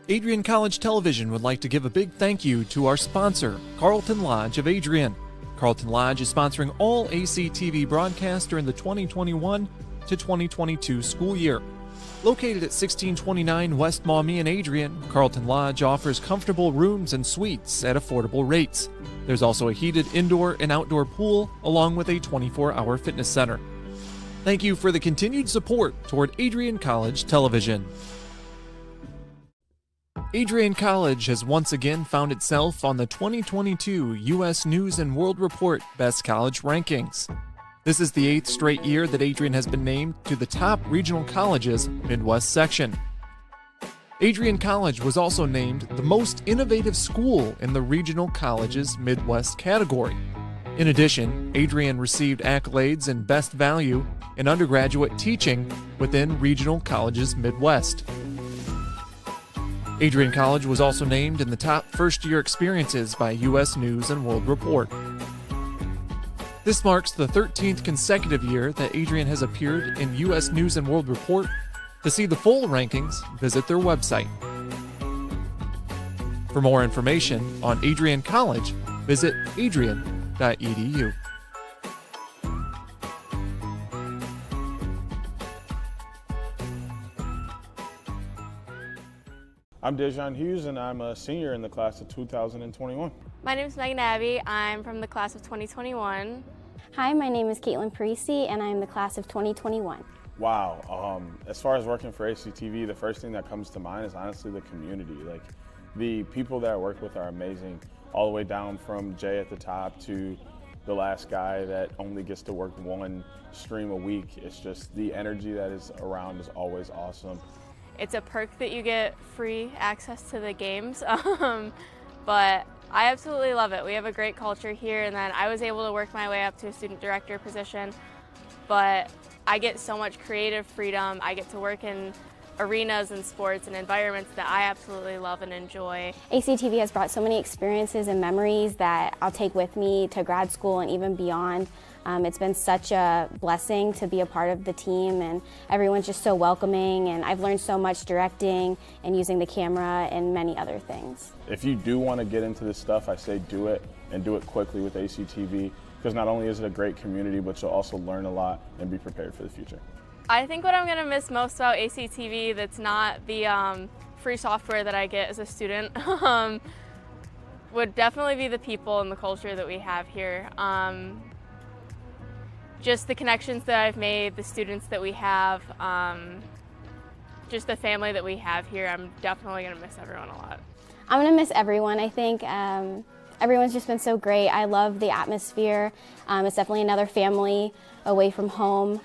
Adrian College Television would like to give a big thank you to our sponsor, Carlton Lodge of Adrian. Carlton Lodge is sponsoring all ACTV broadcasts during the 2021 to 2022 school year. Located at 1629 West Maumee in Adrian, Carlton Lodge offers comfortable rooms and suites at affordable rates. There's also a heated indoor and outdoor pool, along with a 24-hour fitness center. Thank you for the continued support toward Adrian College Television. Adrian College has once again found itself on the 2022 U.S. News & World Report Best College Rankings. This is the 8th straight year that Adrian has been named to the top regional colleges Midwest section. Adrian College was also named the most innovative school in the regional colleges Midwest category. In addition, Adrian received accolades in Best Value in undergraduate teaching within regional colleges Midwest. Adrian College was also named in the top first-year experiences by U.S. News & World Report. This marks the 13th consecutive year that Adrian has appeared in U.S. News & World Report. To see the full rankings, visit their website. For more information on Adrian College, visit adrian.edu. I'm Dejan Hughes, and I'm a senior in the class of 2021. My name is Megan Abbey. I'm from the class of 2021. Hi, my name is Caitlin Parisi, and I'm the class of 2021. Wow, as far as working for ACTV, the first thing that comes to mind is honestly the community. Like, the people that I work with are amazing, all the way down from Jay at the top to the last guy that only gets to work one stream a week. It's just the energy that is around is always awesome. It's a perk that you get free access to the games, but I absolutely love it. We have a great culture here, and then I was able to work my way up to a student director position, but I get so much creative freedom. I get to work in arenas and sports and environments that I absolutely love and enjoy. ACTV has brought so many experiences and memories that I'll take with me to grad school and even beyond. It's been such a blessing to be a part of the team, and everyone's just so welcoming, and I've learned so much directing and using the camera and many other things. If you do want to get into this stuff, I say do it, and do it quickly with ACTV, because not only is it a great community, but you'll also learn a lot and be prepared for the future. I think what I'm going to miss most about ACTV that's not the free software that I get as a student would definitely be the people and the culture that we have here. Just the connections that I've made, the students that we have, just the family that we have here. I'm definitely going to miss everyone a lot. I'm going to miss everyone. I think everyone's just been so great. I love the atmosphere. It's definitely another family away from home.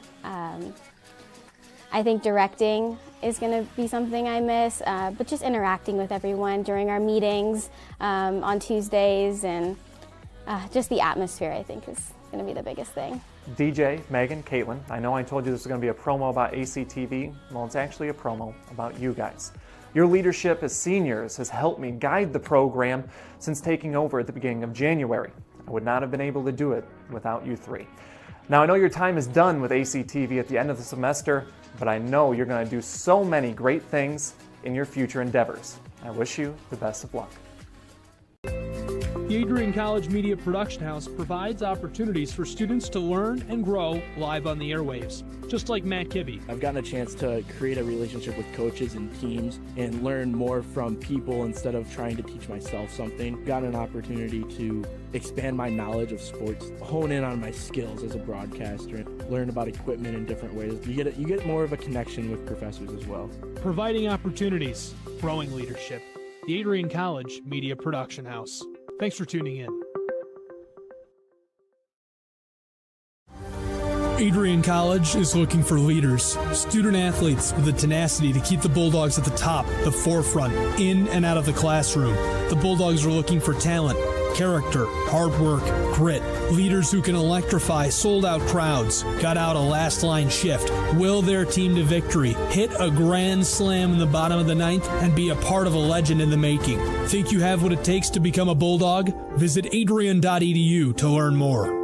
I think directing is going to be something I miss, but just interacting with everyone during our meetings on Tuesdays, and just the atmosphere, I think, is going to be the biggest thing. DJ, Megan, Caitlin, I know I told you this was going to be a promo about ACTV. Well, it's actually a promo about you guys. Your leadership as seniors has helped me guide the program since taking over at the beginning of January. I would not have been able to do it without you three. Now, I know your time is done with ACTV at the end of the semester, but I know you're going to do so many great things in your future endeavors. I wish you the best of luck. The Adrian College Media Production House provides opportunities for students to learn and grow live on the airwaves, just like Matt Kibbe. I've gotten a chance to create a relationship with coaches and teams and learn more from people instead of trying to teach myself something. Got an opportunity to expand my knowledge of sports, hone in on my skills as a broadcaster, learn about equipment in different ways. You get more of a connection with professors as well. Providing opportunities, growing leadership. The Adrian College Media Production House. Thanks for tuning in. Adrian College is looking for leaders, student athletes with the tenacity to keep the Bulldogs at the top, the forefront, in and out of the classroom. The Bulldogs are looking for talent, character, hard work, grit, leaders who can electrify sold-out crowds, cut out a last-line shift, will their team to victory, hit a grand slam in the bottom of the ninth, and be a part of a legend in the making. Think you have what it takes to become a Bulldog? Visit adrian.edu to learn more.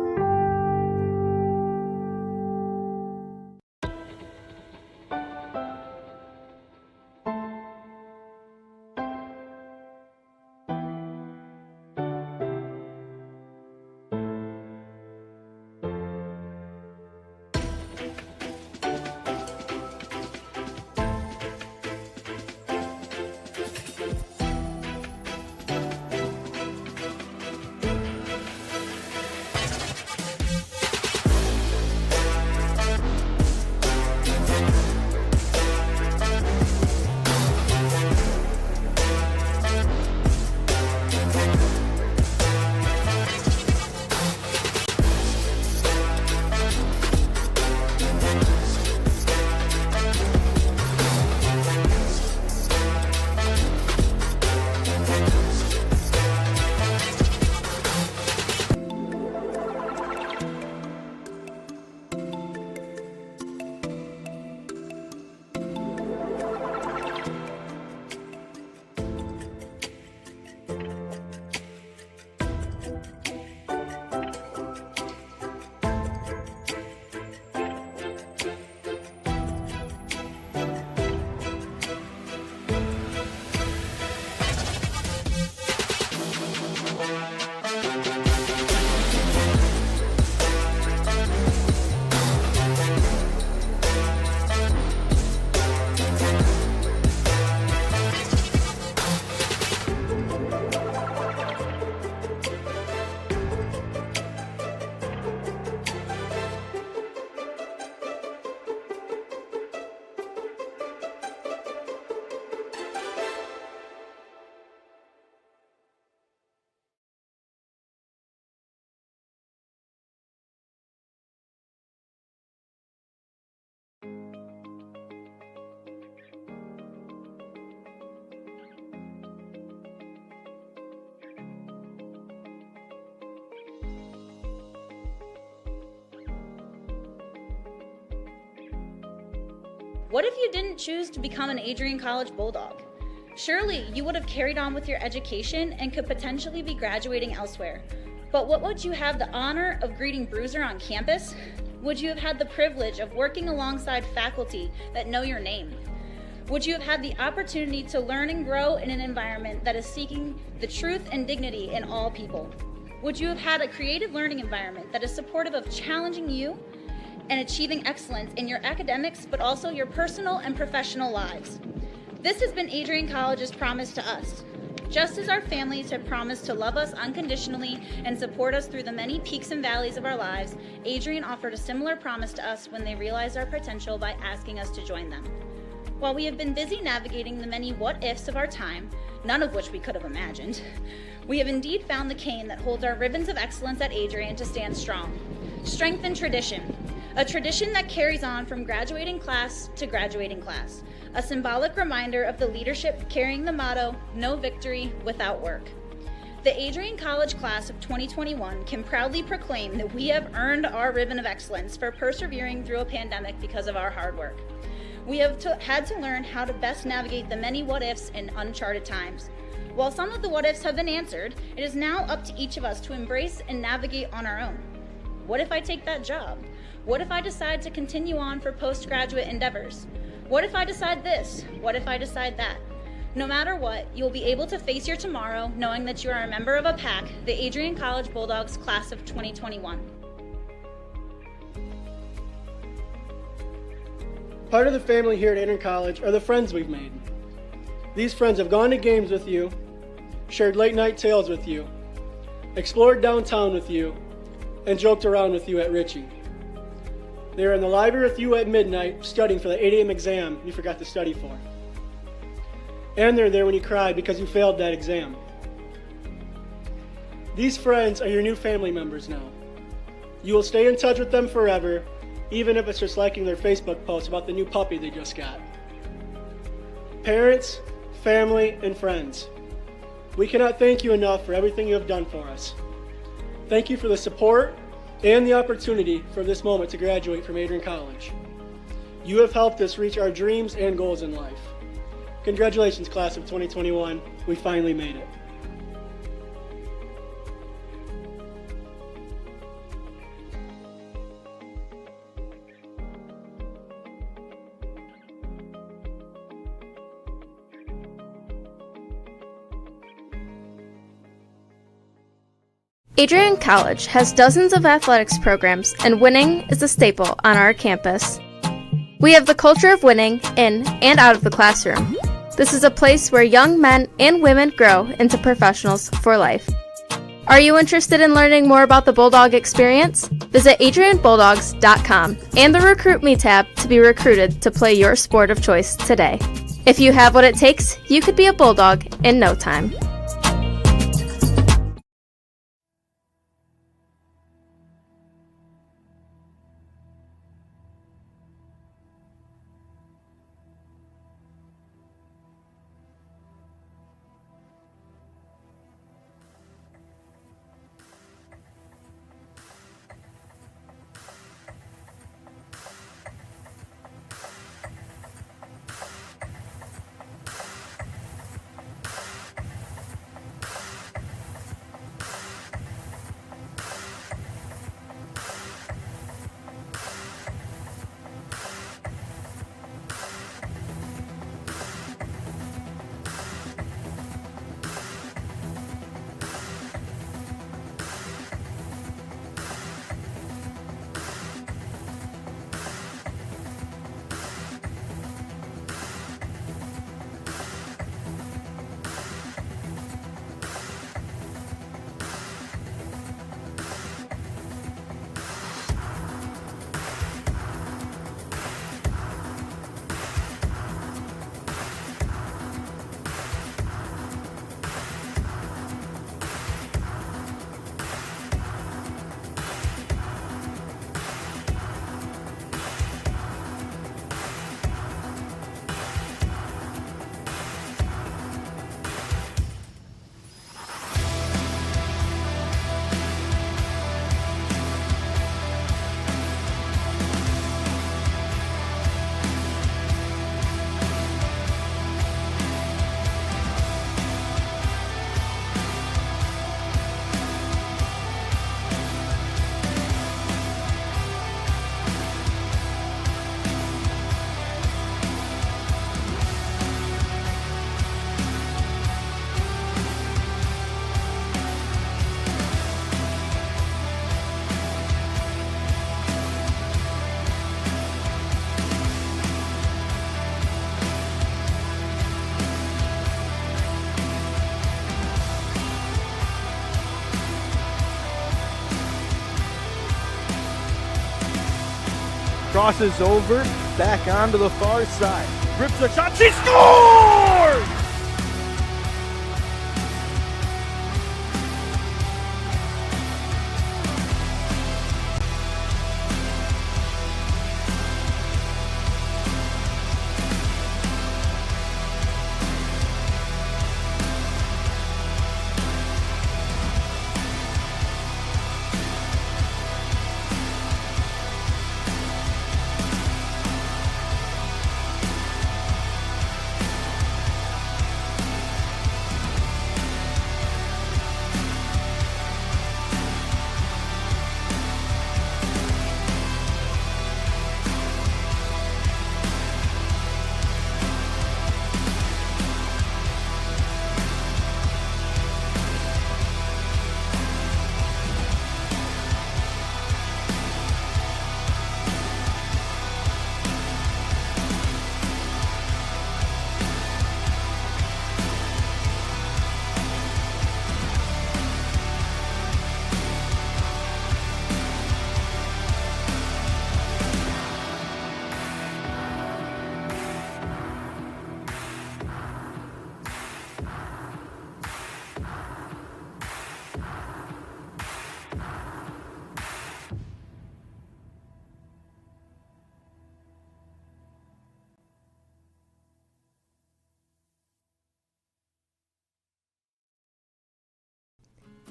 What if you didn't choose to become an Adrian College Bulldog? Surely you would have carried on with your education and could potentially be graduating elsewhere. But what would you have the honor of greeting Bruiser on campus? Would you have had the privilege of working alongside faculty that know your name? Would you have had the opportunity to learn and grow in an environment that is seeking the truth and dignity in all people? Would you have had a creative learning environment that is supportive of challenging you and achieving excellence in your academics, but also your personal and professional lives? This has been Adrian College's promise to us. Just as our families have promised to love us unconditionally and support us through the many peaks and valleys of our lives, Adrian offered a similar promise to us when they realized our potential by asking us to join them. While we have been busy navigating the many what-ifs of our time, none of which we could have imagined, we have indeed found the cane that holds our ribbons of excellence at Adrian to stand strong. Strength and tradition. A tradition that carries on from graduating class to graduating class. A symbolic reminder of the leadership carrying the motto, no victory without work. The Adrian College class of 2021 can proudly proclaim that we have earned our ribbon of excellence for persevering through a pandemic because of our hard work. We have had to learn how to best navigate the many what-ifs in uncharted times. While some of the what-ifs have been answered, it is now up to each of us to embrace and navigate on our own. What if I take that job? What if I decide to continue on for postgraduate endeavors? What if I decide this? What if I decide that? No matter what, you'll be able to face your tomorrow knowing that you are a member of a pack, the Adrian College Bulldogs class of 2021. Part of the family here at Adrian College are the friends we've made. These friends have gone to games with you, shared late night tales with you, explored downtown with you, and joked around with you at Ritchie. They were in the library with you at midnight studying for the 8 a.m. exam you forgot to study for. And they're there when you cried because you failed that exam. These friends are your new family members now. You will stay in touch with them forever, even if it's just liking their Facebook post about the new puppy they just got. Parents, family, and friends, we cannot thank you enough for everything you have done for us. Thank you for the support and the opportunity for this moment to graduate from Adrian College. You have helped us reach our dreams and goals in life. Congratulations, class of 2021. We finally made it. Adrian College has dozens of athletics programs, and winning is a staple on our campus. We have the culture of winning in and out of the classroom. This is a place where young men and women grow into professionals for life. Are you interested in learning more about the Bulldog experience? Visit adrianbulldogs.com and the Recruit Me tab to be recruited to play your sport of choice today. If you have what it takes, you could be a Bulldog in no time. crosses over, back onto the far side. Rips a shot, she scores!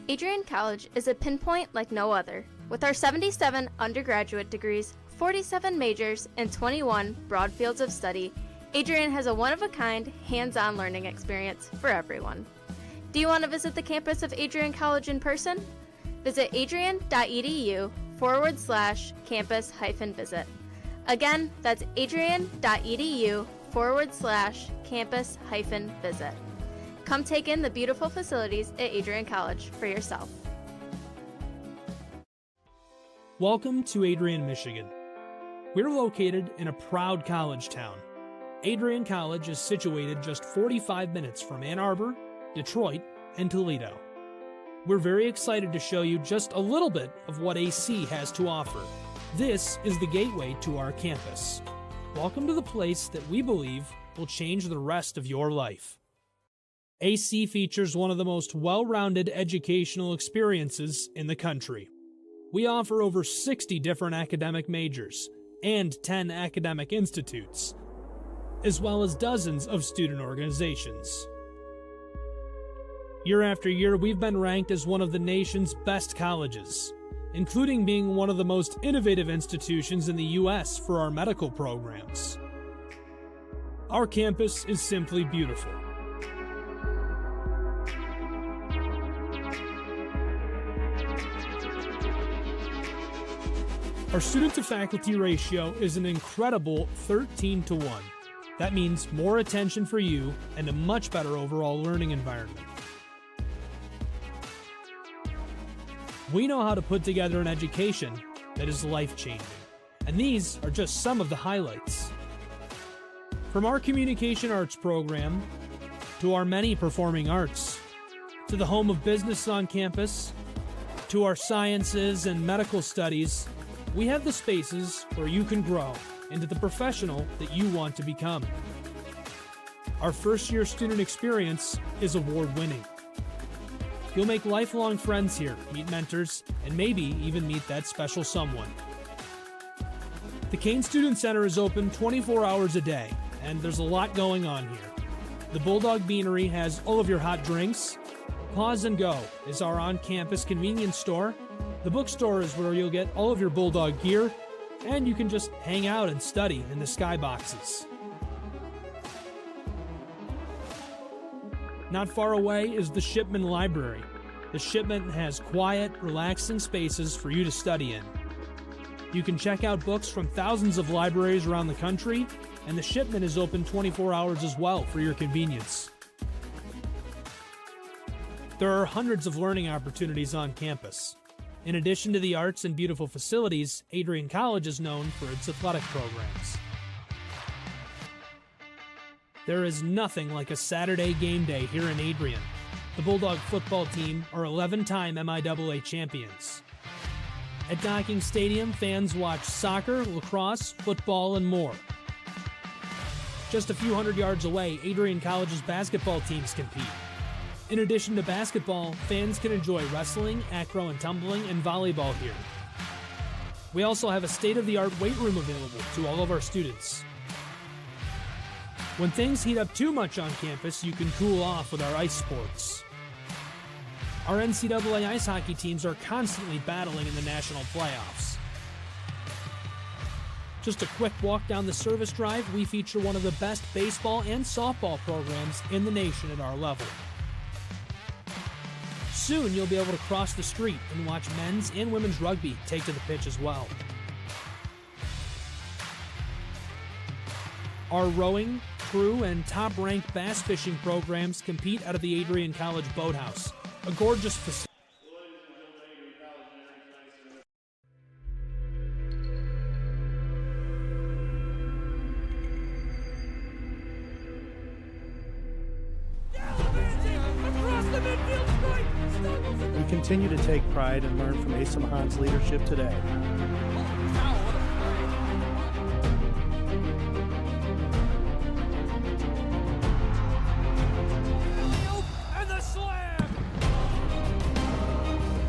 Adrian College is a pinpoint like no other. With our 77 undergraduate degrees, 47 majors, and 21 broad fields of study, Adrian has a one-of-a-kind, hands-on learning experience for everyone. Do you want to visit the campus of Adrian College in person? Visit adrian.edu/campus-visit. Again, that's adrian.edu/campus-visit. Come take in the beautiful facilities at Adrian College for yourself. Welcome to Adrian, Michigan. We're located in a proud college town. Adrian College is situated just 45 minutes from Ann Arbor, Detroit, and Toledo. We're very excited to show you just a little bit of what AC has to offer. This is the gateway to our campus. Welcome to the place that we believe will change the rest of your life. AC features one of the most well-rounded educational experiences in the country. We offer over 60 different academic majors and 10 academic institutes, as well as dozens of student organizations. Year after year, we've been ranked as one of the nation's best colleges, including being one of the most innovative institutions in the U.S. for our medical programs. Our campus is simply beautiful. Our student-to-faculty ratio is an incredible 13-to-1. That means more attention for you and a much better overall learning environment. We know how to put together an education that is life-changing, and these are just some of the highlights. From our communication arts program, to our many performing arts, to the home of business on campus, to our sciences and medical studies, we have the spaces where you can grow into the professional that you want to become. Our first-year student experience is award-winning. You'll make lifelong friends here, meet mentors, and maybe even meet that special someone. The Kane Student Center is open 24 hours a day, and there's a lot going on here. The Bulldog Beanery has all of your hot drinks. Pause and Go is our on-campus convenience store. The bookstore is where you'll get all of your Bulldog gear, and you can just hang out and study in the skyboxes. Not far away is the Shipman Library. The Shipman has quiet, relaxing spaces for you to study in. You can check out books from thousands of libraries around the country, and the Shipman is open 24 hours as well for your convenience. There are hundreds of learning opportunities on campus. In addition to the arts and beautiful facilities, Adrian College is known for its athletic programs. There is nothing like a Saturday game day here in Adrian. The Bulldog football team are 11-time MIAA champions. At Docking Stadium, fans watch soccer, lacrosse, football, and more. Just a few hundred yards away, Adrian College's basketball teams compete. In addition to basketball, fans can enjoy wrestling, acro and tumbling, and volleyball here. We also have a state-of-the-art weight room available to all of our students. When things heat up too much on campus, you can cool off with our ice sports. Our NCAA ice hockey teams are constantly battling in the national playoffs. Just a quick walk down the service drive, we feature one of the best baseball and softball programs in the nation at our level. Soon you'll be able to cross the street and watch men's and women's rugby take to the pitch as well. Our rowing, crew, and top-ranked bass fishing programs compete out of the Adrian College Boathouse, a gorgeous facility. We continue to take pride and learn from ACHA Mahan's leadership today. And the slam!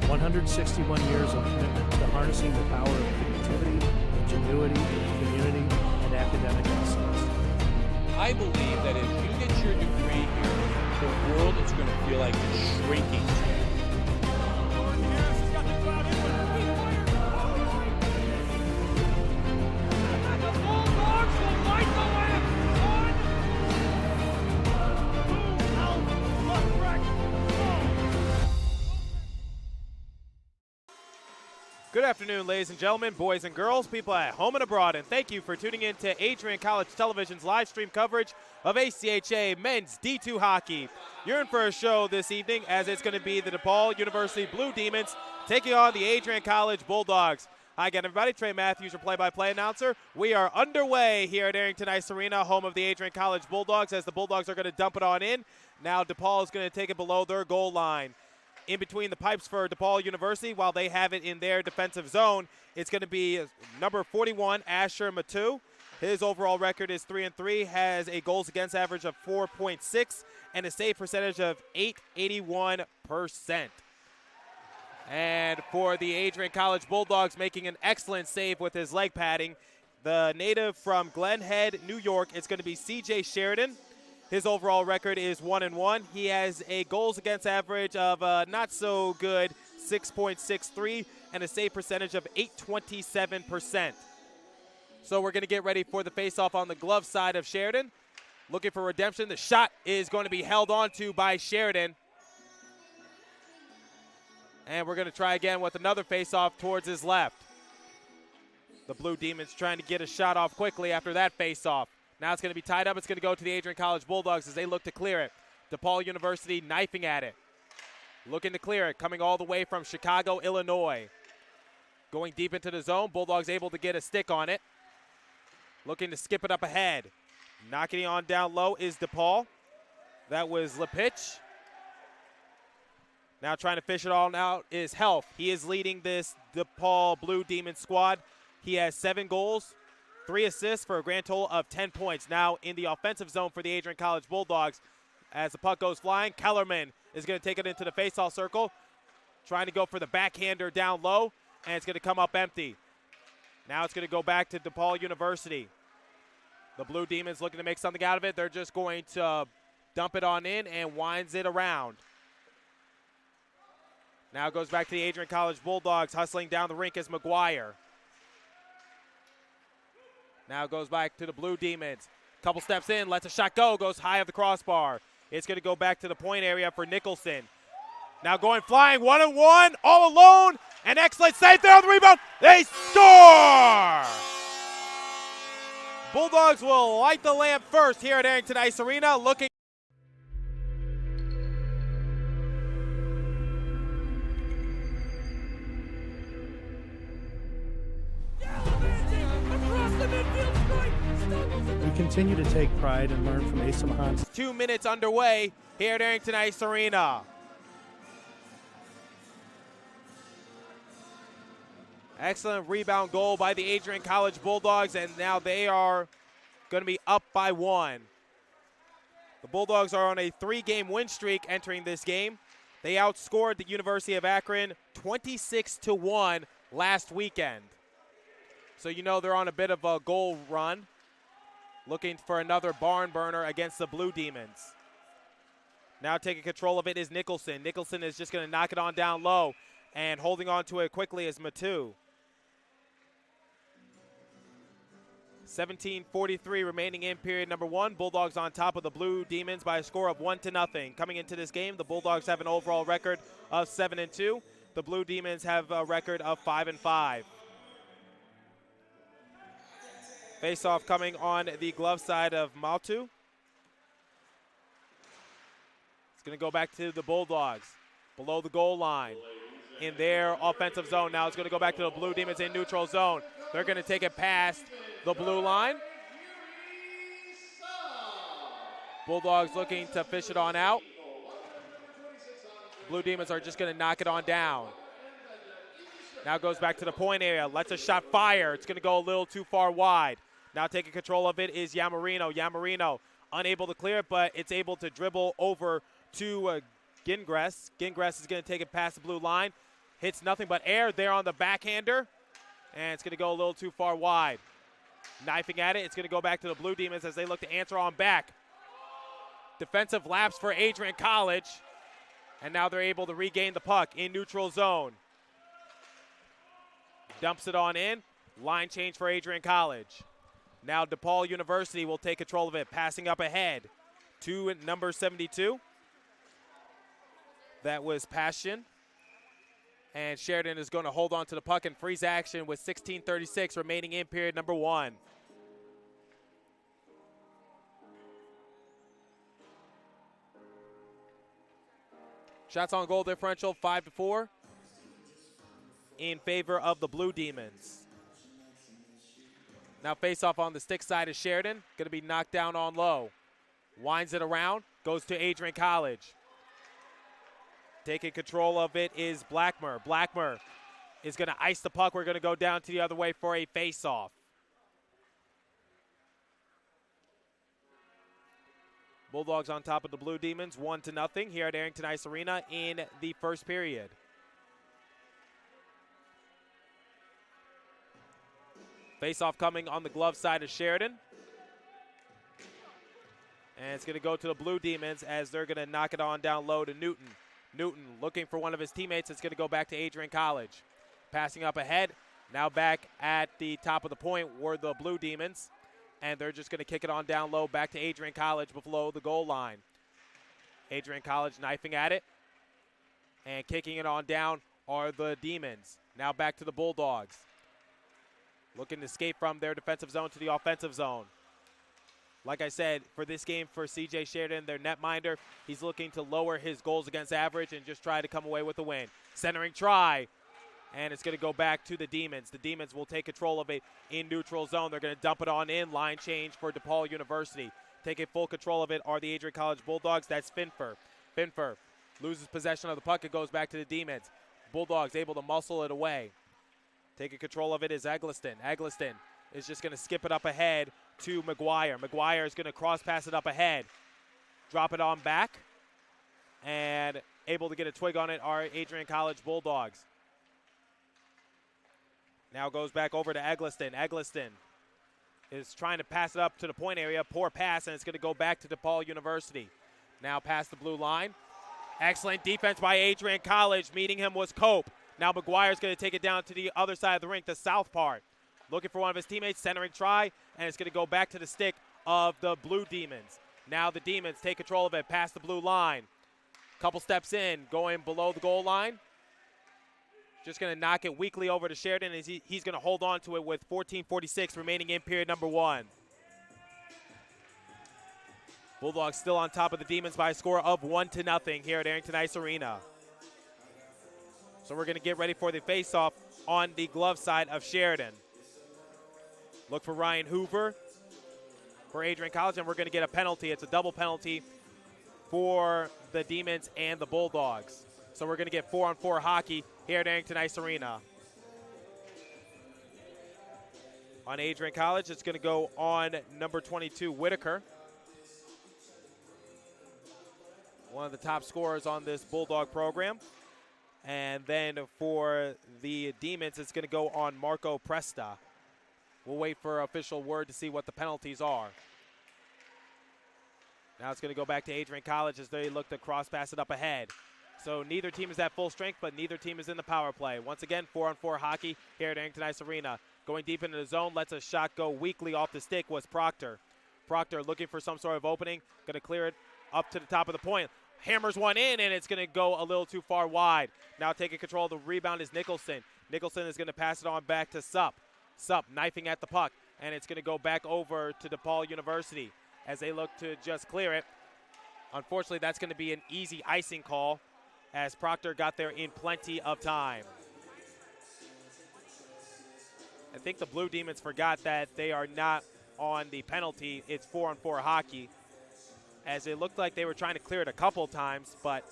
161 years of commitment to harnessing the power of creativity, ingenuity, community, and academic excellence. I believe that if you get your degree here, the world is going to feel like it's shrinking. Good afternoon, ladies and gentlemen, boys and girls, people at home and abroad, and thank you for tuning in to Adrian College Television's live stream coverage of ACHA men's D2 hockey. You're in for a show this evening as it's going to be the DePaul University Blue Demons taking on the Adrian College Bulldogs. Hi again, everybody. Trey Matthews, your play-by-play announcer. We are underway here at Arrington Ice Arena, home of the Adrian College Bulldogs, as the Bulldogs are going to dump it on in. Now DePaul is going to take it below their goal line. In between the pipes for DePaul University, while they have it in their defensive zone, it's going to be number 41, Asher Matu. His overall record is 3-3, has a goals against average of 4.6 and a save percentage of .881%. And for the Adrian College Bulldogs, making an excellent save with his leg padding, the native from Glen Head, New York, it's going to be C.J. Sheridan. His overall record is 1-1. He has a goals against average of not so good 6.63 and a save percentage of .827%. So we're going to get ready for the faceoff on the glove side of Sheridan. Looking for redemption. The shot is going to be held onto by Sheridan. And we're going to try again with another faceoff towards his left. The Blue Demons trying to get a shot off quickly after that faceoff. Now it's going to be tied up. It's going to go to the Adrian College Bulldogs as they look to clear it. DePaul University knifing at it. Looking to clear it, coming all the way from Chicago, Illinois. Going deep into the zone. Bulldogs able to get a stick on it. Looking to skip it up ahead. Knocking it on down low is DePaul. That was Lepich. Now trying to fish it all out is Health. He is leading this DePaul Blue Demon squad. He has 7 goals. 3 assists for a grand total of 10 points. Now in the offensive zone for the Adrian College Bulldogs. As the puck goes flying, Kellerman is going to take it into the faceoff circle. Trying to go for the backhander down low, and it's going to come up empty. Now it's going to go back to DePaul University. The Blue Demons looking to make something out of it. They're just going to dump it on in and winds it around. Now it goes back to the Adrian College Bulldogs. Hustling down the rink is McGuire. Now it goes back to the Blue Demons. Couple steps in, lets a shot go, goes high of the crossbar. It's going to go back to the point area for Nicholson. Now going flying, 1-on-1, all alone. An excellent save there on the rebound. They score! Bulldogs will light the lamp first here at Arrington Ice Arena. Looking. We continue to take pride and learn from ACHA Mahan's. 2 minutes underway here at Arrington Ice Arena. Excellent rebound goal by the Adrian College Bulldogs, and now they are going to be up by 1. The Bulldogs are on a 3-game win streak entering this game. They outscored the University of Akron 26-1 last weekend. So you know they're on a bit of a goal run, looking for another barn burner against the Blue Demons. Now taking control of it is Nicholson. Nicholson is just going to knock it on down low, and holding on to it quickly is Matu. 17:43 remaining in period number 1. Bulldogs on top of the Blue Demons by a score of 1-0. Coming into this game, the Bulldogs have an overall record of 7-2. The Blue Demons have a record of 5-5. Face-off coming on the glove side of Matu. It's going to go back to the Bulldogs below the goal line in their offensive zone. Now it's going to go back to the Blue Demons in neutral zone. They're going to take it past the blue line. Bulldogs looking to fish it on out. Blue Demons are just going to knock it on down. Now goes back to the point area. Lets a shot fire. It's going to go a little too far wide. Now taking control of it is Yamarino. Yamarino unable to clear it, but it's able to dribble over to Gingras. Gingras is going to take it past the blue line. Hits nothing but air there on the backhander. And it's going to go a little too far wide. Knifing at it. It's going to go back to the Blue Demons as they look to answer on back. Defensive lapse for Adrian College. And now they're able to regain the puck in neutral zone. Dumps it on in. Line change for Adrian College. Now DePaul University will take control of it. Passing up ahead to number 72. That was Passion. And Sheridan is going to hold on to the puck and freeze action with 16:36 remaining in period number 1. Shots on goal differential 5-4 in favor of the Blue Demons. Now face off on the stick side is Sheridan. Going to be knocked down on low. Winds it around. Goes to Adrian College. Taking control of it is Blackmer. Blackmer is going to ice the puck. We're going to go down to the other way for a face-off. Bulldogs on top of the Blue Demons, 1-0 here at Arrington Ice Arena in the first period. Face-off coming on the glove side of Sheridan. And it's going to go to the Blue Demons as they're going to knock it on down low to Newton. Newton looking for one of his teammates. It's going to go back to Adrian College. Passing up ahead. Now back at the top of the point were the Blue Demons. And they're just going to kick it on down low back to Adrian College below the goal line. Adrian College knifing at it. And kicking it on down are the Demons. Now back to the Bulldogs. Looking to escape from their defensive zone to the offensive zone. Like I said, for this game for CJ Sheridan, their netminder, he's looking to lower his goals against average and just try to come away with a win. Centering try, and it's going to go back to the Demons. The Demons will take control of it in neutral zone. They're going to dump it on in. Line change for DePaul University. Taking full control of it are the Adrian College Bulldogs. That's Finfer. Finfer loses possession of the puck. It goes back to the Demons. Bulldogs able to muscle it away. Taking control of it is Eggleston. Eggleston is just going to skip it up ahead to McGuire. McGuire is going to cross pass it up ahead. Drop it on back. And able to get a twig on it are Adrian College Bulldogs. Now goes back over to Eggleston. Eggleston is trying to pass it up to the point area. Poor pass, and it's going to go back to DePaul University. Now past the blue line. Excellent defense by Adrian College. Meeting him was Cope. Now McGuire's going to take it down to the other side of the rink, the south part. Looking for one of his teammates, centering try, and it's going to go back to the stick of the Blue Demons. Now the Demons take control of it past the blue line. Couple steps in, going below the goal line. Just going to knock it weakly over to Sheridan, and he's going to hold on to it with 14:46 remaining in period number 1. Bulldogs still on top of the Demons by a score of 1-0 here at Arrington Ice Arena. So we're going to get ready for the face-off on the glove side of Sheridan. Look for Ryan Hoover for Adrian College, and we're going to get a penalty. It's a double penalty for the Demons and the Bulldogs. So we're going to get 4-on-4 hockey here at Arrington Ice Arena. On Adrian College, it's going to go on number 22, Whitaker. One of the top scorers on this Bulldog program. And then for the Demons, it's going to go on Marco Presta. We'll wait for official word to see what the penalties are. Now it's going to go back to Adrian College as they look to cross pass it up ahead. So neither team is at full strength, but neither team is in the power play. Once again, 4-on-4 hockey here at Arrington Ice Arena. Going deep into the zone, lets a shot go weakly off the stick was Proctor. Proctor looking for some sort of opening, going to clear it up to the top of the point. Hammers one in, and it's going to go a little too far wide. Now taking control of the rebound is Nicholson. Nicholson is going to pass it on back to Supp. Supp knifing at the puck, and it's going to go back over to DePaul University as they look to just clear it. Unfortunately, that's going to be an easy icing call as Proctor got there in plenty of time. I think the Blue Demons forgot that they are not on the penalty. It's 4-on-4 hockey, as it looked like they were trying to clear it a couple times, but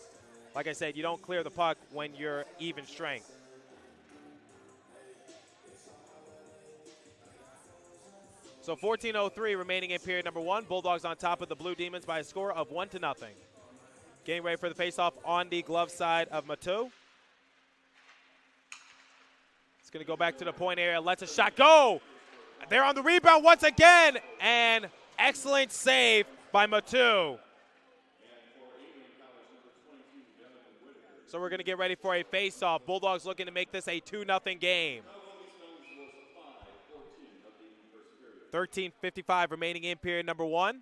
like I said, you don't clear the puck when you're even strength. So 14:03 remaining in period number 1. Bulldogs on top of the Blue Demons by a score of 1-0. Getting ready for the faceoff on the glove side of Matu. It's going to go back to the point area, lets a shot go. They're on the rebound once again, and excellent save by Matu. So we're going to get ready for a faceoff. Bulldogs looking to make this a 2-0 game. 13:55 remaining in period number 1.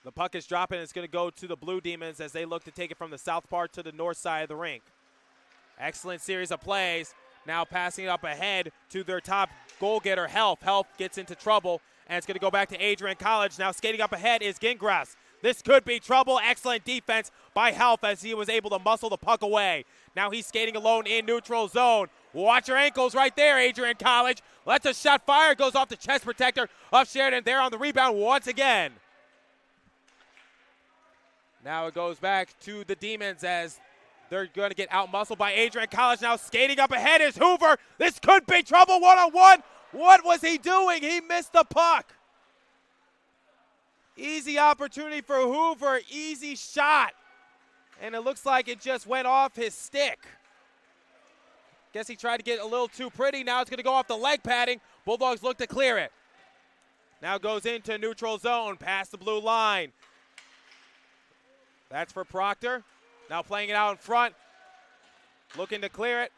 The puck is dropping. It's going to go to the Blue Demons as they look to take it from the south part to the north side of the rink. Excellent series of plays. Now passing it up ahead to their top goal getter, Helf. Helf gets into trouble, and it's going to go back to Adrian College. Now skating up ahead is Gingras. This could be trouble. Excellent defense by Helf as he was able to muscle the puck away. Now he's skating alone in neutral zone. Watch your ankles right there, Adrian College. Lets a shot fire. Goes off the chest protector of Sheridan. There on the rebound once again. Now it goes back to the Demons as they're going to get out-muscled by Adrian College. Now skating up ahead is Hoover. This could be trouble one-on-one. What was he doing? He missed the puck. Easy opportunity for Hoover. Easy shot. And it looks like it just went off his stick. Guess he tried to get a little too pretty. Now it's going to go off the leg padding. Bulldogs look to clear it. Now goes into neutral zone, past the blue line. That's for Proctor. Now playing it out in front. Looking to clear it.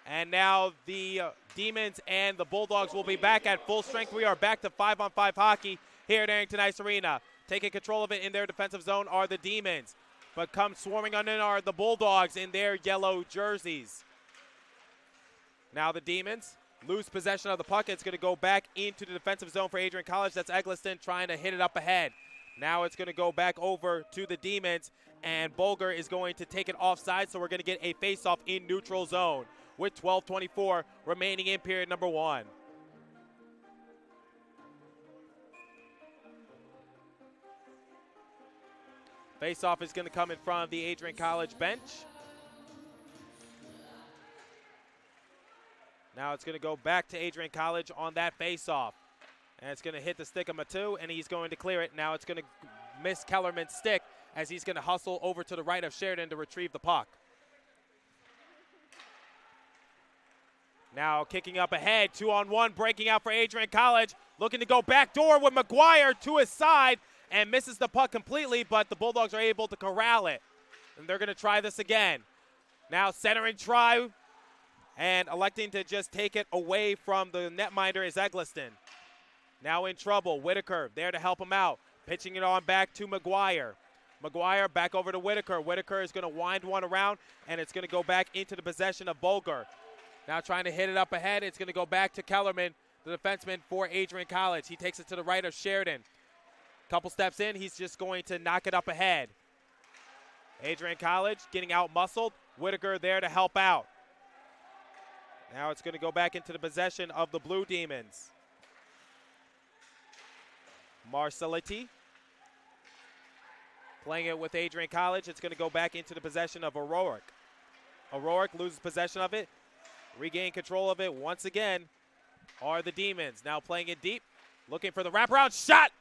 And now the Demons and the Bulldogs will be back at full strength. We are back to 5-on-5 hockey here at Arrington Ice Arena. Taking control of it in their defensive zone are the Demons. But come swarming on in are the Bulldogs in their yellow jerseys. Now the Demons lose possession of the puck. It's going to go back into the defensive zone for Adrian College. That's Eggleston trying to hit it up ahead. Now it's going to go back over to the Demons, and Bulger is going to take it offside, so we're going to get a face-off in neutral zone with 12:24 remaining in period number 1. Face-off is going to come in front of the Adrian College bench. Now it's going to go back to Adrian College on that face-off. And it's going to hit the stick of Matu, and he's going to clear it. Now it's going to miss Kellerman's stick as he's going to hustle over to the right of Sheridan to retrieve the puck. Now kicking up ahead, 2-on-1, breaking out for Adrian College. Looking to go backdoor with McGuire to his side and misses the puck completely, but the Bulldogs are able to corral it. And they're going to try this again. Now centering try, and electing to just take it away from the netminder is Eggleston. Now in trouble, Whitaker there to help him out. Pitching it on back to McGuire. McGuire back over to Whitaker. Whitaker is going to wind one around, and it's going to go back into the possession of Bulger. Now trying to hit it up ahead. It's going to go back to Kellerman, the defenseman for Adrian College. He takes it to the right of Sheridan. Couple steps in, he's just going to knock it up ahead. Adrian College getting out-muscled. Whitaker there to help out. Now it's going to go back into the possession of the Blue Demons. Marcelliti playing it with Adrian College. It's going to go back into the possession of O'Rourke. O'Rourke loses possession of it. Regain control of it once again are the Demons. Now playing it deep, looking for the wraparound shot.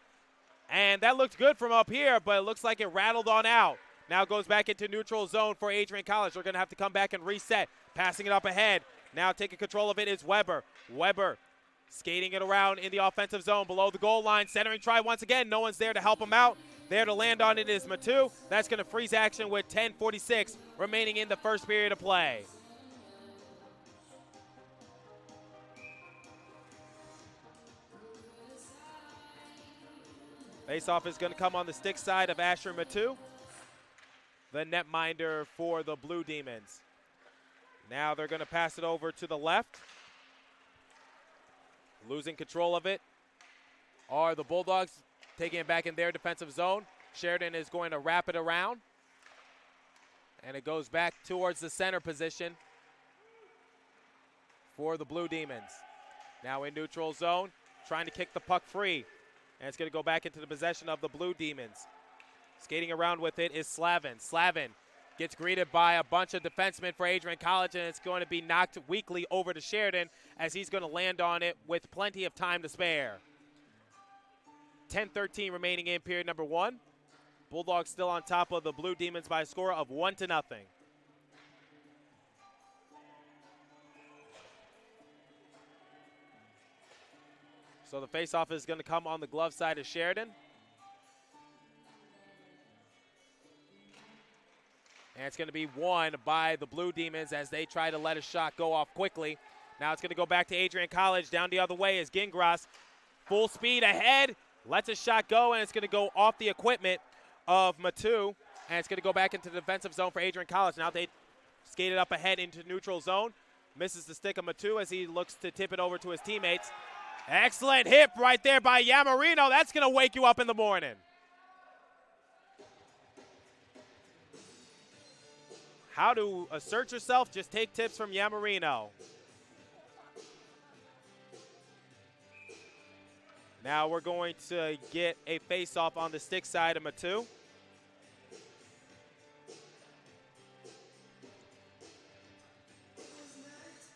And that looked good from up here, but it looks like it rattled on out. Now goes back into neutral zone for Adrian College. They're going to have to come back and reset. Passing it up ahead. Now taking control of it is Weber. Weber skating it around in the offensive zone below the goal line. Centering try once again. No one's there to help him out. There to land on it is Matu. That's going to freeze action with 10:46 remaining in the first period of play. Faceoff is going to come on the stick side of Asher Matu, the netminder for the Blue Demons. Now they're going to pass it over to the left. Losing control of it are the Bulldogs, taking it back in their defensive zone. Sheridan is going to wrap it around. And it goes back towards the center position for the Blue Demons. Now in neutral zone, trying to kick the puck free. And it's going to go back into the possession of the Blue Demons. Skating around with it is Slavin. Slavin gets greeted by a bunch of defensemen for Adrian College, and it's going to be knocked weakly over to Sheridan as he's going to land on it with plenty of time to spare. 10:13 remaining in period number 1. Bulldogs still on top of the Blue Demons by a score of 1-0. So the faceoff is going to come on the glove side of Sheridan. And it's going to be won by the Blue Demons as they try to let a shot go off quickly. Now it's going to go back to Adrian College. Down the other way is Gingras. Full speed ahead. Lets a shot go, and it's going to go off the equipment of Matu. And it's going to go back into the defensive zone for Adrian College. Now they skate it up ahead into neutral zone. Misses the stick of Matu as he looks to tip it over to his teammates. Excellent hit right there by Yamarino. That's going to wake you up in the morning. How to assert yourself? Just take tips from Yamarino. Now we're going to get a face-off on the stick side of Matu.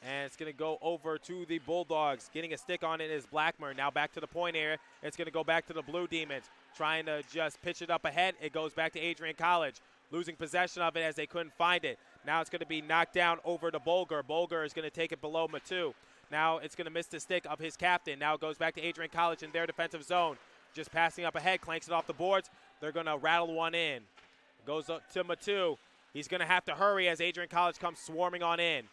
And it's going to go over to the Bulldogs. Getting a stick on it is Blackmer. Now back to the point area. It's going to go back to the Blue Demons. Trying to just pitch it up ahead. It goes back to Adrian College. Losing possession of it as they couldn't find it. Now it's going to be knocked down over to Bolger. Bolger is going to take it below Matu. Now it's going to miss the stick of his captain. Now it goes back to Adrian College in their defensive zone. Just passing up ahead, clanks it off the boards. They're going to rattle one in. Goes up to Matu. He's going to have to hurry as Adrian College comes swarming on in.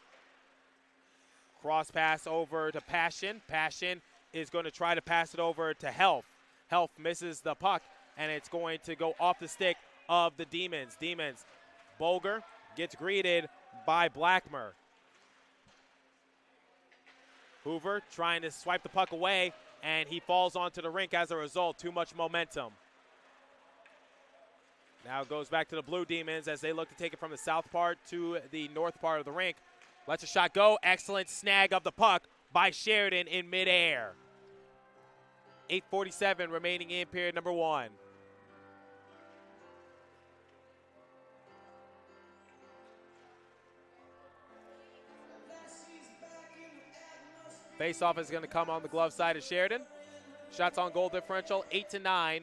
Cross pass over to Passion. Passion is going to try to pass it over to Health. Health misses the puck, and it's going to go off the stick of the Demons. Demons, Bolger gets greeted by Blackmer. Hoover trying to swipe the puck away, and he falls onto the rink as a result. Too much momentum. Now it goes back to the Blue Demons as they look to take it from the south part to the north part of the rink. Lets a shot go. Excellent snag of the puck by Sheridan in midair. 8:47 remaining in period number 1. Face-off is going to come on the glove side of Sheridan. Shots on goal differential 8-9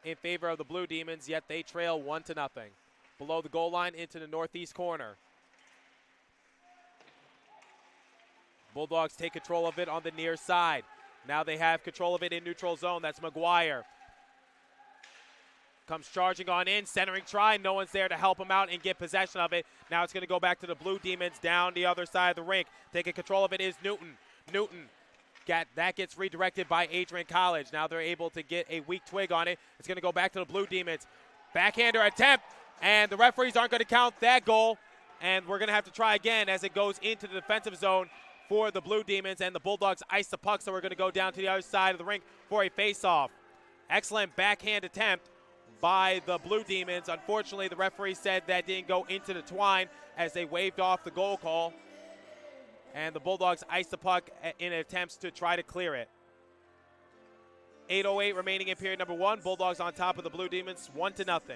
in favor of the Blue Demons, yet they trail 1-0. Below the goal line into the northeast corner. Bulldogs take control of it on the near side. Now they have control of it in neutral zone. That's McGuire. Comes charging on in, centering try. No one's there to help him out and get possession of it. Now it's going to go back to the Blue Demons down the other side of the rink. Taking control of it is Newton. Newton, that gets redirected by Adrian College. Now they're able to get a weak twig on it. It's going to go back to the Blue Demons. Backhander attempt, and the referees aren't going to count that goal. And we're going to have to try again as it goes into the defensive zone for the Blue Demons, and the Bulldogs ice the puck, so we're going to go down to the other side of the rink for a face-off. Excellent backhand attempt by the Blue Demons. Unfortunately, the referee said that didn't go into the twine as they waved off the goal call. And the Bulldogs ice the puck in attempts to try to clear it. 8:08 remaining in period number 1. Bulldogs on top of the Blue Demons, 1-0.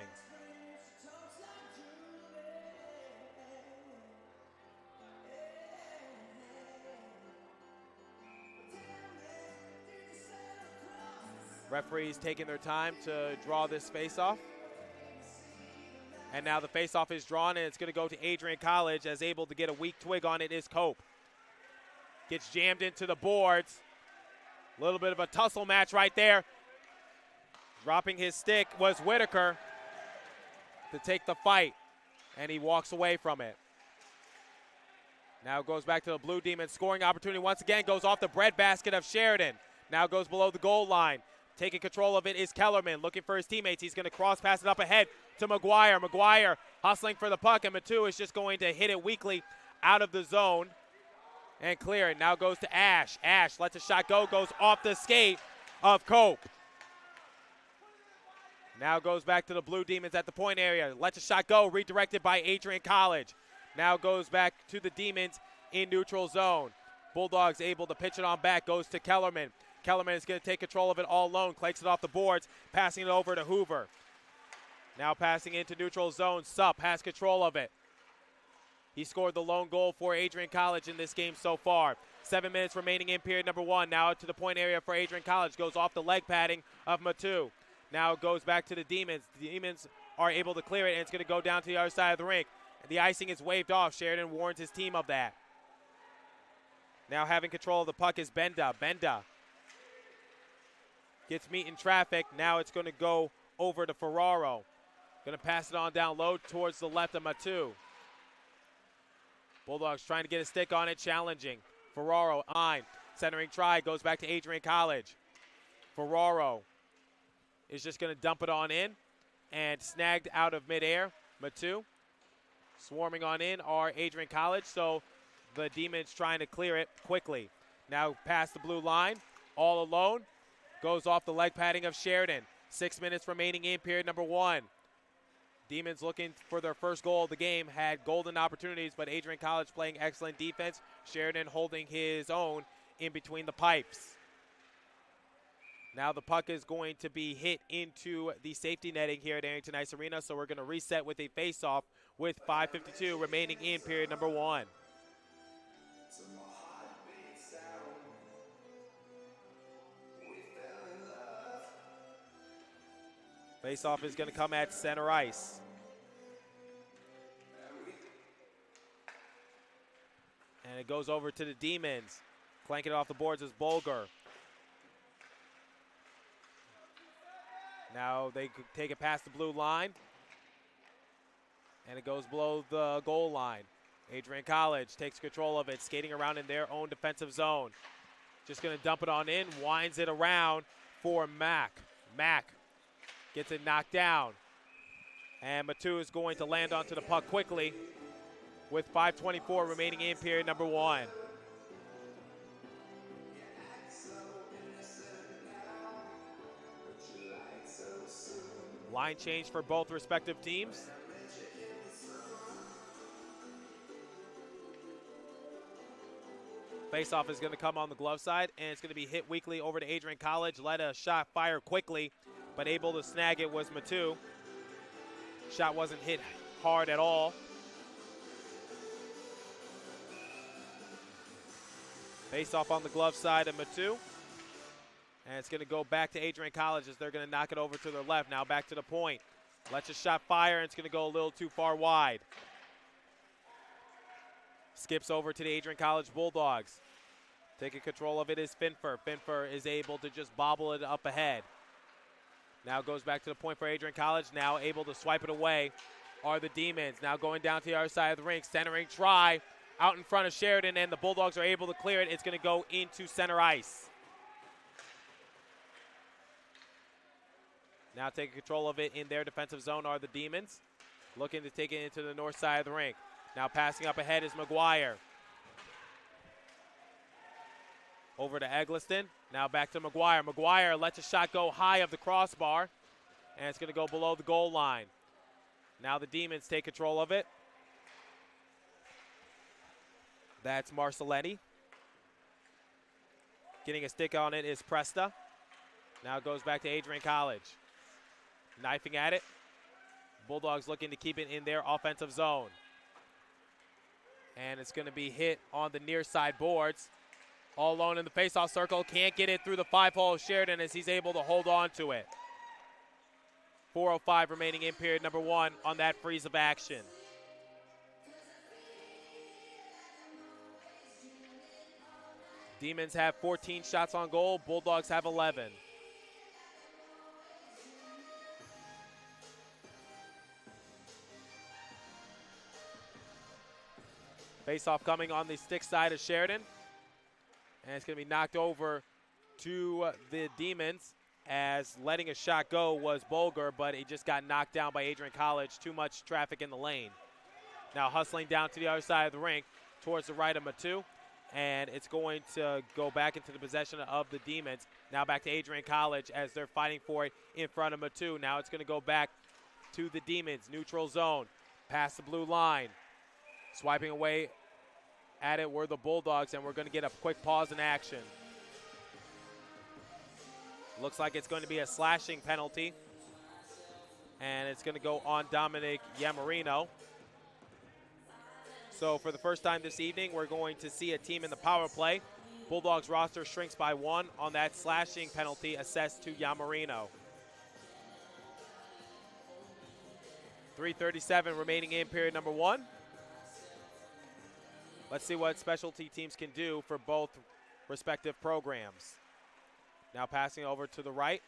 Referees taking their time to draw this face-off. And now the face-off is drawn, and it's going to go to Adrian College, as able to get a weak twig on it is Cope. Gets jammed into the boards. A little bit of a tussle match right there. Dropping his stick was Whitaker to take the fight, and he walks away from it. Now goes back to the Blue Demons. Scoring opportunity once again, goes off the breadbasket of Sheridan. Now goes below the goal line. Taking control of it is Kellerman, looking for his teammates. He's going to cross pass it up ahead to McGuire. McGuire hustling for the puck, and Matu is just going to hit it weakly out of the zone and clear it. Now goes to Ash. Ash lets a shot go, goes off the skate of Cope. Now goes back to the Blue Demons at the point area. Lets a shot go, redirected by Adrian College. Now goes back to the Demons in neutral zone. Bulldogs able to pitch it on back, goes to Kellerman. Kellerman is going to take control of it all alone, clanks it off the boards, passing it over to Hoover. Now passing into neutral zone, Supp has control of it. He scored the lone goal for Adrian College in this game so far. 7 minutes remaining in period number 1. Now to the point area for Adrian College, goes off the leg padding of Matu. Now goes back to the Demons. The Demons are able to clear it, and it's going to go down to the other side of the rink. The icing is waved off. Sheridan warns his team of that. Now having control of the puck is Benda. Benda gets meet in traffic. Now it's going to go over to Ferraro. Going to pass it on down low towards the left of Matu. Bulldogs trying to get a stick on it, challenging. Ferraro on. Centering try, goes back to Adrian College. Ferraro is just going to dump it on in and snagged out of midair. Matu. Swarming on in are Adrian College, so the Demons trying to clear it quickly. Now past the blue line, all alone. Goes off the leg padding of Sheridan. 6 minutes remaining in period number 1. Demons looking for their first goal of the game. Had golden opportunities, but Adrian College playing excellent defense. Sheridan holding his own in between the pipes. Now the puck is going to be hit into the safety netting here at Arrington Ice Arena, so we're going to reset with a face-off with 5:52 remaining in period number 1. Face-off is going to come at center ice. And it goes over to the Demons. Clanking it off the boards is Bolger. Now they could take it past the blue line. And it goes below the goal line. Adrian College takes control of it, skating around in their own defensive zone. Just going to dump it on in, winds it around for Mack. Mack gets it knocked down. And Matu is going to land onto the puck quickly with 5:24 remaining in period number 1. Line change for both respective teams. Face-off is going to come on the glove side, and it's going to be hit weakly over to Adrian College. Let a shot fire quickly, but able to snag it was Matu. Shot wasn't hit hard at all. Face-off on the glove side of Matu. And it's going to go back to Adrian College as they're going to knock it over to their left. Now back to the point. Lets a shot fire, and it's going to go a little too far wide. Skips over to the Adrian College Bulldogs. Taking control of it is Finfer. Finfer is able to just bobble it up ahead. Now goes back to the point for Adrian College. Now able to swipe it away are the Demons. Now going down to the other side of the rink. Centering try out in front of Sheridan, and the Bulldogs are able to clear it. It's going to go into center ice. Now taking control of it in their defensive zone are the Demons. Looking to take it into the north side of the rink. Now passing up ahead is McGuire. Over to Eggleston. Now back to McGuire. McGuire lets a shot go high of the crossbar. And it's going to go below the goal line. Now the Demons take control of it. That's Marcelletti. Getting a stick on it is Presta. Now it goes back to Adrian College. Knifing at it. Bulldogs looking to keep it in their offensive zone. And it's going to be hit on the near side boards. All alone in the faceoff circle. Can't get it through the 5-hole of Sheridan as he's able to hold on to it. 4:05 remaining in period number 1 on that freeze of action. Demons have 14 shots on goal. Bulldogs have 11. Face-off coming on the stick side of Sheridan. And it's going to be knocked over to the Demons, as letting a shot go was Bulger, but he just got knocked down by Adrian College. Too much traffic in the lane. Now hustling down to the other side of the rink towards the right of Matu. And it's going to go back into the possession of the Demons. Now back to Adrian College as they're fighting for it in front of Matu. Now it's going to go back to the Demons. Neutral zone. Past the blue line. Swiping away at it were the Bulldogs, and we're going to get a quick pause in action. Looks like it's going to be a slashing penalty. And it's going to go on Dominic Yamarino. So for the first time this evening, we're going to see a team in the power play. Bulldogs roster shrinks by 1 on that slashing penalty assessed to Yamarino. 3:37 remaining in period number 1. Let's see what specialty teams can do for both respective programs. Now passing over to the right.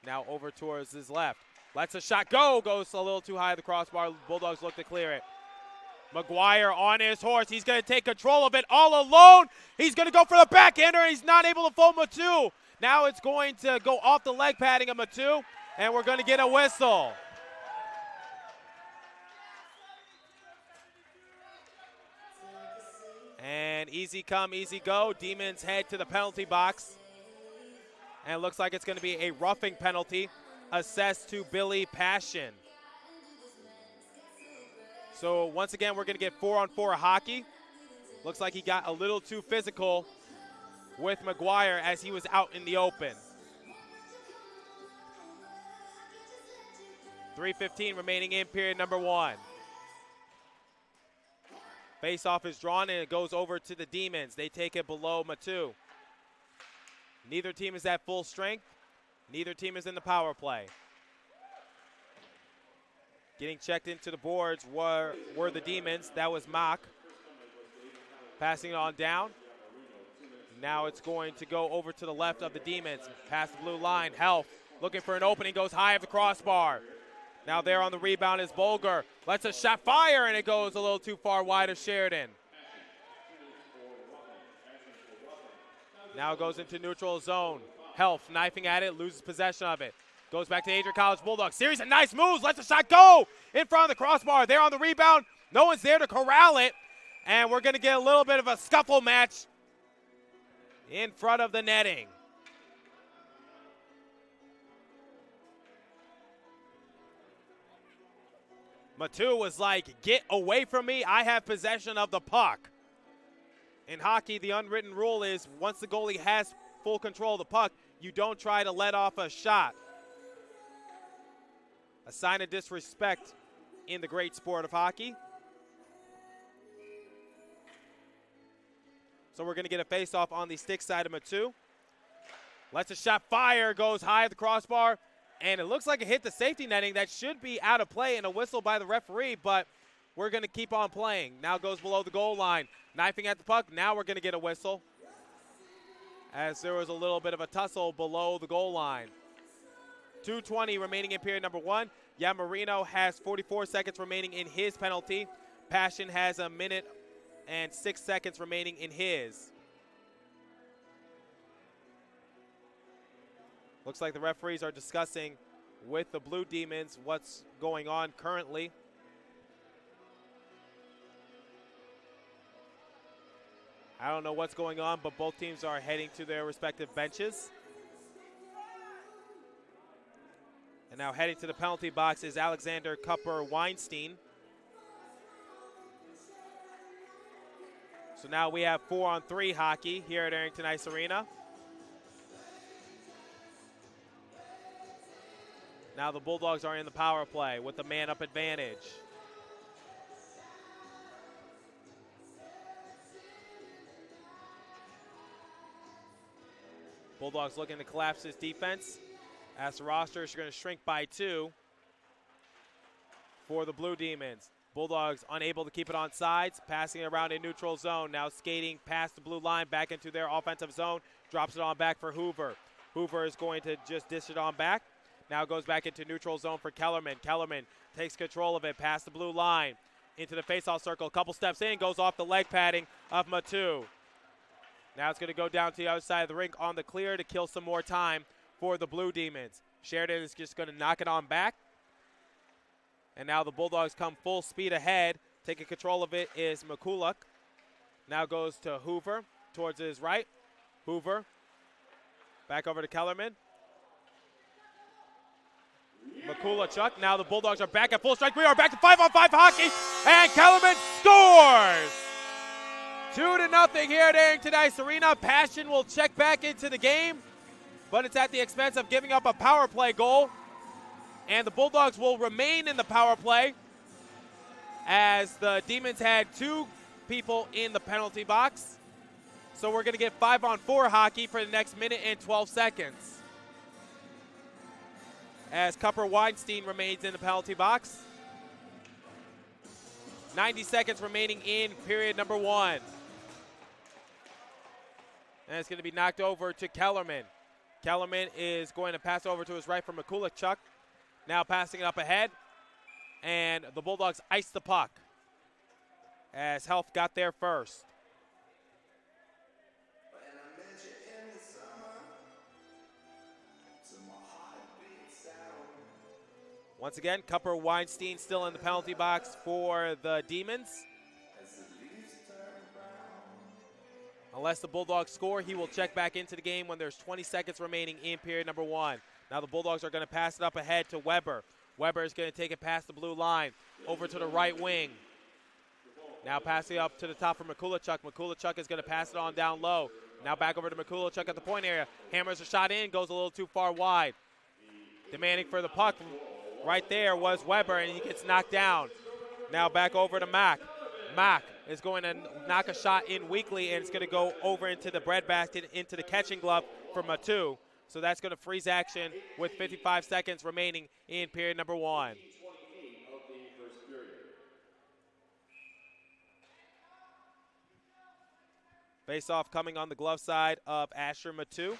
Now over towards his left. Lets a shot go. Goes a little too high at the crossbar. Bulldogs look to clear it. McGuire on his horse. He's going to take control of it all alone. He's going to go for the backhander, and he's not able to fold Matu. Now it's going to go off the leg padding of Matu, and we're going to get a whistle. And easy come, easy go. Demons head to the penalty box. And it looks like it's going to be a roughing penalty assessed to Billy Passion. So once again, we're going to get 4-on-4 hockey. Looks like he got a little too physical with McGuire as he was out in the open. 3:15 remaining in period number 1. Face-off is drawn, and it goes over to the Demons. They take it below Matu. Neither team is at full strength. Neither team is in the power play. Getting checked into the boards were the Demons. That was Mock. Passing it on down. Now it's going to go over to the left of the Demons. Past the blue line. Health looking for an opening. Goes high of the crossbar. Now there on the rebound is Bulger. Lets a shot fire, and it goes a little too far wide of Sheridan. Now it goes into neutral zone. Health knifing at it, loses possession of it. Goes back to Adrian College Bulldogs. Series of nice moves. Lets the shot go in front of the crossbar. There on the rebound. No one's there to corral it. And we're going to get a little bit of a scuffle match in front of the netting. Matu was like, get away from me. I have possession of the puck. In hockey, the unwritten rule is once the goalie has full control of the puck, you don't try to let off a shot. A sign of disrespect in the great sport of hockey. So we're going to get a face-off on the stick side of Matu. Lets a shot fire, goes high at the crossbar, and it looks like it hit the safety netting. That should be out of play and a whistle by the referee, but we're going to keep on playing. Now goes below the goal line. Knifing at the puck. Now we're going to get a whistle, as there was a little bit of a tussle below the goal line. 2:20 remaining in period number 1. Yamarino has 44 seconds remaining in his penalty. Passion has 1 minute and 6 seconds remaining in his. Looks like the referees are discussing with the Blue Demons what's going on currently. I don't know what's going on, but both teams are heading to their respective benches. And now heading to the penalty box is Alexander Cupper-Weinstein. So now we have 4-on-3 hockey here at Arrington Ice Arena. Now the Bulldogs are in the power play with the man-up advantage. Bulldogs looking to collapse this defense as the roster is going to shrink by 2 for the Blue Demons. Bulldogs unable to keep it on sides, passing it around in neutral zone. Now skating past the blue line back into their offensive zone. Drops it on back for Hoover. Hoover is going to just dish it on back. Now goes back into neutral zone for Kellerman. Kellerman takes control of it past the blue line. Into the faceoff circle. A couple steps in, goes off the leg padding of Matu. Now it's going to go down to the other side of the rink on the clear to kill some more time for the Blue Demons. Sheridan is just going to knock it on back. And now the Bulldogs come full speed ahead. Taking control of it is McCulloch. Now goes to Hoover towards his right. Hoover back over to Kellerman. McCulloch. Now the Bulldogs are back at full strike. We are back to 5-on-5 hockey. And Kellerman scores! 2-0 here at Arrington Ice Arena. Passion will check back into the game, but it's at the expense of giving up a power play goal. And the Bulldogs will remain in the power play as the Demons had 2 people in the penalty box. So we're going to get 5-on-4 hockey for the next minute and 12 seconds. As Cupper Weinstein remains in the penalty box. 90 seconds remaining in period number 1. And it's going to be knocked over to Kellerman. Kellerman is going to pass over to his right for McCulloch. Now passing it up ahead, and the Bulldogs ice the puck as Health got there first. Once again, Cupper Weinstein still in the penalty box for the Demons. Unless the Bulldogs score, he will check back into the game when there's 20 seconds remaining in period number 1. Now the Bulldogs are going to pass it up ahead to Weber. Weber is going to take it past the blue line over to the right wing. Now passing up to the top for McCulloch. McCulloch is going to pass it on down low. Now back over to McCulloch at the point area. Hammers a shot in, goes a little too far wide. Demanding for the puck right there was Weber, and he gets knocked down. Now back over to Mack. Mack is going to knock a shot in weakly, and it's going to go over into the breadbasket, into the catching glove for Matu. So that's going to freeze action with 55 seconds remaining in period number 1. Face-off coming on the glove side of Asher Matu.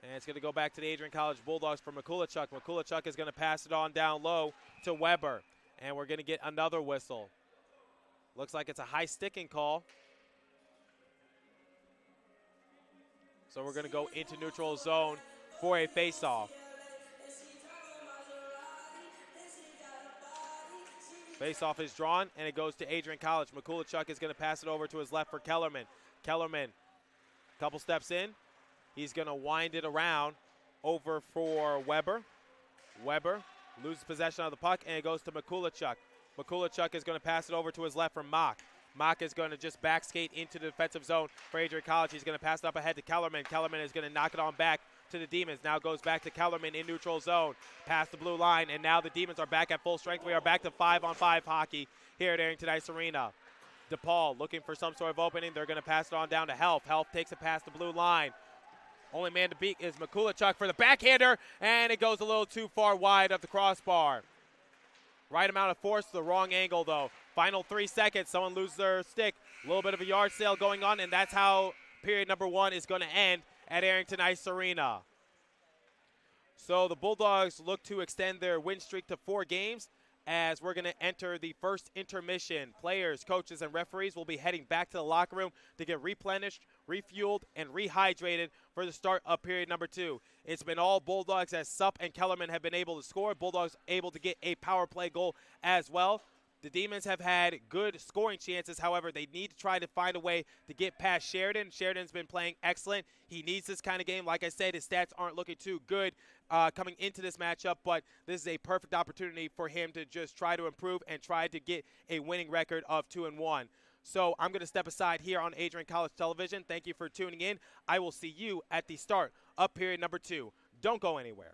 And it's going to go back to the Adrian College Bulldogs for McCulloch. McCulloch is going to pass it on down low to Weber. And we're going to get another whistle. Looks like it's a high sticking call. So we're going to go into neutral zone for a face-off. Face-off is drawn, and it goes to Adrian College. McCulloch is going to pass it over to his left for Kellerman. Kellerman, couple steps in. He's going to wind it around over for Weber. Weber loses possession of the puck, and it goes to McCulloch. McCulloch is going to pass it over to his left for Mock. Mock is going to just back skate into the defensive zone for Adrian College. He's going to pass it up ahead to Kellerman. Kellerman is going to knock it on back to the Demons. Now goes back to Kellerman in neutral zone, past the blue line, and now the Demons are back at full strength. We are back to 5-on-5 hockey here at Arrington Ice Arena. DePaul looking for some sort of opening. They're going to pass it on down to Health. Health takes it past the blue line. Only man to beat is McCulloch for the backhander, and it goes a little too far wide of the crossbar. Right amount of force, the wrong angle though. Final 3 seconds, someone loses their stick. A little bit of a yard sale going on, and that's how period number 1 is going to end at Arrington Ice Arena. So the Bulldogs look to extend their win streak to 4 games as we're going to enter the first intermission. Players, coaches, and referees will be heading back to the locker room to get replenished, refueled, and rehydrated for the start of period number 2. It's been all Bulldogs as Supp and Kellerman have been able to score. Bulldogs able to get a power play goal as well. The Demons have had good scoring chances. However, they need to try to find a way to get past Sheridan. Sheridan's been playing excellent. He needs this kind of game. Like I said, his stats aren't looking too good coming into this matchup, but this is a perfect opportunity for him to just try to improve and try to get a winning record of 2-1. So I'm going to step aside here on Adrian College Television. Thank you for tuning in. I will see you at the start of period number 2. Don't go anywhere.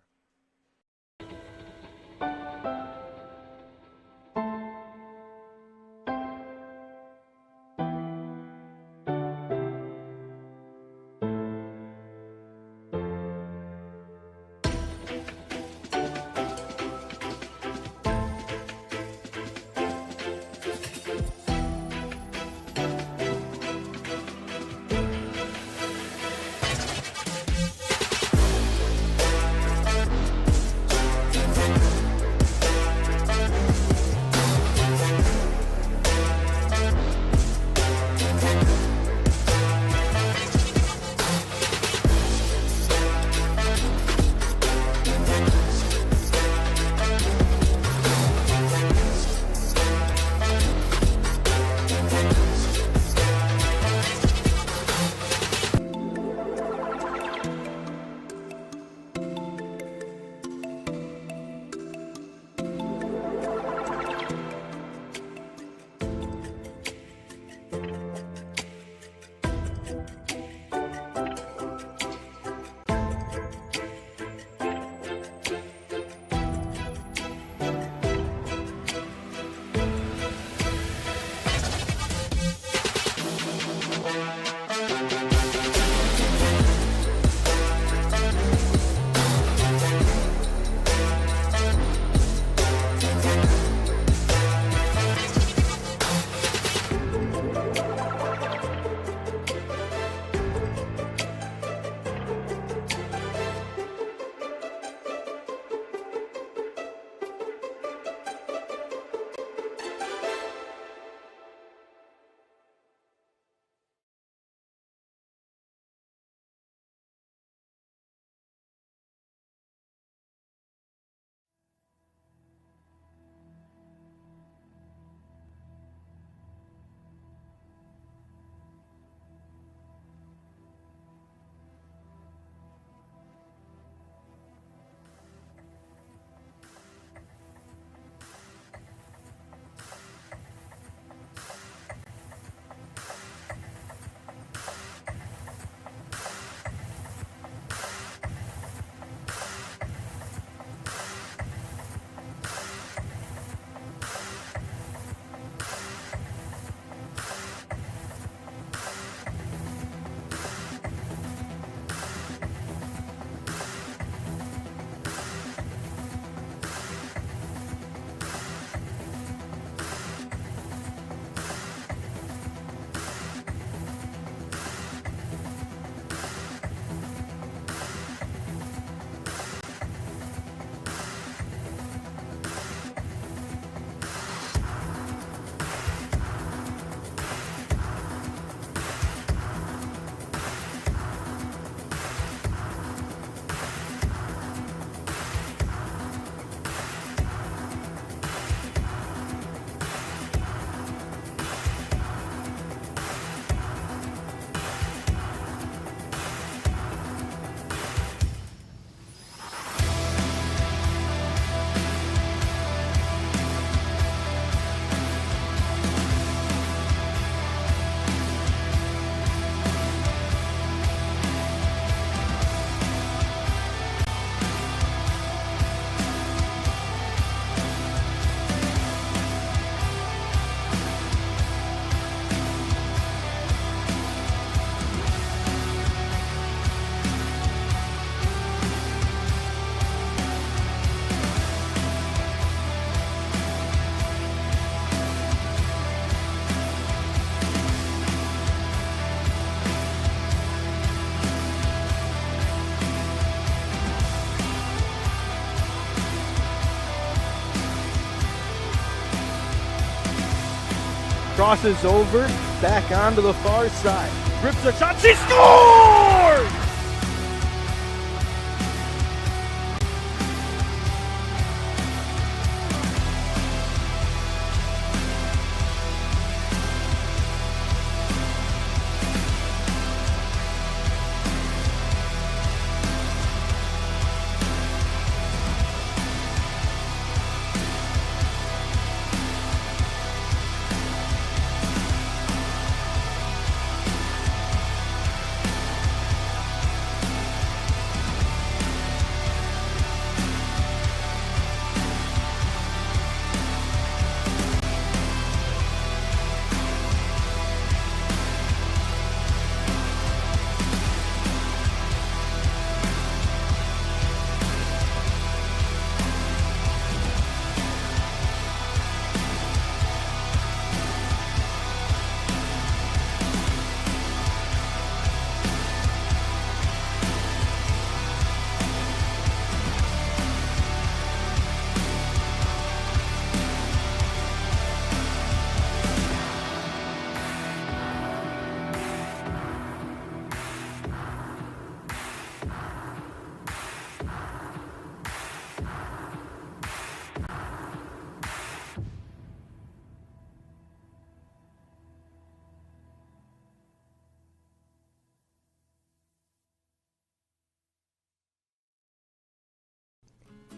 Crosses over, back onto the far side. Rips a shot, she scores!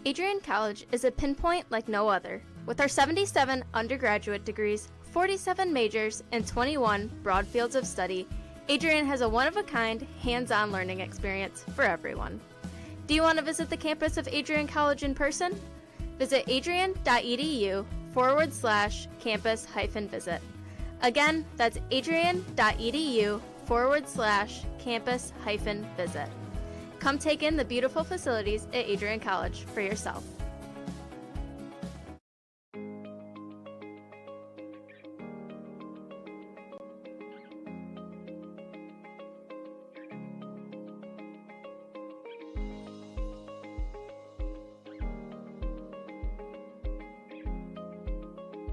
Adrian College is a pinpoint like no other. With our 77 undergraduate degrees, 47 majors, and 21 broad fields of study, Adrian has a one-of-a-kind, hands-on learning experience for everyone. Do you want to visit the campus of Adrian College in person? Visit adrian.edu/campus-visit. Again, that's adrian.edu/campus-visit. Come take in the beautiful facilities at Adrian College for yourself.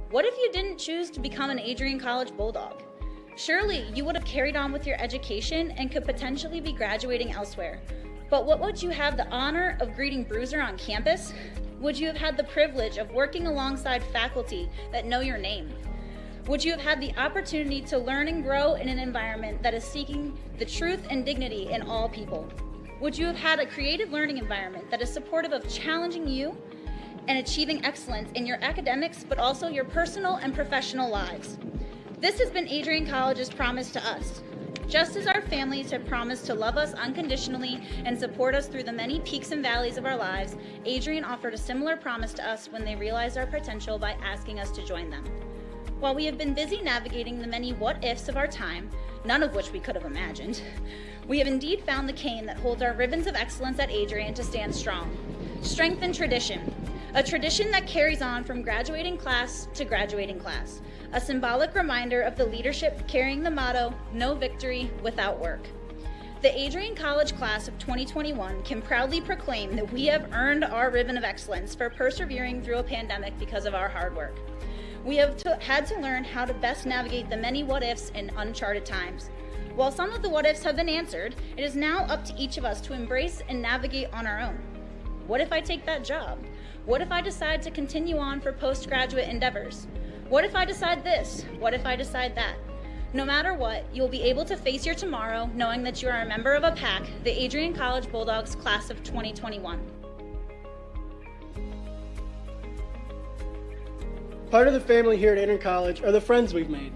What if you didn't choose to become an Adrian College Bulldog? Surely you would have carried on with your education and could potentially be graduating elsewhere. But what would you have the honor of greeting Bruiser on campus? Would you have had the privilege of working alongside faculty that know your name? Would you have had the opportunity to learn and grow in an environment that is seeking the truth and dignity in all people? Would you have had a creative learning environment that is supportive of challenging you and achieving excellence in your academics, but also your personal and professional lives? This has been Adrian College's promise to us. Just as our families have promised to love us unconditionally and support us through the many peaks and valleys of our lives, Adrian offered a similar promise to us when they realized our potential by asking us to join them. While we have been busy navigating the many what-ifs of our time, none of which we could have imagined, we have indeed found the cane that holds our ribbons of excellence at Adrian to stand strong. Strength and tradition. A tradition that carries on from graduating class to graduating class. A symbolic reminder of the leadership carrying the motto, no victory without work. The Adrian College class of 2021 can proudly proclaim that we have earned our ribbon of excellence for persevering through a pandemic because of our hard work. We have had to learn how to best navigate the many what-ifs in uncharted times. While some of the what-ifs have been answered, it is now up to each of us to embrace and navigate on our own. What if I take that job? What if I decide to continue on for postgraduate endeavors? What if I decide this? What if I decide that? No matter what, you'll be able to face your tomorrow knowing that you are a member of a pack, the Adrian College Bulldogs class of 2021. Part of the family here at Adrian College are the friends we've made.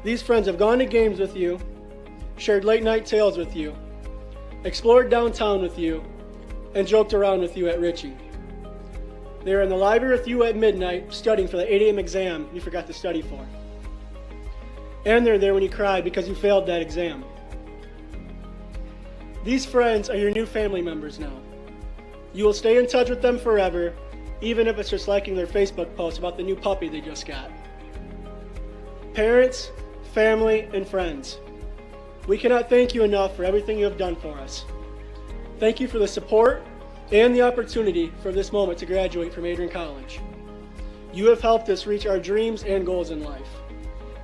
These friends have gone to games with you, shared late night tales with you, explored downtown with you, and joked around with you at Ritchie. They were in the library with you at midnight studying for the 8 a.m. exam you forgot to study for. And they're there when you cried because you failed that exam. These friends are your new family members now. You will stay in touch with them forever, even if it's just liking their Facebook post about the new puppy they just got. Parents, family, and friends, we cannot thank you enough for everything you have done for us. Thank you for the support and the opportunity for this moment to graduate from Adrian College. You have helped us reach our dreams and goals in life.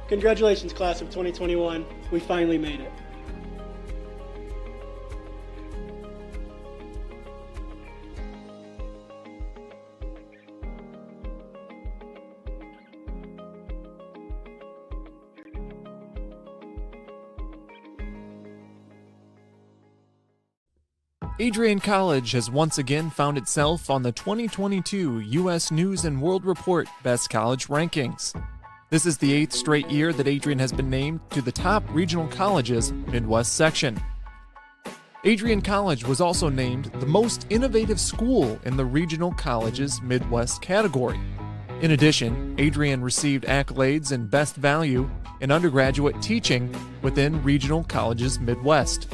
Congratulations, class of 2021. We finally made it. Adrian College has once again found itself on the 2022 U.S. News and World Report Best College Rankings. This is the 8th straight year that Adrian has been named to the top regional colleges Midwest section. Adrian College was also named the most innovative school in the regional colleges Midwest category. In addition, Adrian received accolades in Best Value in undergraduate teaching within regional colleges Midwest.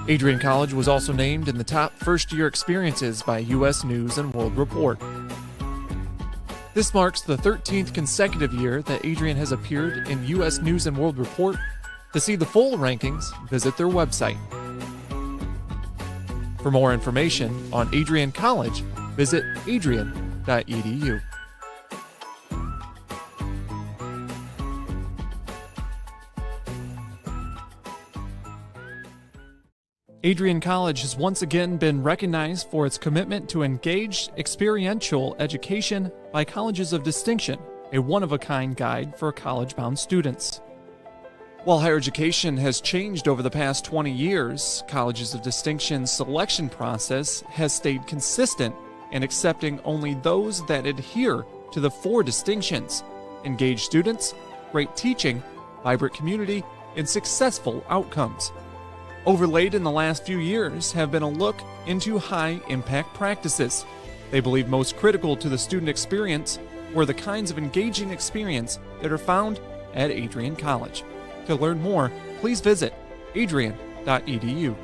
Adrian College was also named in the top first-year experiences by U.S. News and World Report. This marks the 13th consecutive year that Adrian has appeared in U.S. News and World Report. To see the full rankings, visit their website. For more information on Adrian College, visit adrian.edu. Adrian College has once again been recognized for its commitment to engaged, experiential education by Colleges of Distinction, a one-of-a-kind guide for college-bound students. While higher education has changed over the past 20 years, Colleges of Distinction's selection process has stayed consistent in accepting only those that adhere to the 4 distinctions: engaged students, great teaching, vibrant community, and successful outcomes. Overlaid in the last few years have been a look into high-impact practices. They believe most critical to the student experience were the kinds of engaging experience that are found at Adrian College. To learn more, please visit adrian.edu.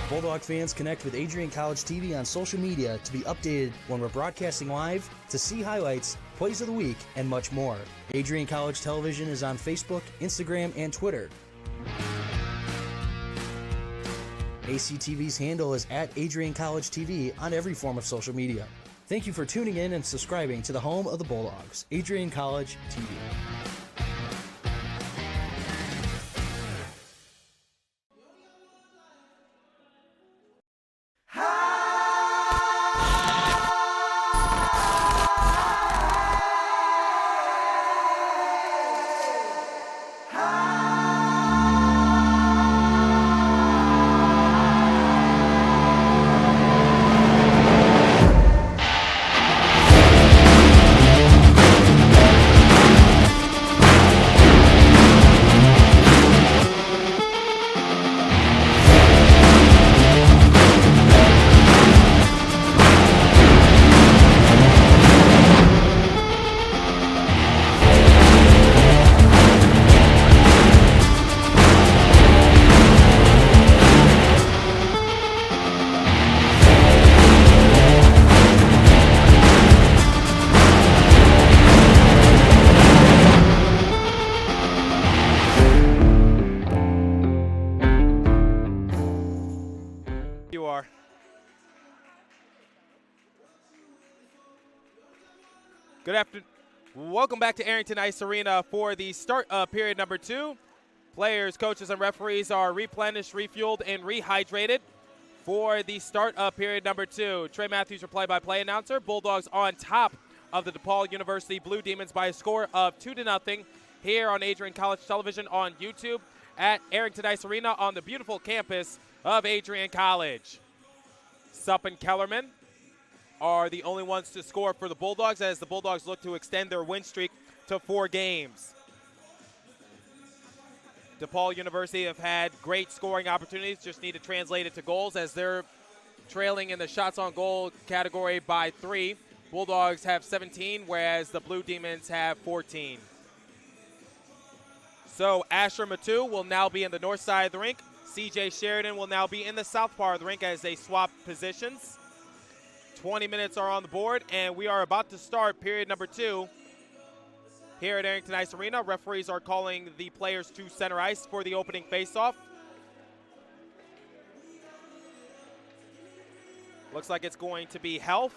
Bulldog fans, connect with Adrian College TV on social media to be updated when we're broadcasting live, to see highlights, plays of the week, and much more. Adrian College Television is on Facebook, Instagram, and Twitter. ACTV's handle is at Adrian College TV on every form of social media. Thank you for tuning in and subscribing to the home of the Bulldogs, Adrian College TV. Good afternoon. Welcome back to Arrington Ice Arena for the start of period number 2. Players, coaches, and referees are replenished, refueled, and rehydrated For the start of period number 2, Trey Matthews, your play-by-play announcer. Bulldogs on top of the DePaul University Blue Demons by a score of 2-0 here on Adrian College Television on YouTube at Arrington Ice Arena on the beautiful campus of Adrian College. Supp and Kellerman are the only ones to score for the Bulldogs as the Bulldogs look to extend their win streak to 4 games. DePaul University have had great scoring opportunities, just need to translate it to goals as they're trailing in the shots on goal category by 3. Bulldogs have 17, whereas the Blue Demons have 14. So Asher Matu will now be in the north side of the rink. CJ Sheridan will now be in the south part of the rink as they swap positions. 20 minutes are on the board, and we are about to start period number 2 here at Arrington Ice Arena. Referees are calling the players to center ice for the opening faceoff. Looks like it's going to be Health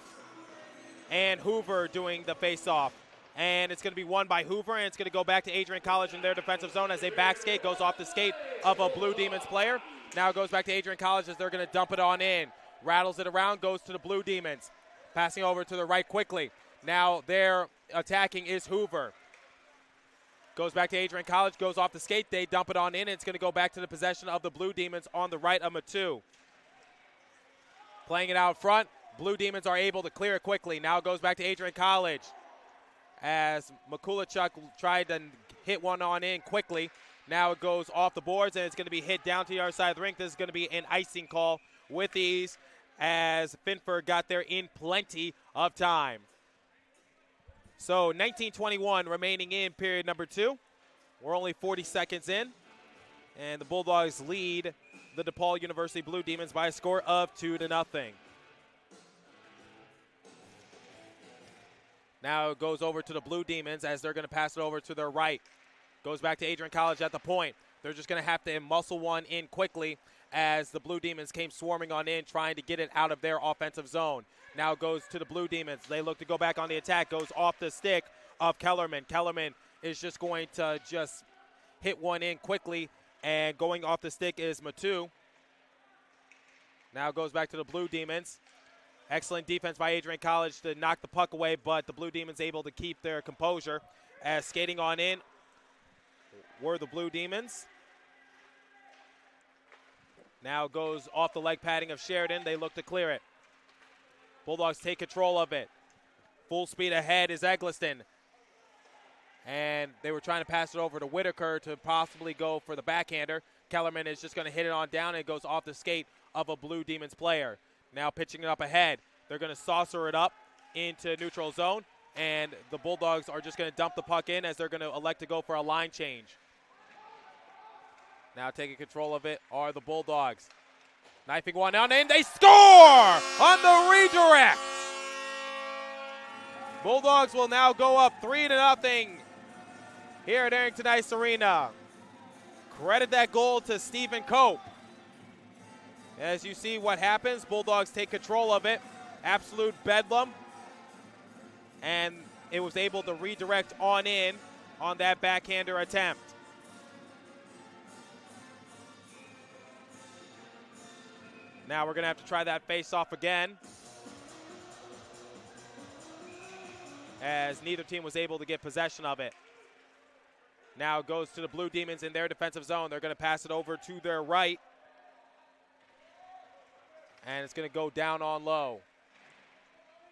and Hoover doing the faceoff. And it's going to be won by Hoover, and it's going to go back to Adrian College in their defensive zone as a back skate goes off the skate of a Blue Demons player. Now it goes back to Adrian College as they're going to dump it on in. Rattles it around, goes to the Blue Demons. Passing over to the right quickly. Now their attacking is Hoover. Goes back to Adrian College, goes off the skate. They dump it on in, and it's going to go back to the possession of the Blue Demons on the right of Matu. Playing it out front. Blue Demons are able to clear it quickly. Now it goes back to Adrian College as Mikulachuk tried to hit one on in quickly. Now it goes off the boards, and it's going to be hit down to the other side of the rink. This is going to be an icing call with ease as Finford got there in plenty of time. So 19:21 remaining in period number 2. We're only 40 seconds in, and the Bulldogs lead the DePaul University Blue Demons by a score of 2-0. Now it goes over to the Blue Demons as they're going to pass it over to their right. Goes back to Adrian College at the point. They're just going to have to muscle one in quickly as the Blue Demons came swarming on in, trying to get it out of their offensive zone. Now it goes to the Blue Demons. They look to go back on the attack. Goes off the stick of Kellerman. Kellerman is just going to hit one in quickly, and going off the stick is Matu. Now it goes back to the Blue Demons. Excellent defense by Adrian College to knock the puck away, but the Blue Demons able to keep their composure as skating on in were the Blue Demons. Now goes off the leg padding of Sheridan. They look to clear it. Bulldogs take control of it. Full speed ahead is Eggleston. And they were trying to pass it over to Whitaker to possibly go for the backhander. Kellerman is just going to hit it on down, and it goes off the skate of a Blue Demons player. Now pitching it up ahead. They're going to saucer it up into neutral zone, and the Bulldogs are just going to dump the puck in as they're going to elect to go for a line change. Now taking control of it are the Bulldogs. Knifing one down, and they score on the redirect. Bulldogs will now go up 3-0 here at Arrington Ice Arena. Credit that goal to Stephen Cope. As you see what happens, Bulldogs take control of it. Absolute bedlam. And it was able to redirect on in on that backhander attempt. Now we're going to have to try that face-off again, as neither team was able to get possession of it. Now it goes to the Blue Demons in their defensive zone. They're going to pass it over to their right, and it's going to go down on low.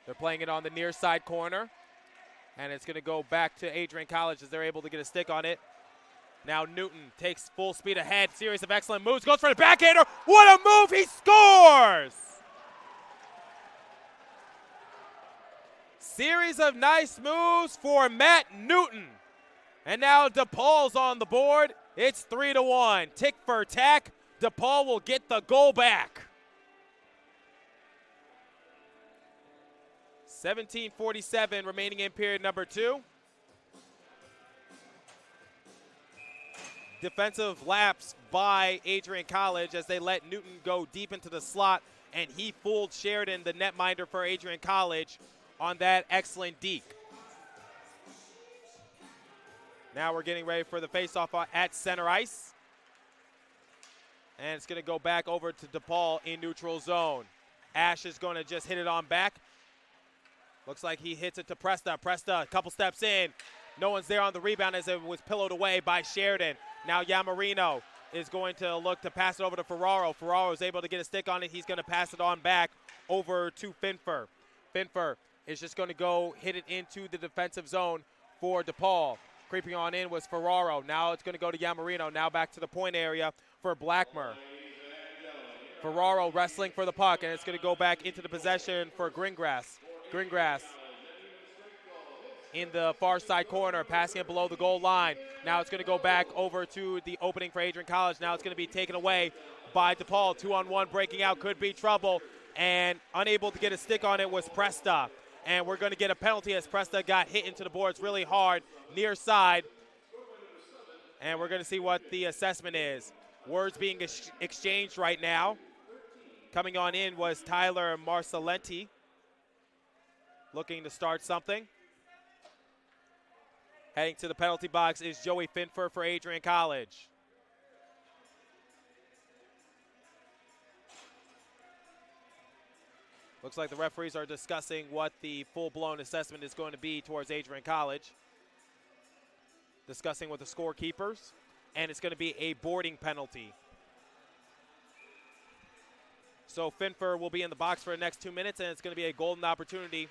They're playing it on the near side corner, and it's going to go back to Adrian College as they're able to get a stick on it. Now Newton takes full speed ahead. Series of excellent moves. Goes for the backhander. What a move. He scores. Series of nice moves for Matt Newton. And now DePaul's on the board. It's 3-1. Tick for tack. DePaul will get the goal back. 17:47 remaining in period number 2. Defensive lapse by Adrian College as they let Newton go deep into the slot, and he fooled Sheridan, the netminder for Adrian College, on that excellent deke. Now we're getting ready for the faceoff at center ice. And it's going to go back over to DePaul in neutral zone. Ash is going to just hit it on back. Looks like he hits it to Presta. Presta, a couple steps in. No one's there on the rebound as it was pillowed away by Sheridan. Now Yamarino is going to look to pass it over to Ferraro. Ferraro is able to get a stick on it. He's going to pass it on back over to Finfer. Finfer is just going to go hit it into the defensive zone for DePaul. Creeping on in was Ferraro. Now it's going to go to Yamarino. Now back to the point area for Blackmer. Ferraro wrestling for the puck, and it's going to go back into the possession for Greengrass. Greengrass in the far side corner, passing it below the goal line. Now it's going to go back over to the opening for Adrian College. Now it's going to be taken away by DePaul. 2-on-1 breaking out, could be trouble, and unable to get a stick on it was Presta. And we're going to get a penalty as Presta got hit into the boards really hard, near side. And we're going to see what the assessment is. Words being exchanged right now. Coming on in was Tyler Marcellenti, looking to start something. Heading to the penalty box is Joey Finfer for Adrian College. Looks like the referees are discussing what the full-blown assessment is going to be towards Adrian College. Discussing with the scorekeepers, and it's going to be a boarding penalty. So Finfer will be in the box for the next 2 minutes, and it's going to be a golden opportunity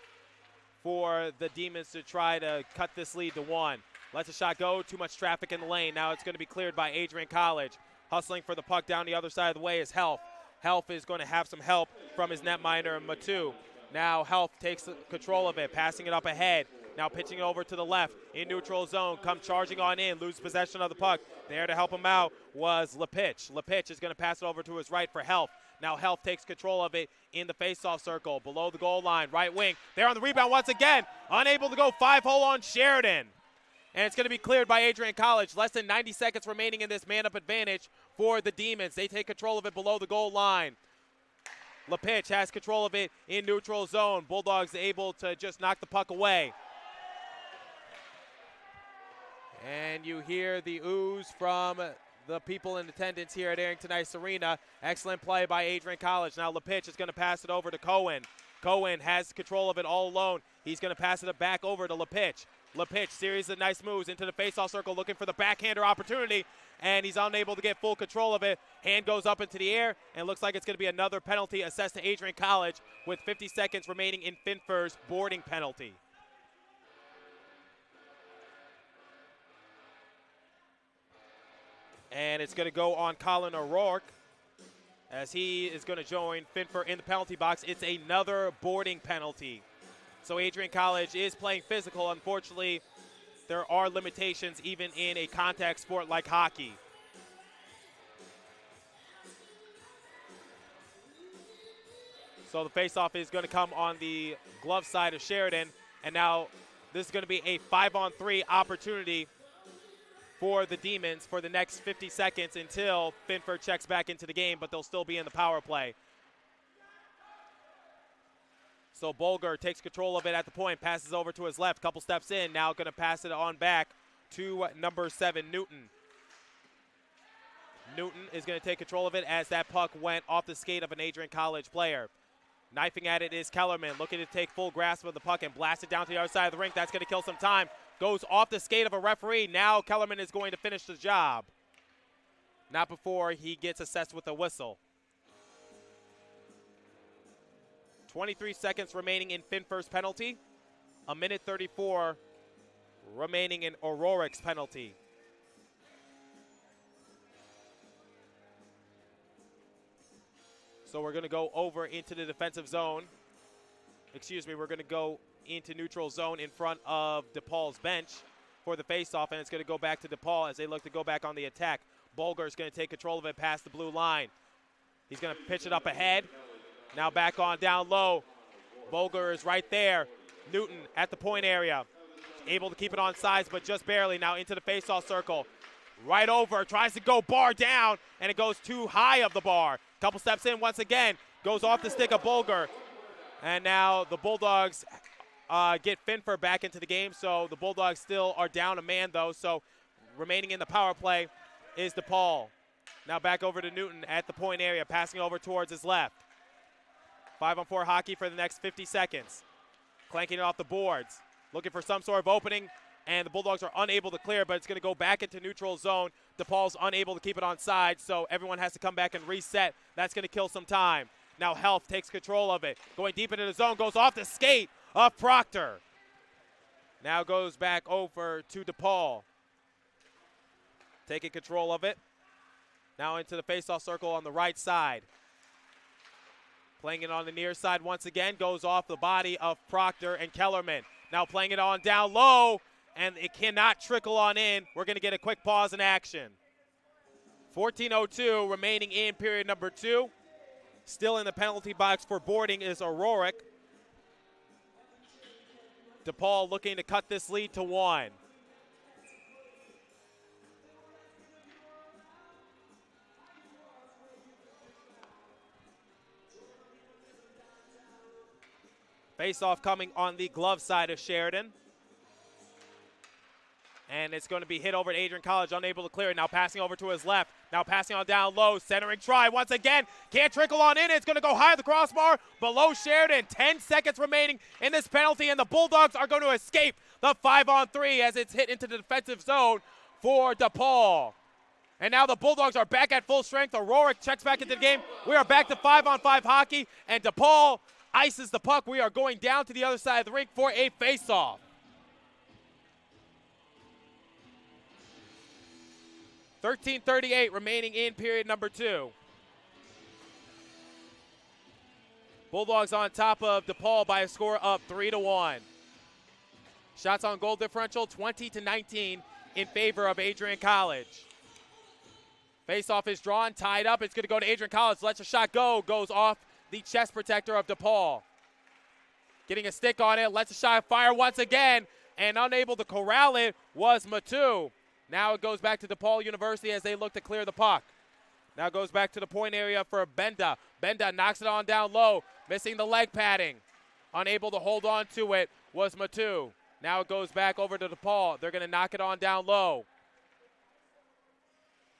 for the Demons to try to cut this lead to 1. Lets a shot go, too much traffic in the lane. Now it's going to be cleared by Adrian College. Hustling for the puck down the other side of the way is Health. Health is going to have some help from his netminder, Matu. Now Health takes control of it, passing it up ahead. Now pitching it over to the left in neutral zone. Come charging on in, lose possession of the puck. There to help him out was Lepitch. Lepitch is going to pass it over to his right for Health. Now Health takes control of it in the faceoff circle, below the goal line, right wing. There on the rebound once again, unable to go 5-hole on Sheridan. And it's going to be cleared by Adrian College. Less than 90 seconds remaining in this man-up advantage for the Demons. They take control of it below the goal line. Lepitch has control of it in neutral zone. Bulldogs able to just knock the puck away. And you hear the ooze from the people in attendance here at Arrington Ice Arena. Excellent play by Adrian College. Now Lepitch is going to pass it over to Cohen. Cohen has control of it all alone. He's going to pass it back over to Lepitch. Lepitch, series of nice moves into the faceoff circle, looking for the backhander opportunity, and he's unable to get full control of it. Hand goes up into the air, and looks like it's going to be another penalty assessed to Adrian College with 50 seconds remaining in Finfer's boarding penalty. And it's going to go on Colin O'Rourke as he is going to join Finfer in the penalty box. It's another boarding penalty. So Adrian College is playing physical. Unfortunately, there are limitations even in a contact sport like hockey. So the faceoff is going to come on the glove side of Sheridan. And now this is going to be a 5-on-3 opportunity for the Demons for the next 50 seconds until Finfer checks back into the game, but they'll still be in the power play. So Bolger takes control of it at the point, passes over to his left, couple steps in, now going to pass it on back to number 7, Newton. Newton is going to take control of it as that puck went off the skate of an Adrian College player. Knifing at it is Kellerman, looking to take full grasp of the puck and blast it down to the other side of the rink. That's going to kill some time. Goes off the skate of a referee. Now Kellerman is going to finish the job. Not before he gets assessed with a whistle. 23 seconds remaining in Finfer's penalty. 1:34 remaining in O'Rourke's penalty. So we're going to go over into the defensive zone. Excuse me, we're going to go into neutral zone in front of DePaul's bench for the faceoff, and it's going to go back to DePaul as they look to go back on the attack. Bolger is going to take control of it past the blue line. He's going to pitch it up ahead. Now back on down low. Bolger is right there. Newton at the point area. Able to keep it on sides, but just barely. Now into the faceoff circle. Right over, tries to go bar down, and it goes too high of the bar. Couple steps in once again. Goes off the stick of Bolger. And now the Bulldogs get Finfer back into the game, so the Bulldogs still are down a man, though. So remaining in the power play is DePaul. Now back over to Newton at the point area, passing over towards his left. 5-on-4 hockey for the next 50 seconds. Clanking it off the boards, looking for some sort of opening, and the Bulldogs are unable to clear, but it's going to go back into neutral zone. DePaul's unable to keep it on side, so everyone has to come back and reset. That's going to kill some time. Now Health takes control of it. Going deep into the zone, goes off the skate of Proctor. Now goes back over to DePaul. Taking control of it. Now into the faceoff circle on the right side. Playing it on the near side once again, goes off the body of Proctor and Kellerman. Now playing it on down low, and it cannot trickle on in. We're going to get a quick pause in action. 14:02 remaining in period number 2. Still in the penalty box for boarding is O'Rourke. DePaul looking to cut this lead to 1. Face-off coming on the glove side of Sheridan. And it's going to be hit over to Adrian College, unable to clear it. Now passing over to his left. Now passing on down low, centering try once again. Can't trickle on in. It's going to go high at the crossbar, below Sheridan. 10 seconds remaining in this penalty, and the Bulldogs are going to escape the 5-on-3 as it's hit into the defensive zone for DePaul. And now the Bulldogs are back at full strength. O'Rourke checks back into the game. We are back to 5-on-5 hockey, and DePaul ices the puck. We are going down to the other side of the rink for a face-off. 13:38 remaining in period number 2. Bulldogs on top of DePaul by a score of 3-1. Shots on goal differential 20-19 in favor of Adrian College. Face-off is drawn, tied up. It's going to go to Adrian College. Lets a shot go. Goes off the chest protector of DePaul. Getting a stick on it. Lets a shot fire once again. And unable to corral it was Matu. Now it goes back to DePaul University as they look to clear the puck. Now it goes back to the point area for Benda. Benda knocks it on down low, missing the leg padding. Unable to hold on to it was Matu. Now it goes back over to DePaul. They're going to knock it on down low.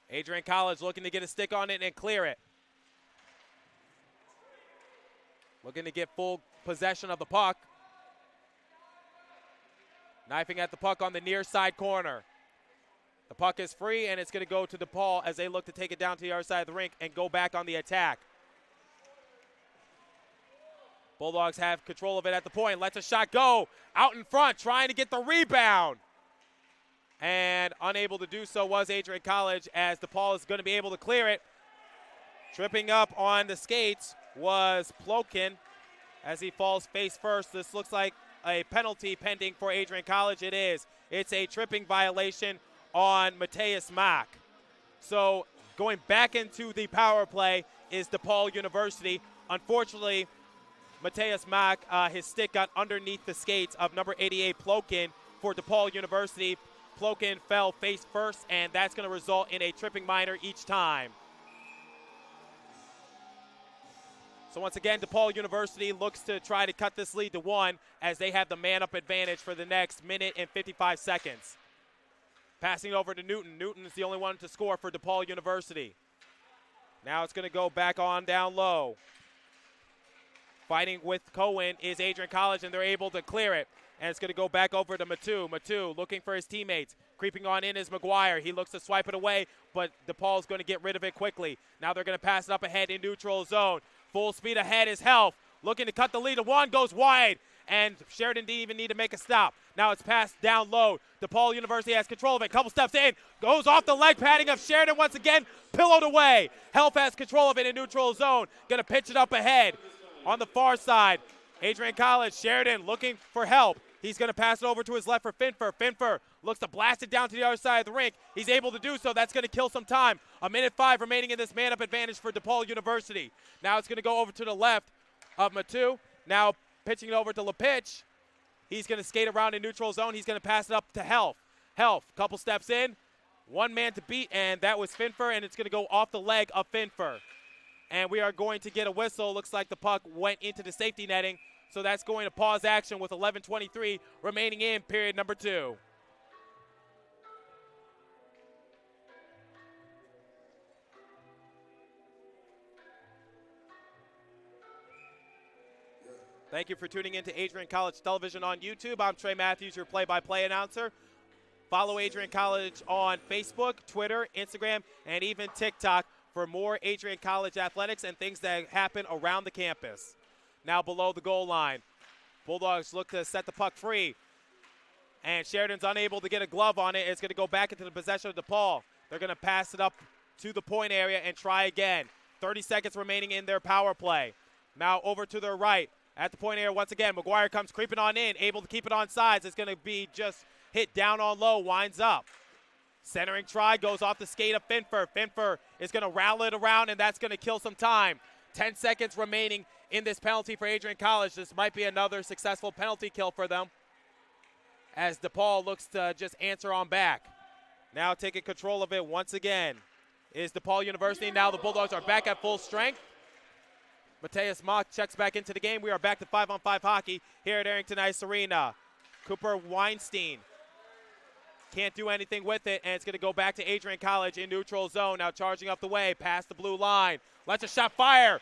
Adrian College looking to get a stick on it and clear it. Looking to get full possession of the puck. Knifing at the puck on the near side corner. The puck is free, and it's going to go to DePaul as they look to take it down to the other side of the rink and go back on the attack. Bulldogs have control of it at the point. Lets a shot go out in front, trying to get the rebound. And unable to do so was Adrian College as DePaul is going to be able to clear it. Tripping up on the skates was Plokin as he falls face first. This looks like a penalty pending for Adrian College. It is. It's a tripping violation on Mateus Mack. So going back into the power play is DePaul University. Unfortunately, Mateus Mack, his stick got underneath the skates of number 88 Plokin for DePaul University. Plokin fell face first, and that's going to result in a tripping minor each time. So once again, DePaul University looks to try to cut this lead to 1 as they have the man-up advantage for the next minute and 55 seconds. Passing over to Newton. Newton is the only one to score for DePaul University. Now it's going to go back on down low. Fighting with Cohen is Adrian College, and they're able to clear it. And it's going to go back over to Matu. Matu looking for his teammates. Creeping on in is McGuire. He looks to swipe it away, but DePaul's going to get rid of it quickly. Now they're going to pass it up ahead in neutral zone. Full speed ahead is Health. Looking to cut the lead to 1, goes wide. And Sheridan didn't even need to make a stop. Now it's passed down low. DePaul University has control of it. Couple steps in. Goes off the leg padding of Sheridan once again. Pillowed away. Health has control of it in neutral zone. Going to pitch it up ahead on the far side. Adrian College. Sheridan looking for help. He's going to pass it over to his left for Finfer. Finfer looks to blast it down to the other side of the rink. He's able to do so. That's going to kill some time. 1:05 remaining in this man-up advantage for DePaul University. Now it's going to go over to the left of Matu. Now pitching it over to LePitch. He's going to skate around in neutral zone. He's going to pass it up to Health. Health, couple steps in. One man to beat, and that was Finfer, and it's going to go off the leg of Finfer. And we are going to get a whistle. Looks like the puck went into the safety netting. So that's going to pause action with 11:23 remaining in period number 2. Thank you for tuning in to Adrian College Television on YouTube. I'm Trey Matthews, your play-by-play announcer. Follow Adrian College on Facebook, Twitter, Instagram, and even TikTok for more Adrian College athletics and things that happen around the campus. Now below the goal line, Bulldogs look to set the puck free, and Sheridan's unable to get a glove on it. It's going to go back into the possession of DePaul. They're going to pass it up to the point area and try again. 30 seconds remaining in their power play. Now over to their right. At the point area once again, McGuire comes creeping on in, able to keep it on sides. It's going to be just hit down on low, winds up. Centering try goes off the skate of Finfer. Finfer is going to rattle it around, and that's going to kill some time. 10 seconds remaining in this penalty for Adrian College. This might be another successful penalty kill for them, as DePaul looks to just answer on back. Now taking control of it once again is DePaul University. Now the Bulldogs are back at full strength. Mateus Mock checks back into the game. We are back to 5-on-5 hockey here at Arrington Ice Arena. Cooper Weinstein can't do anything with it, and it's going to go back to Adrian College in neutral zone. Now charging up the way, past the blue line. Lets a shot fire.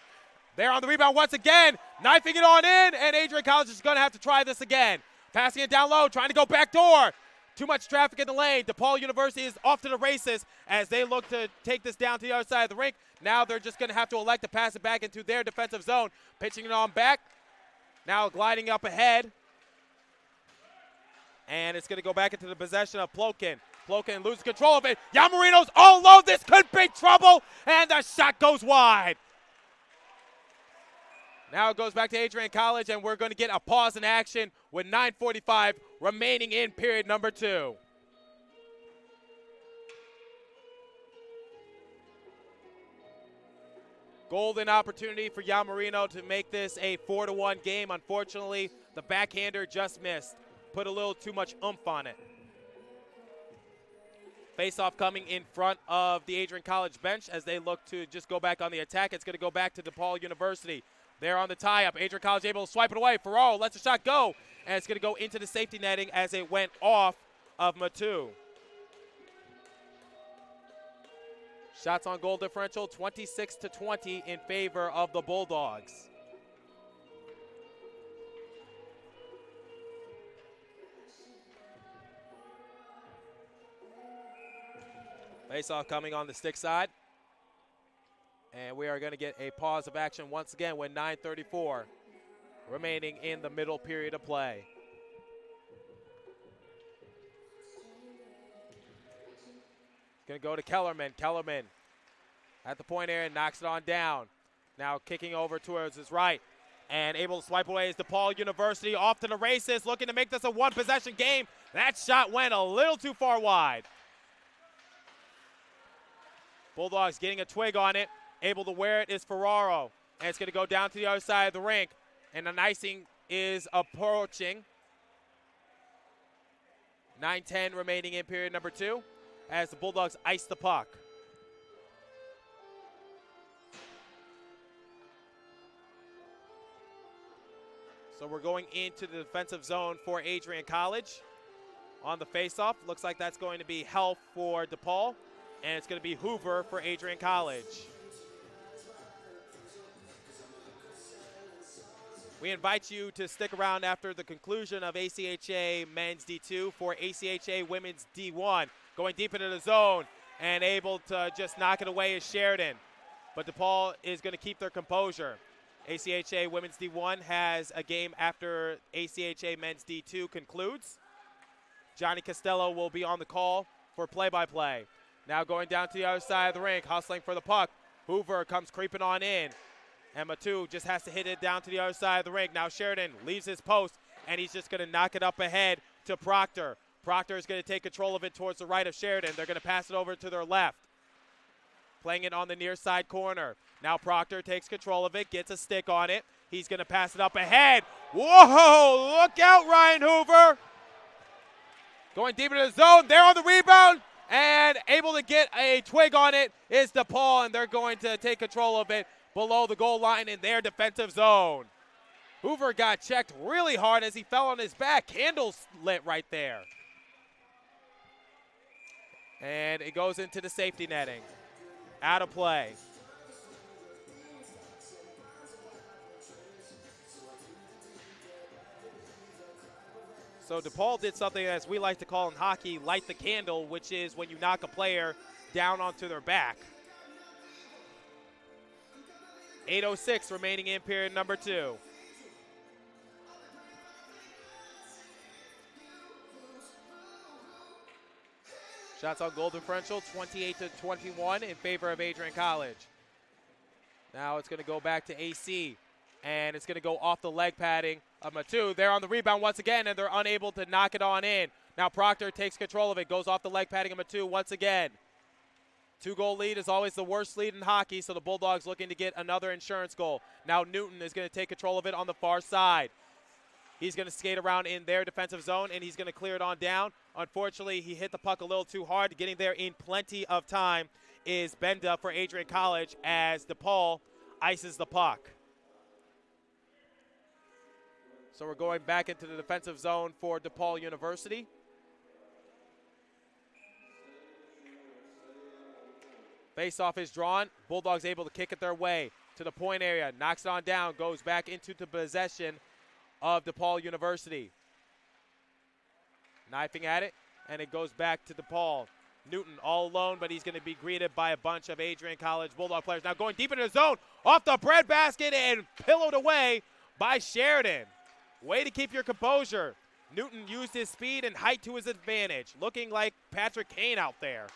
They're on the rebound once again, knifing it on in, and Adrian College is going to have to try this again. Passing it down low, trying to go back door. Too much traffic in the lane. DePaul University is off to the races as they look to take this down to the other side of the rink. Now they're just going to have to elect to pass it back into their defensive zone. Pitching it on back. Now gliding up ahead. And it's going to go back into the possession of Plokin. Plokin loses control of it. Yamarino's all low. This could be trouble. And the shot goes wide. Now it goes back to Adrian College, and we're going to get a pause in action with 9:45 remaining in period number 2. Golden opportunity for Yamarino to make this a 4-1 game. Unfortunately, the backhander just missed. Put a little too much oomph on it. Face-off coming in front of the Adrian College bench as they look to just go back on the attack. It's going to go back to DePaul University. They're on the tie-up. Adrian College able to swipe it away. Ferraro lets the shot go, and it's going to go into the safety netting as it went off of Matu. Shots on goal differential, 26-20 in favor of the Bulldogs. Face-off coming on the stick side. And we are going to get a pause of action once again with 9:34 remaining in the middle period of play. Going to go to Kellerman. Kellerman at the point area, knocks it on down. Now kicking over towards his right. And able to swipe away is DePaul University. Off to the races, looking to make this a one-possession game. That shot went a little too far wide. Bulldogs getting a twig on it. Able to wear it is Ferraro. And it's going to go down to the other side of the rink. And the icing is approaching. 9:10 remaining in period number 2 as the Bulldogs ice the puck. So we're going into the defensive zone for Adrian College. On the faceoff, looks like that's going to be Helf for DePaul. And it's going to be Hoover for Adrian College. We invite you to stick around after the conclusion of ACHA Men's D2 for ACHA Women's D1. Going deep into the zone and able to just knock it away is Sheridan. But DePaul is going to keep their composure. ACHA Women's D1 has a game after ACHA Men's D2 concludes. Johnny Costello will be on the call for play-by-play. Now going down to the other side of the rink, hustling for the puck. Hoover comes creeping on in. And Matu just has to hit it down to the other side of the rink. Now Sheridan leaves his post, and he's just going to knock it up ahead to Proctor. Proctor is going to take control of it towards the right of Sheridan. They're going to pass it over to their left. Playing it on the near side corner. Now Proctor takes control of it, gets a stick on it. He's going to pass it up ahead. Whoa, look out, Ryan Hoover. Going deep into the zone. They're on the rebound. And able to get a twig on it is DePaul, and they're going to take control of it below the goal line in their defensive zone. Hoover got checked really hard as he fell on his back. Candles lit right there. And it goes into the safety netting. Out of play. So DePaul did something as we like to call in hockey, light the candle, which is when you knock a player down onto their back. 8:06 remaining in period number 2. Shots on goal differential, 28-21 in favor of Adrian College. Now it's going to go back to AC, and it's going to go off the leg padding of MD2. They're on the rebound once again, and they're unable to knock it on in. Now Proctor takes control of it, goes off the leg padding of MD2 once again. 2-goal lead is always the worst lead in hockey, so the Bulldogs looking to get another insurance goal. Now Newton is going to take control of it on the far side. He's going to skate around in their defensive zone, and he's going to clear it on down. Unfortunately, he hit the puck a little too hard. Getting there in plenty of time is Benda for Adrian College as DePaul ices the puck. So we're going back into the defensive zone for DePaul University. Face-off is drawn. Bulldogs able to kick it their way to the point area. Knocks it on down, goes back into the possession of DePaul University. Knifing at it, and it goes back to DePaul. Newton all alone, but he's going to be greeted by a bunch of Adrian College Bulldog players. Now going deep into the zone, off the breadbasket and pillowed away by Sheridan. Way to keep your composure. Newton used his speed and height to his advantage, looking like Patrick Kane out there.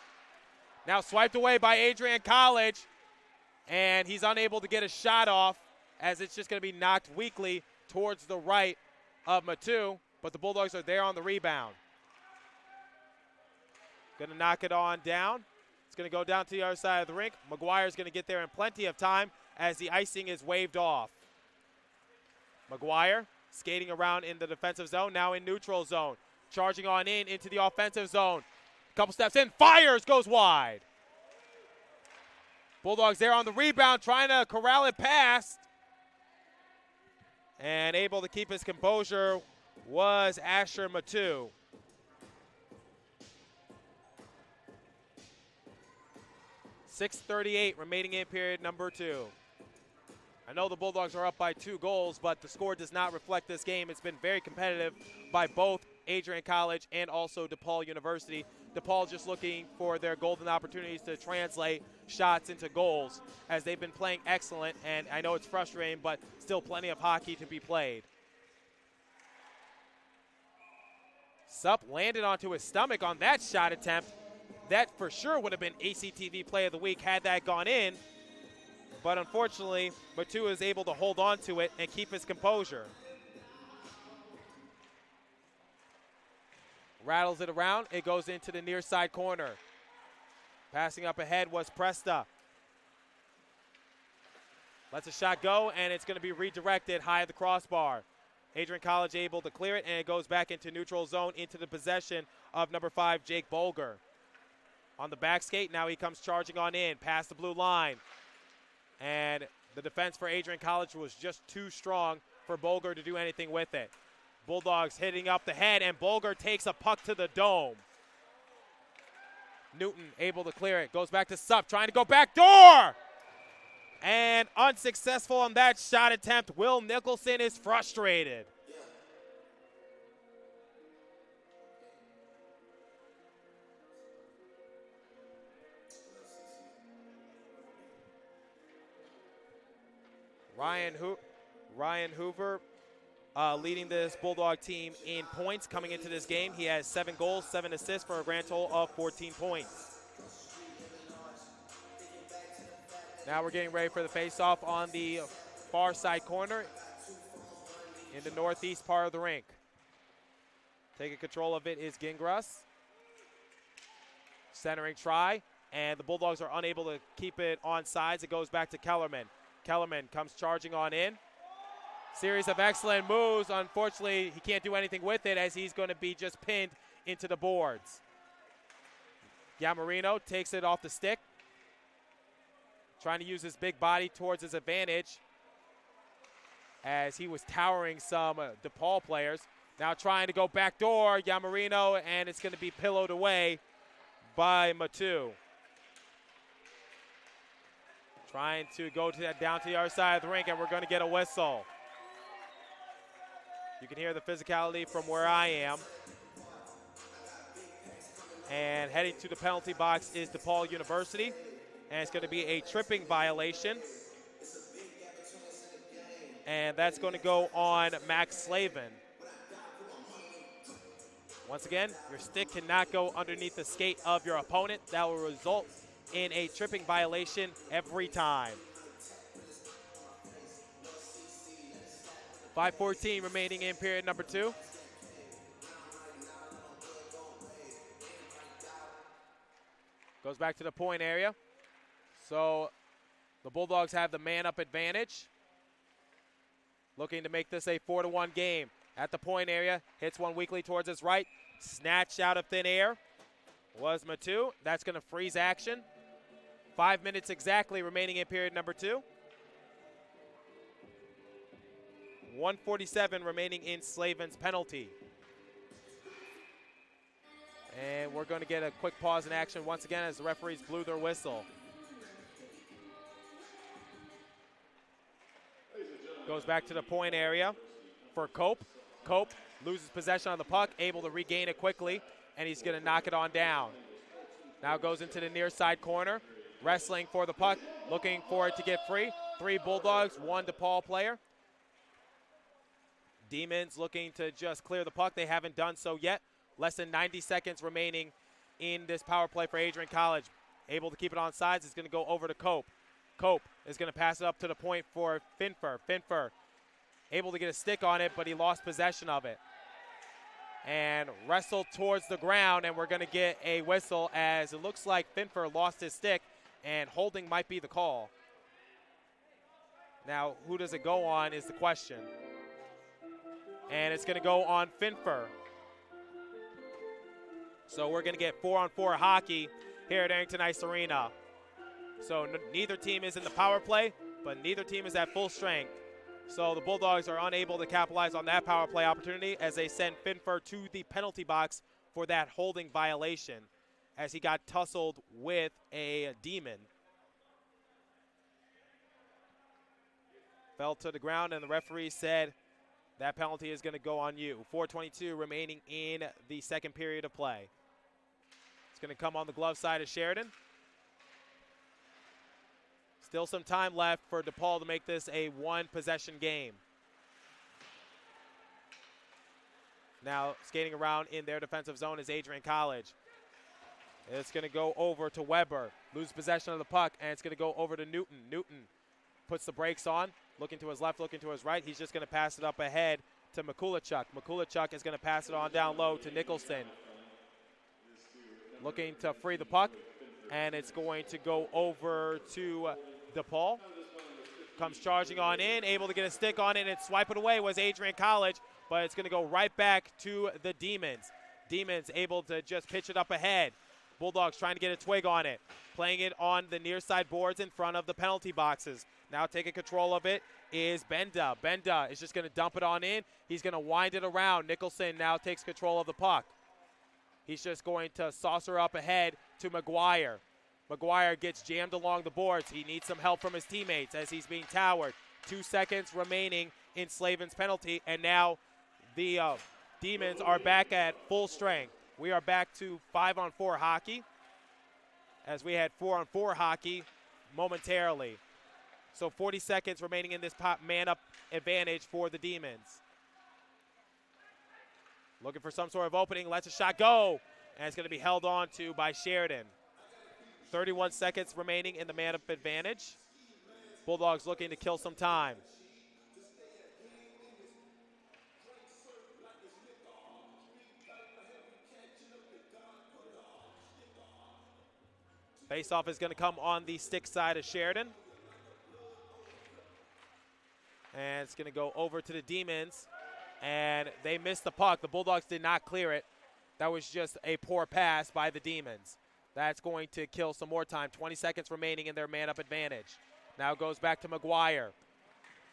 Now swiped away by Adrian College, and he's unable to get a shot off as it's just going to be knocked weakly towards the right of MD2, but the Bulldogs are there on the rebound. Going to knock it on down. It's going to go down to the other side of the rink. McGuire's going to get there in plenty of time as the icing is waved off. McGuire skating around in the defensive zone, now in neutral zone. Charging on in into the offensive zone. Couple steps in, fires, goes wide. Bulldogs there on the rebound, trying to corral it past. And able to keep his composure was Asher MD2. .638 remaining in period number 2. I know the Bulldogs are up by 2 goals, but the score does not reflect this game. It's been very competitive by both Adrian College and also DePaul University. DePaul just looking for their golden opportunities to translate shots into goals as they've been playing excellent, and I know it's frustrating, but still plenty of hockey to be played. Sup landed onto his stomach on that shot attempt. That for sure would have been ACTV Play of the Week had that gone in, but unfortunately, MD2 is able to hold on to it and keep his composure. Rattles it around, it goes into the near side corner. Passing up ahead was Presta. Lets a shot go, and it's going to be redirected high at the crossbar. Adrian College able to clear it, and it goes back into neutral zone into the possession of number 5, Jake Bolger. On the back skate, now he comes charging on in, past the blue line. And the defense for Adrian College was just too strong for Bolger to do anything with it. Bulldogs hitting up the head, and Bolger takes a puck to the dome. Newton able to clear it, goes back to Sup, trying to go back door! And unsuccessful on that shot attempt. Will Nicholson is frustrated. Ryan Hoover leading this Bulldog team in points coming into this game. He has 7 goals, 7 assists for a grand total of 14 points. Now we're getting ready for the face-off on the far side corner in the northeast part of the rink. Taking control of it is Gingras. Centering try, and the Bulldogs are unable to keep it on sides. It goes back to Kellerman. Kellerman comes charging on in. Series of excellent moves. Unfortunately, he can't do anything with it as he's going to be just pinned into the boards. Yamarino takes it off the stick. Trying to use his big body towards his advantage as he was towering some DePaul players. Now trying to go backdoor, Yamarino, and it's going to be pillowed away by MD2. Trying to go to that down to the other side of the rink, and we're going to get a whistle. You can hear the physicality from where I am. And heading to the penalty box is DePaul University. And it's going to be a tripping violation. And that's going to go on Max Slavin. Once again, your stick cannot go underneath the skate of your opponent. That will result in a tripping violation every time. 5:14 remaining in period number 2. Goes back to the point area. So the Bulldogs have the man-up advantage. Looking to make this a 4-1 game. At the point area, hits one weakly towards his right. Snatched out of thin air was Matu. That's going to freeze action. 5 minutes exactly remaining in period number 2. 1:47 remaining in Slavin's penalty. And we're going to get a quick pause in action once again as the referees blew their whistle. Goes back to the point area for Cope. Cope loses possession on the puck, able to regain it quickly, and he's going to knock it on down. Now goes into the near side corner, wrestling for the puck, looking for it to get free. 3 Bulldogs, 1 DePaul player. Demons looking to just clear the puck. They haven't done so yet. Less than 90 seconds remaining in this power play for Adrian College. Able to keep it on sides. It's going to go over to Cope. Cope is going to pass it up to the point for Finfer. Finfer able to get a stick on it, but he lost possession of it. And wrestled towards the ground, and we're going to get a whistle as it looks like Finfer lost his stick, and holding might be the call. Now, who does it go on is the question. And it's going to go on Finfer. So we're going to get 4-on-4 hockey here at Arrington Ice Arena. So neither team is in the power play, but neither team is at full strength. So the Bulldogs are unable to capitalize on that power play opportunity as they send Finfer to the penalty box for that holding violation as he got tussled with a demon. Fell to the ground, and the referee said that penalty is going to go on you. 4:22 remaining in the second period of play. It's going to come on the glove side of Sheridan. Still some time left for DePaul to make this a 1-possession game. Now skating around in their defensive zone is Adrian College. It's going to go over to Weber. Lose possession of the puck, and it's going to go over to Newton. Newton puts the brakes on, looking to his left, looking to his right. He's just going to pass it up ahead to Mikulachuk. Mikulachuk is going to pass it on down low to Nicholson. Looking to free the puck, and it's going to go over to DePaul. Comes charging on in, able to get a stick on it, and swipe it away was Adrian College, but it's going to go right back to the Demons. Demons able to just pitch it up ahead. Bulldogs trying to get a twig on it. Playing it on the near side boards in front of the penalty boxes. Now taking control of it is Benda. Benda is just going to dump it on in. He's going to wind it around. Nicholson now takes control of the puck. He's just going to saucer up ahead to McGuire. McGuire gets jammed along the boards. He needs some help from his teammates as he's being towered. 2 seconds remaining in Slavin's penalty, and now the Demons are back at full strength. We are back to 5-on-4 hockey as we had 4-on-4 hockey momentarily. So 40 seconds remaining in this man-up advantage for the Demons. Looking for some sort of opening, lets a shot go, and it's going to be held on to by Sheridan. 31 seconds remaining in the man-up advantage. Bulldogs looking to kill some time. Face-off is going to come on the stick side of Sheridan. And it's going to go over to the Demons. And they missed the puck. The Bulldogs did not clear it. That was just a poor pass by the Demons. That's going to kill some more time. 20 seconds remaining in their man-up advantage. Now it goes back to McGuire.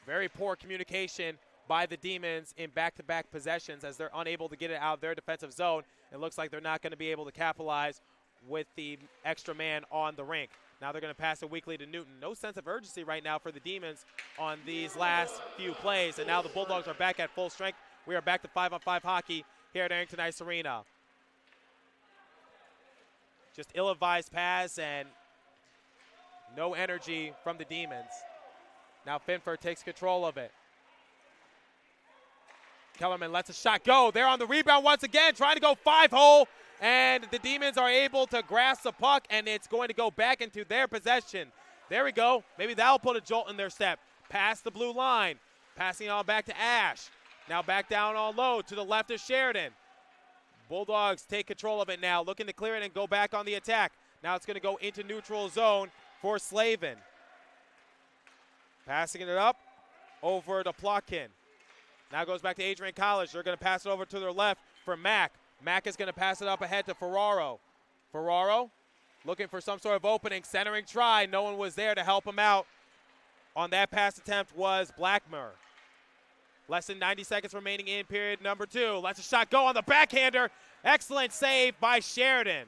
Very poor communication by the Demons in back-to-back possessions as they're unable to get it out of their defensive zone. It looks like they're not going to be able to capitalize with the extra man on the rink. Now they're going to pass it weakly to Newton. No sense of urgency right now for the Demons on these last few plays. And now the Bulldogs are back at full strength We are back to 5-on-5 hockey here at Arrington Ice Arena. Just ill-advised pass and no energy from the Demons. Now Finford takes control of it. Kellerman lets a shot go. They're on the rebound once again, trying to go 5-hole, and the Demons are able to grasp the puck, and it's going to go back into their possession. There we go. Maybe that'll put a jolt in their step. Past the blue line. Passing on back to Ash. Now back down on low to the left of Sheridan. Bulldogs take control of it now, looking to clear it and go back on the attack. Now it's going to go into neutral zone for Slavin. Passing it up over to Plotkin. Now goes back to Adrian College. They're going to pass it over to their left for Mack. Mack is going to pass it up ahead to Ferraro. Ferraro looking for some sort of opening. Centering try. No one was there to help him out. On that pass attempt was Blackmer. Less than 90 seconds remaining in period number 2. Lets a shot go on the backhander. Excellent save by Sheridan.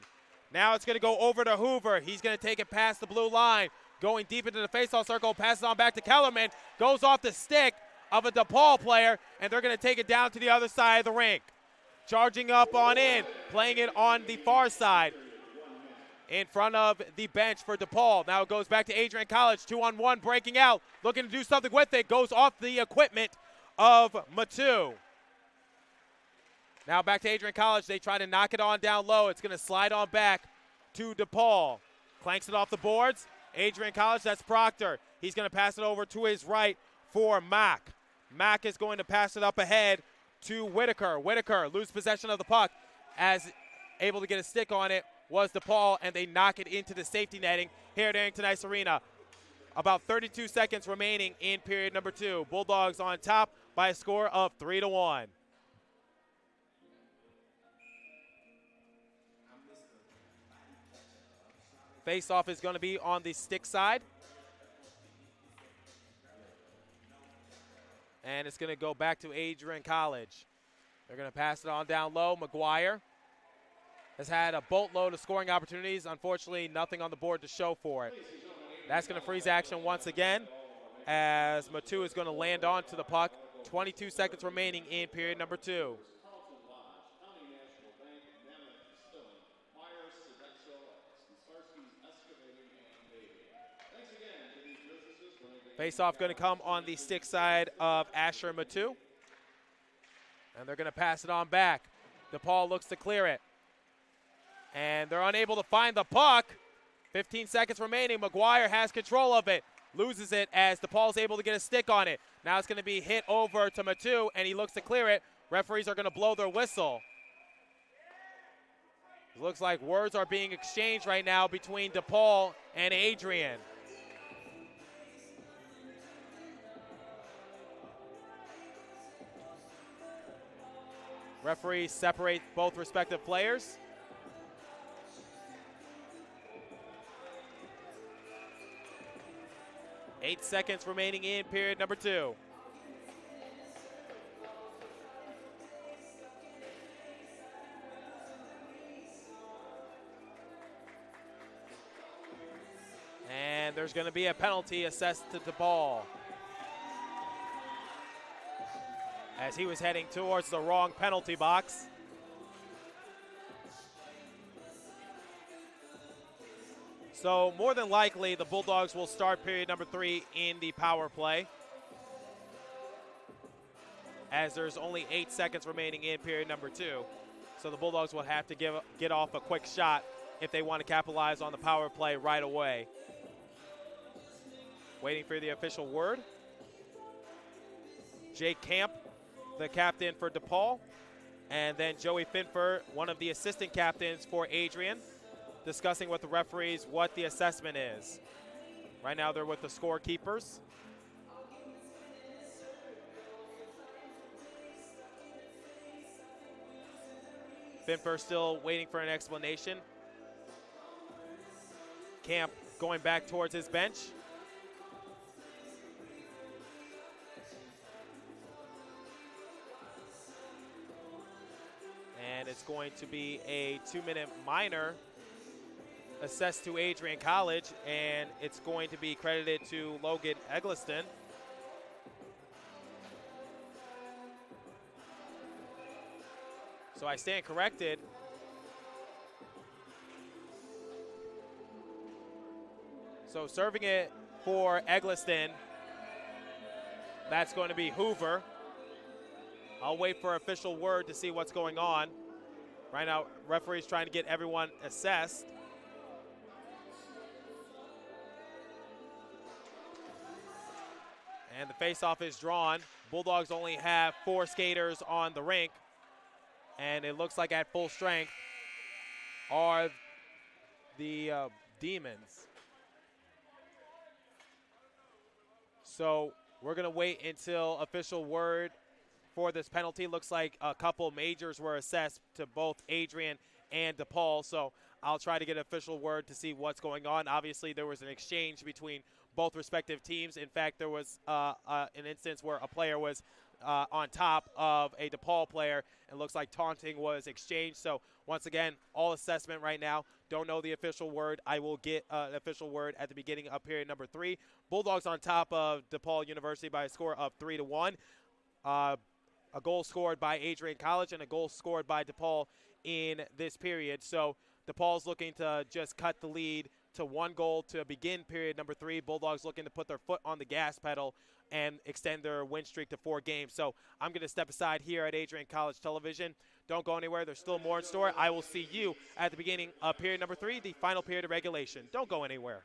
Now it's going to go over to Hoover. He's going to take it past the blue line. Going deep into the faceoff circle. Passes on back to Kellerman. Goes off the stick of a DePaul player, and they're going to take it down to the other side of the rink. Charging up on in, playing it on the far side in front of the bench for DePaul. Now it goes back to Adrian College, 2-on-1, breaking out, looking to do something with it. Goes off the equipment of Matu. Now back to Adrian College. They try to knock it on down low. It's going to slide on back to DePaul. Clanks it off the boards. Adrian College, that's Proctor. He's going to pass it over to his right for Mack. Mack is going to pass it up ahead to Whitaker. Whitaker loses possession of the puck. As able to get a stick on it was DePaul, and they knock it into the safety netting here at Arrington Ice Arena. About 32 seconds remaining in period number 2. Bulldogs on top by a score of 3-1. Face-off is going to be on the stick side. And it's going to go back to Adrian College. They're going to pass it on down low. McGuire has had a boatload of scoring opportunities. Unfortunately, nothing on the board to show for it. That's going to freeze action once again as Matu is going to land onto the puck. 22 seconds remaining in period number 2. Face-off going to come on the stick side of Asher Matu. And they're going to pass it on back. DePaul looks to clear it. And they're unable to find the puck. 15 seconds remaining. McGuire has control of it. Loses it as DePaul's able to get a stick on it. Now it's going to be hit over to Matu, and he looks to clear it. Referees are going to blow their whistle. It looks like words are being exchanged right now between DePaul and Adrian. Referees separate both respective players. Eight seconds remaining in period number 2. And there's going to be a penalty assessed to DePaul, as he was heading towards the wrong penalty box. So more than likely, the Bulldogs will start period number 3 in the power play, as there's only 8 seconds remaining in period number 2. So the Bulldogs will have to get off a quick shot if they want to capitalize on the power play right away. Waiting for the official word. Jake Camp, the captain for DePaul, and then Joey Finfer, one of the assistant captains for Adrian, discussing with the referees what the assessment is. Right now they're with the scorekeepers. Finfer still waiting for an explanation. Camp going back towards his bench. And it's going to be a 2-minute minor assessed to Adrian College, and it's going to be credited to Logan Eggleston. So I stand corrected. So serving it for Eggleston, that's going to be Hoover. I'll wait for official word to see what's going on. Right now, referee's trying to get everyone assessed. And the face-off is drawn. Bulldogs only have 4 skaters on the rink. And it looks like at full strength are the Demons. So we're going to wait until official word for this penalty. Looks like a couple majors were assessed to both Adrian and DePaul. So I'll try to get official word to see what's going on. Obviously, there was an exchange between both respective teams. In fact, there was an instance where a player was on top of a DePaul player, and looks like taunting was exchanged. So once again, all assessment right now. Don't know the official word. I will get an official word at the beginning of period number 3. Bulldogs on top of DePaul University by a score of 3-1. A goal scored by Adrian College and a goal scored by DePaul in this period. So DePaul's looking to just cut the lead to 1 goal to begin period number 3. Bulldogs looking to put their foot on the gas pedal and extend their win streak to 4 games. So I'm going to step aside here at Adrian College Television. Don't go anywhere. There's still more in store. I will see you at the beginning of period number 3, the final period of regulation. Don't go anywhere.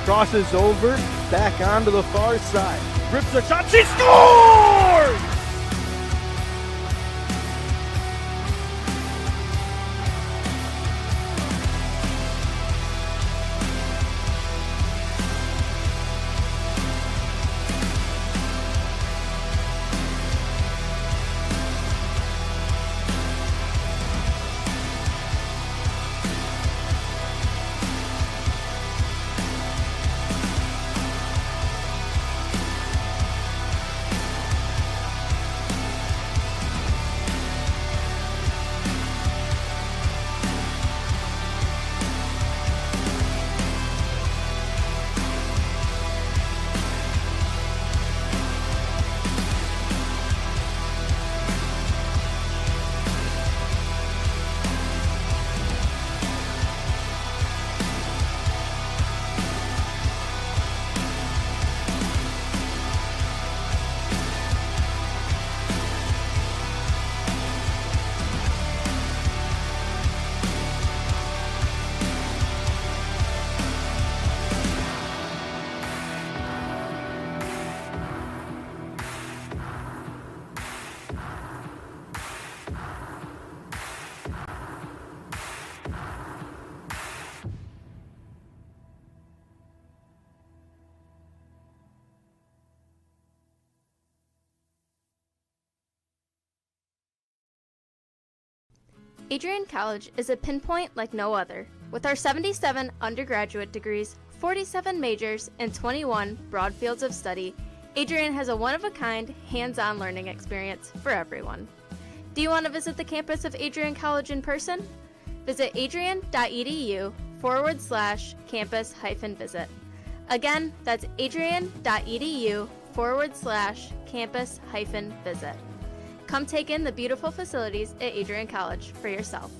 Crosses over, back onto the far side. Rips a shot, she scores! Adrian College is a pinpoint like no other. With our 77 undergraduate degrees, 47 majors, and 21 broad fields of study, Adrian has a one-of-a-kind, hands-on learning experience for everyone. Do you want to visit the campus of Adrian College in person? Visit adrian.edu/campus-visit. Again, that's adrian.edu/campus-visit. Come take in the beautiful facilities at Adrian College for yourself.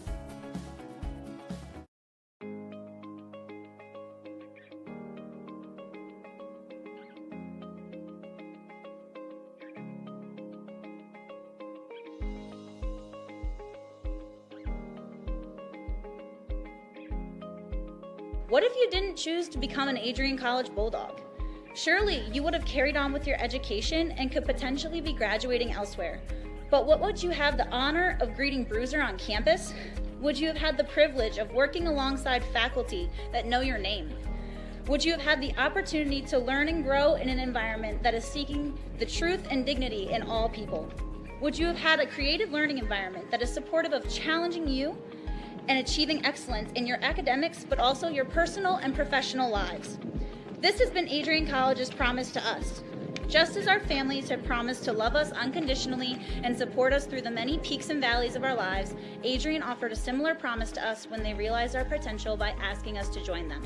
What if you didn't choose to become an Adrian College Bulldog? Surely you would have carried on with your education and could potentially be graduating elsewhere. But what would you have the honor of greeting Bruiser on campus? Would you have had the privilege of working alongside faculty that know your name? Would you have had the opportunity to learn and grow in an environment that is seeking the truth and dignity in all people? Would you have had a creative learning environment that is supportive of challenging you and achieving excellence in your academics, but also your personal and professional lives? This has been Adrian College's promise to us. Just as our families have promised to love us unconditionally and support us through the many peaks and valleys of our lives, Adrian offered a similar promise to us when they realized our potential by asking us to join them.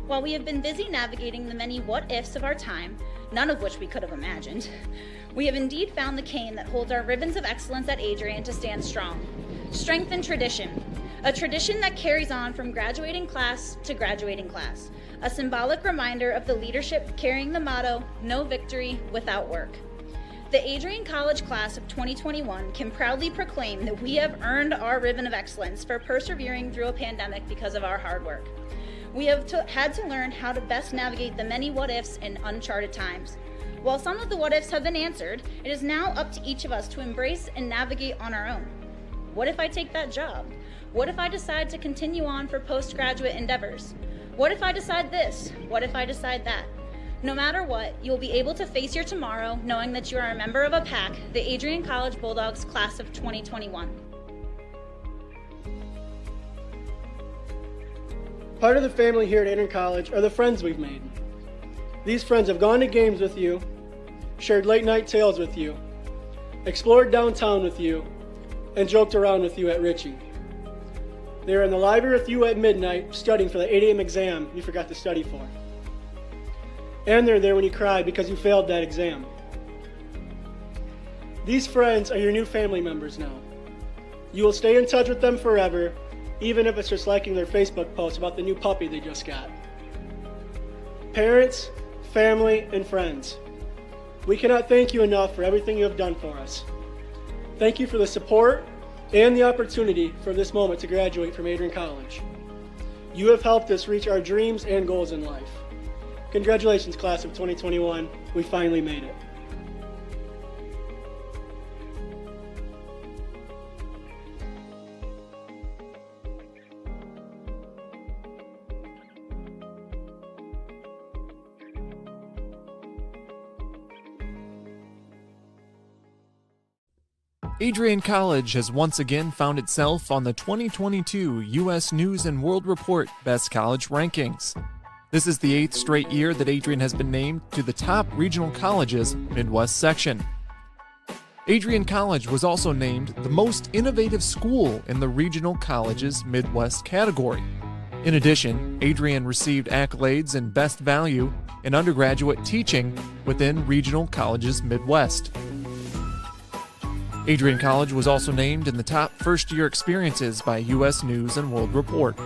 While we have been busy navigating the many what-ifs of our time, none of which we could have imagined, we have indeed found the cane that holds our ribbons of excellence at Adrian to stand strong. Strength and tradition. A tradition that carries on from graduating class to graduating class. A symbolic reminder of the leadership carrying the motto, no victory without work. The Adrian College class of 2021 can proudly proclaim that we have earned our ribbon of excellence for persevering through a pandemic because of our hard work. We have had to learn how to best navigate the many what-ifs in uncharted times. While some of the what-ifs have been answered, it is now up to each of us to embrace and navigate on our own. What if I take that job? What if I decide to continue on for postgraduate endeavors? What if I decide this? What if I decide that? No matter what, you'll be able to face your tomorrow knowing that you are a member of a pack, the Adrian College Bulldogs class of 2021. Part of the family here at Adrian College are the friends we've made. These friends have gone to games with you, shared late night tales with you, explored downtown with you, and joked around with you at Ritchie. They were in the library with you at midnight studying for the 8 a.m. exam you forgot to study for. And they're there when you cried because you failed that exam. These friends are your new family members now. You will stay in touch with them forever, even if it's just liking their Facebook post about the new puppy they just got. Parents, family, and friends, we cannot thank you enough for everything you have done for us. Thank you for the support and the opportunity for this moment to graduate from Adrian College. You have helped us reach our dreams and goals in life. Congratulations, class of 2021. We finally made it. Adrian College has once again found itself on the 2022 U.S. News and World Report Best College Rankings. This is the 8th straight year that Adrian has been named to the top regional colleges Midwest section. Adrian College was also named the most innovative school in the regional colleges Midwest category. In addition, Adrian received accolades in Best Value in undergraduate teaching within regional colleges Midwest. Adrian College was also named in the top first-year experiences by U.S. News and World Report.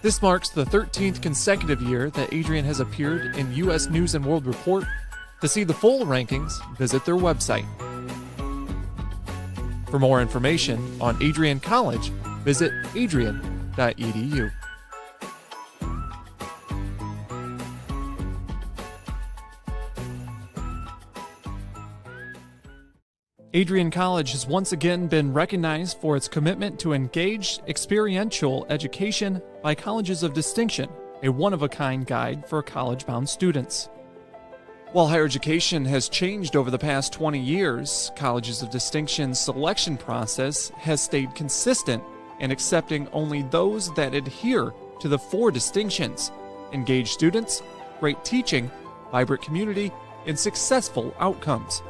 This marks the 13th consecutive year that Adrian has appeared in U.S. News and World Report. To see the full rankings, visit their website. For more information on Adrian College, visit adrian.edu. Adrian College has once again been recognized for its commitment to engaged, experiential education by Colleges of Distinction, a one-of-a-kind guide for college-bound students. While higher education has changed over the past 20 years, Colleges of Distinction's selection process has stayed consistent in accepting only those that adhere to the 4 distinctions: engaged students, great teaching, vibrant community, and successful outcomes.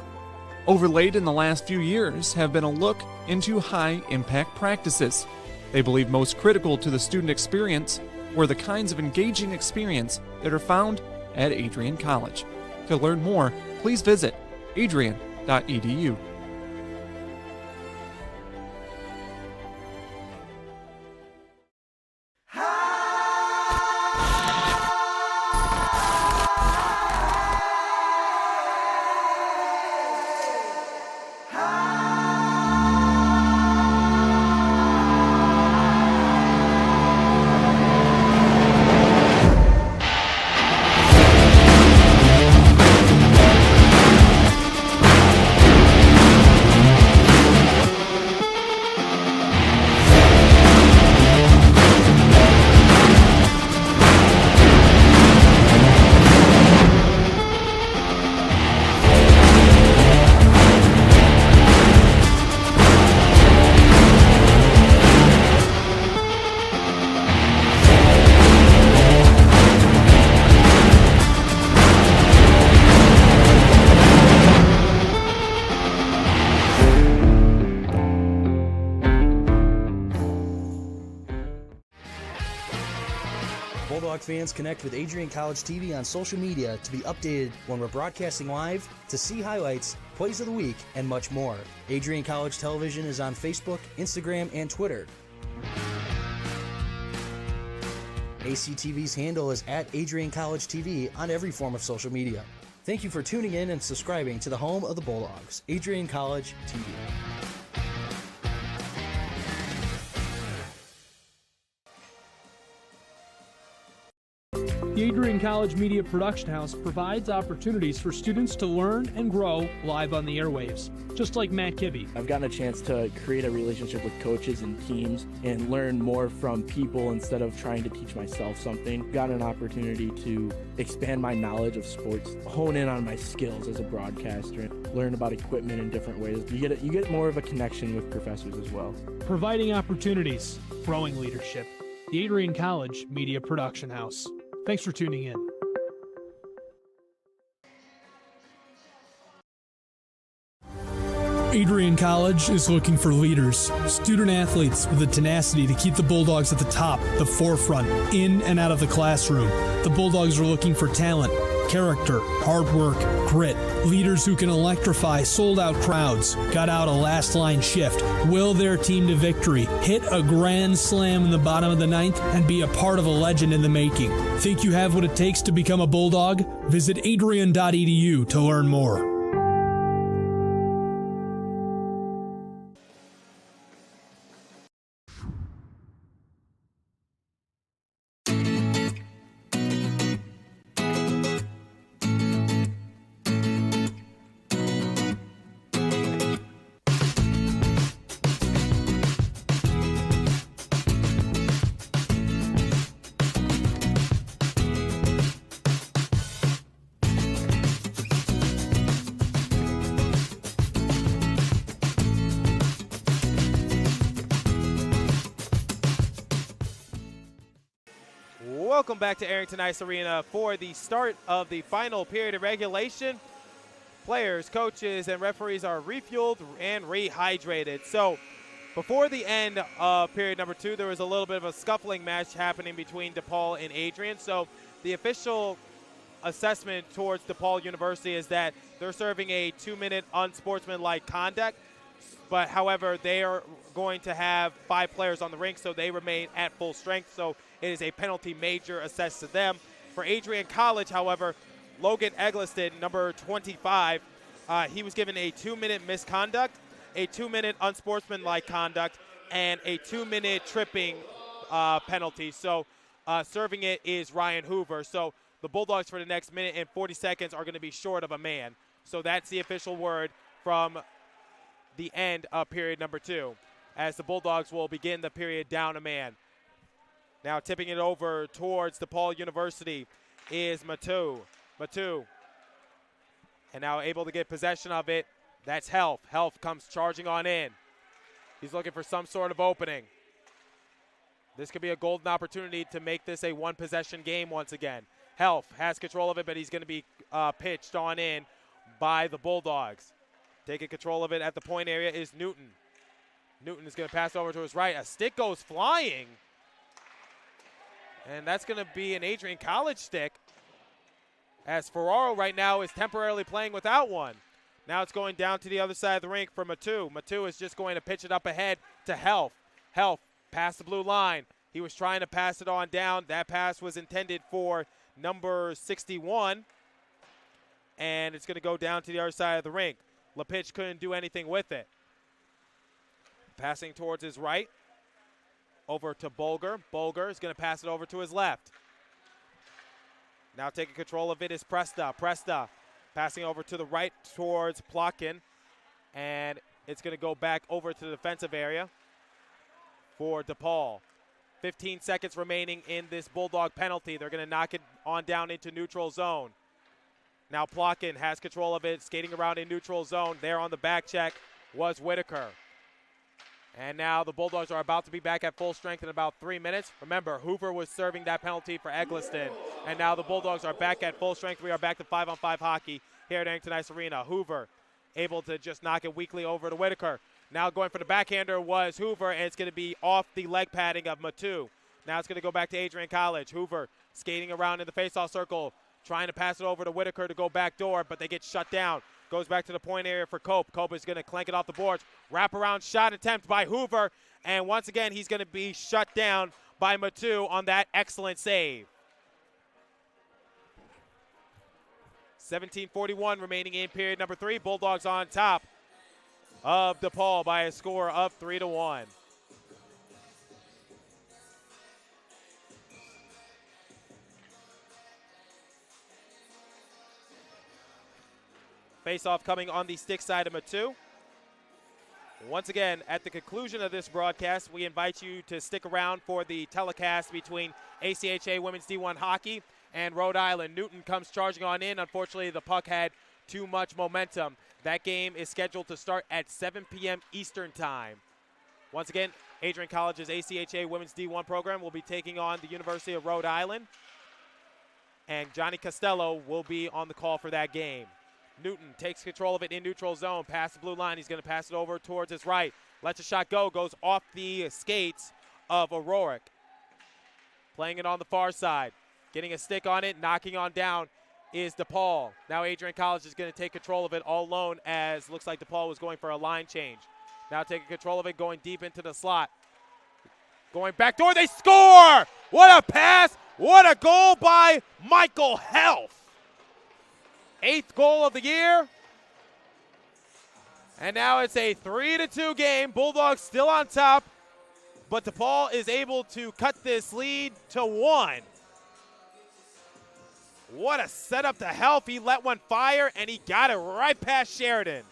Overlaid in the last few years have been a look into high-impact practices. They believe most critical to the student experience were the kinds of engaging experience that are found at Adrian College. To learn more, please visit adrian.edu. Bulldog fans, connect with Adrian College TV on social media to be updated when we're broadcasting live, to see highlights, plays of the week, and much more. Adrian College Television is on Facebook, Instagram, and Twitter. ACTV's handle is at Adrian College TV on every form of social media. Thank you for tuning in and subscribing to the home of the Bulldogs, Adrian College TV. The Adrian College Media Production House provides opportunities for students to learn and grow live on the airwaves, just like Matt Kibbe. I've gotten a chance to create a relationship with coaches and teams and learn more from people instead of trying to teach myself something. Got an opportunity to expand my knowledge of sports, hone in on my skills as a broadcaster, learn about equipment in different ways. You get more of a connection with professors as well. Providing opportunities, growing leadership. The Adrian College Media Production House. Thanks for tuning in. Adrian College is looking for leaders, student athletes with the tenacity to keep the Bulldogs at the top, the forefront, in and out of the classroom. The Bulldogs are looking for talent, character, hard work, grit, leaders who can electrify sold-out crowds, gut out a last-line shift, will their team to victory, hit a grand slam in the bottom of the ninth, and be a part of a legend in the making. Think you have what it takes to become a Bulldog? Visit adrian.edu to learn more. Welcome back to Arrington Ice Arena for the start of the final period of regulation. Players, coaches, and referees are refueled and rehydrated. So before the end of period number 2, there was a little bit of a scuffling match happening between DePaul and Adrian. So the official assessment towards DePaul University is that they're serving a 2-minute unsportsmanlike conduct. But however, they are going to have 5 players on the rink, so they remain at full strength. So it is a penalty major assessed to them. For Adrian College, however, Logan Eggleston, number 25, he was given a 2-minute misconduct, a 2-minute unsportsmanlike conduct, and a 2-minute tripping penalty. So serving it is Ryan Hoover. So the Bulldogs for the next minute and 40 seconds are going to be short of a man. So that's the official word from the end of period number 2, as the Bulldogs will begin the period down a man. Now tipping it over towards DePaul University is Matu. And now able to get possession of it. That's Helf. Helf comes charging on in. He's looking for some sort of opening. This could be a golden opportunity to make this a one-possession game once again. Helf has control of it, but he's going to be pitched on in by the Bulldogs. Taking control of it at the point area is Newton. Newton is going to pass over to his right. A stick goes flying. And that's going to be an Adrian College stick, as Ferraro right now is temporarily playing without one. Now it's going down to the other side of the rink for Matu. Matu is just going to pitch it up ahead to Helf. Helf past the blue line. He was trying to pass it on down. That pass was intended for number 61. And it's going to go down to the other side of the rink. LePitch couldn't do anything with it. Passing towards his right. Over to Bulger. Bulger is going to pass it over to his left. Now taking control of it is Presta. Presta passing over to the right towards Plotkin. And it's going to go back over to the defensive area for DePaul. 15 seconds remaining in this Bulldog penalty. They're going to knock it on down into neutral zone. Now Plotkin has control of it, skating around in neutral zone. There on the back check was Whitaker. And now the Bulldogs are about to be back at full strength in about 3 minutes. Remember, Hoover was serving that penalty for Eggleston. And now the Bulldogs are back at full strength. We are back to 5-on-5 hockey here at Arrington Ice Arena. Hoover able to just knock it weakly over to Whitaker. Now going for the backhander was Hoover, and it's going to be off the leg padding of Matu. Now it's going to go back to Adrian College. Hoover skating around in the faceoff circle, trying to pass it over to Whitaker to go back door, but they get shut down. Goes back to the point area for Cope. Cope is going to clank it off the boards. Wraparound shot attempt by Hoover. And once again, he's going to be shut down by Matu on that excellent save. 17:41 remaining in period number 3. Bulldogs on top of DePaul by a score of 3-1. Face-off coming on the stick side of Matu. Once again, at the conclusion of this broadcast, we invite you to stick around for the telecast between ACHA Women's D1 Hockey and Rhode Island. Newton comes charging on in. Unfortunately, the puck had too much momentum. That game is scheduled to start at 7 p.m. Eastern Time. Once again, Adrian College's ACHA Women's D1 program will be taking on the University of Rhode Island. And Johnny Costello will be on the call for that game. Newton takes control of it in neutral zone, past the blue line. He's going to pass it over towards his right. Lets a shot go, goes off the skates of O'Rourke. Playing it on the far side. Getting a stick on it, knocking on down is DePaul. Now Adrian College is going to take control of it all alone, as looks like DePaul was going for a line change. Now taking control of it, going deep into the slot. Going back door, they score! What a pass! What a goal by Michael Helf! 8th goal of the year. And now it's a 3-2 game. Bulldogs still on top, but DePaul is able to cut this lead to 1. What a setup to Helf. He let one fire, and he got it right past Sheridan.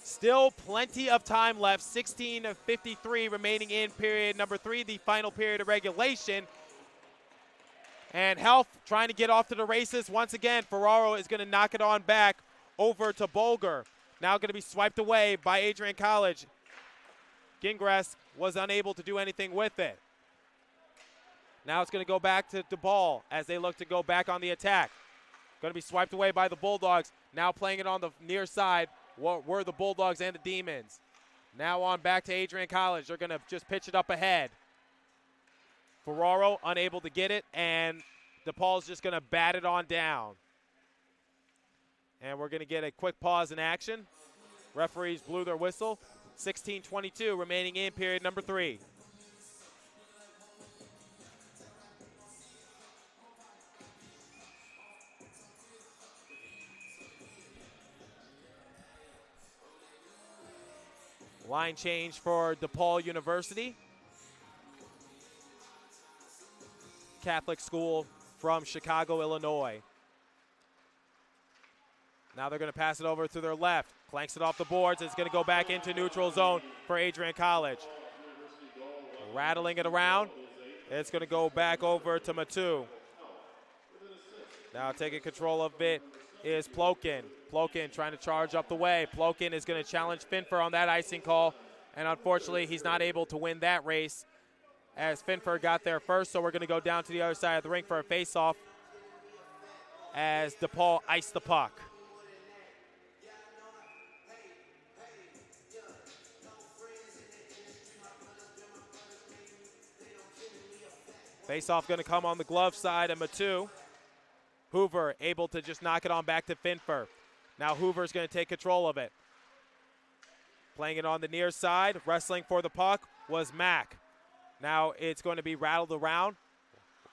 Still plenty of time left. 16:53 remaining in period number 3, the final period of regulation. And Helf trying to get off to the races. Once again, Ferraro is going to knock it on back over to Bulger. Now going to be swiped away by Adrian College. Gingras was unable to do anything with it. Now it's going to go back to DePaul as they look to go back on the attack. Going to be swiped away by the Bulldogs. Now playing it on the near side were the Bulldogs and the Demons. Now on back to Adrian College. They're going to just pitch it up ahead. Ferraro unable to get it, and DePaul's just going to bat it on down. And we're going to get a quick pause in action. Referees blew their whistle. 16:22 remaining in period number 3. Line change for DePaul University. Catholic school from Chicago, Illinois. Now they're going to pass it over to their left. Clanks it off the boards. It's going to go back into neutral zone for Adrian College. Rattling it around. It's going to go back over to Matu. Now taking control of it is Plokin. Plokin trying to charge up the way. Plokin is going to challenge Finfer on that icing call, and unfortunately he's not able to win that race as Finfer got there first, so we're going to go down to the other side of the rink for a face-off as DePaul iced the puck. Face-off going to come on the glove side, and Matu. Hoover able to just knock it on back to Finfer. Now Hoover's going to take control of it. Playing it on the near side, wrestling for the puck was Mack. Now it's going to be rattled around,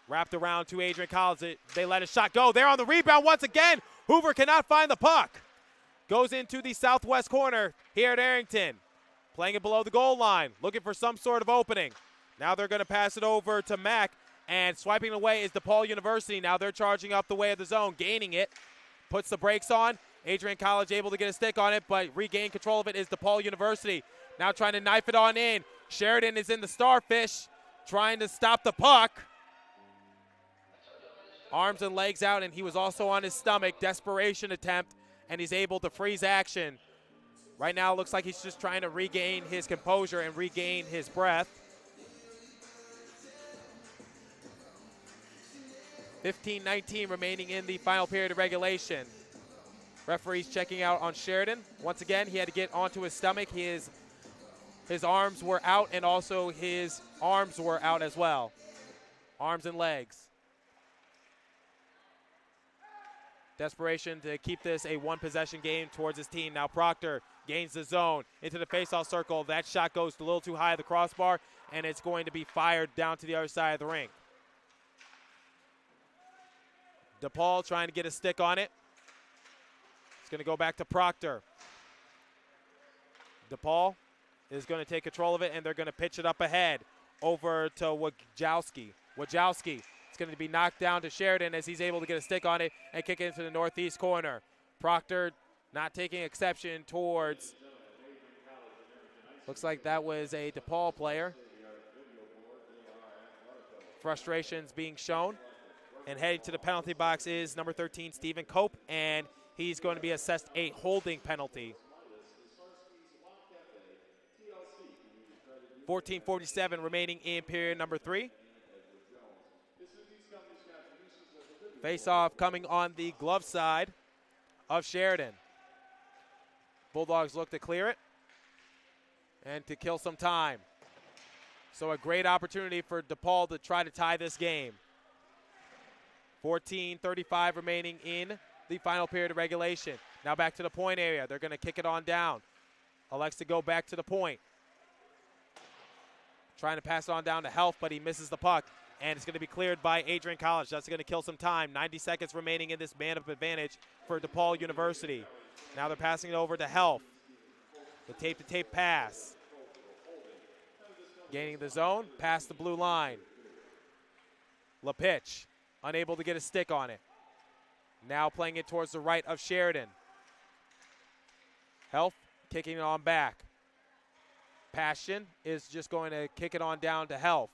wrapped around to Adrian College. They let a shot go. They're on the rebound once again. Hoover cannot find the puck. Goes into the southwest corner here at Arrington. Playing it below the goal line, looking for some sort of opening. Now they're going to pass it over to Mack, and swiping away is DePaul University. Now they're charging up the way of the zone, gaining it. Puts the brakes on. Adrian College able to get a stick on it, but regain control of it is DePaul University. Now trying to knife it on in. Sheridan is in the starfish, trying to stop the puck. Arms and legs out, and he was also on his stomach. Desperation attempt, and he's able to freeze action. Right now it looks like he's just trying to regain his composure and regain his breath. 15:19 remaining in the final period of regulation. Referees checking out on Sheridan. Once again, he had to get onto his stomach. His arms were out, and also his arms were out as well. Arms and legs. Desperation to keep this a one-possession game towards his team. Now Proctor gains the zone into the faceoff circle. That shot goes a little too high at the crossbar, and it's going to be fired down to the other side of the rink. DePaul trying to get a stick on it. It's going to go back to Proctor. DePaul is going to take control of it, and they're going to pitch it up ahead over to Wojciechowski. Wojciechowski. It's going to be knocked down to Sheridan as he's able to get a stick on it and kick it into the northeast corner. Proctor not taking exception towards, looks like that was a DePaul player. Frustrations being shown. And heading to the penalty box is number 13, Stephen Cope, and he's going to be assessed a holding penalty. 14:47 remaining in period number 3. Face-off coming on the glove side of Sheridan. Bulldogs look to clear it and to kill some time. So a great opportunity for DePaul to try to tie this game. 14:35 remaining in the final period of regulation. Now back to the point area. They're going to kick it on down. Elects to go back to the point. Trying to pass it on down to Health, but he misses the puck. And it's going to be cleared by Adrian College. That's going to kill some time. 90 seconds remaining in this man-up advantage for DePaul University. Now they're passing it over to Health. The tape-to-tape pass. Gaining the zone, past the blue line. LaPitch, unable to get a stick on it. Now playing it towards the right of Sheridan. Health kicking it on back. Passion is just going to kick it on down to Health.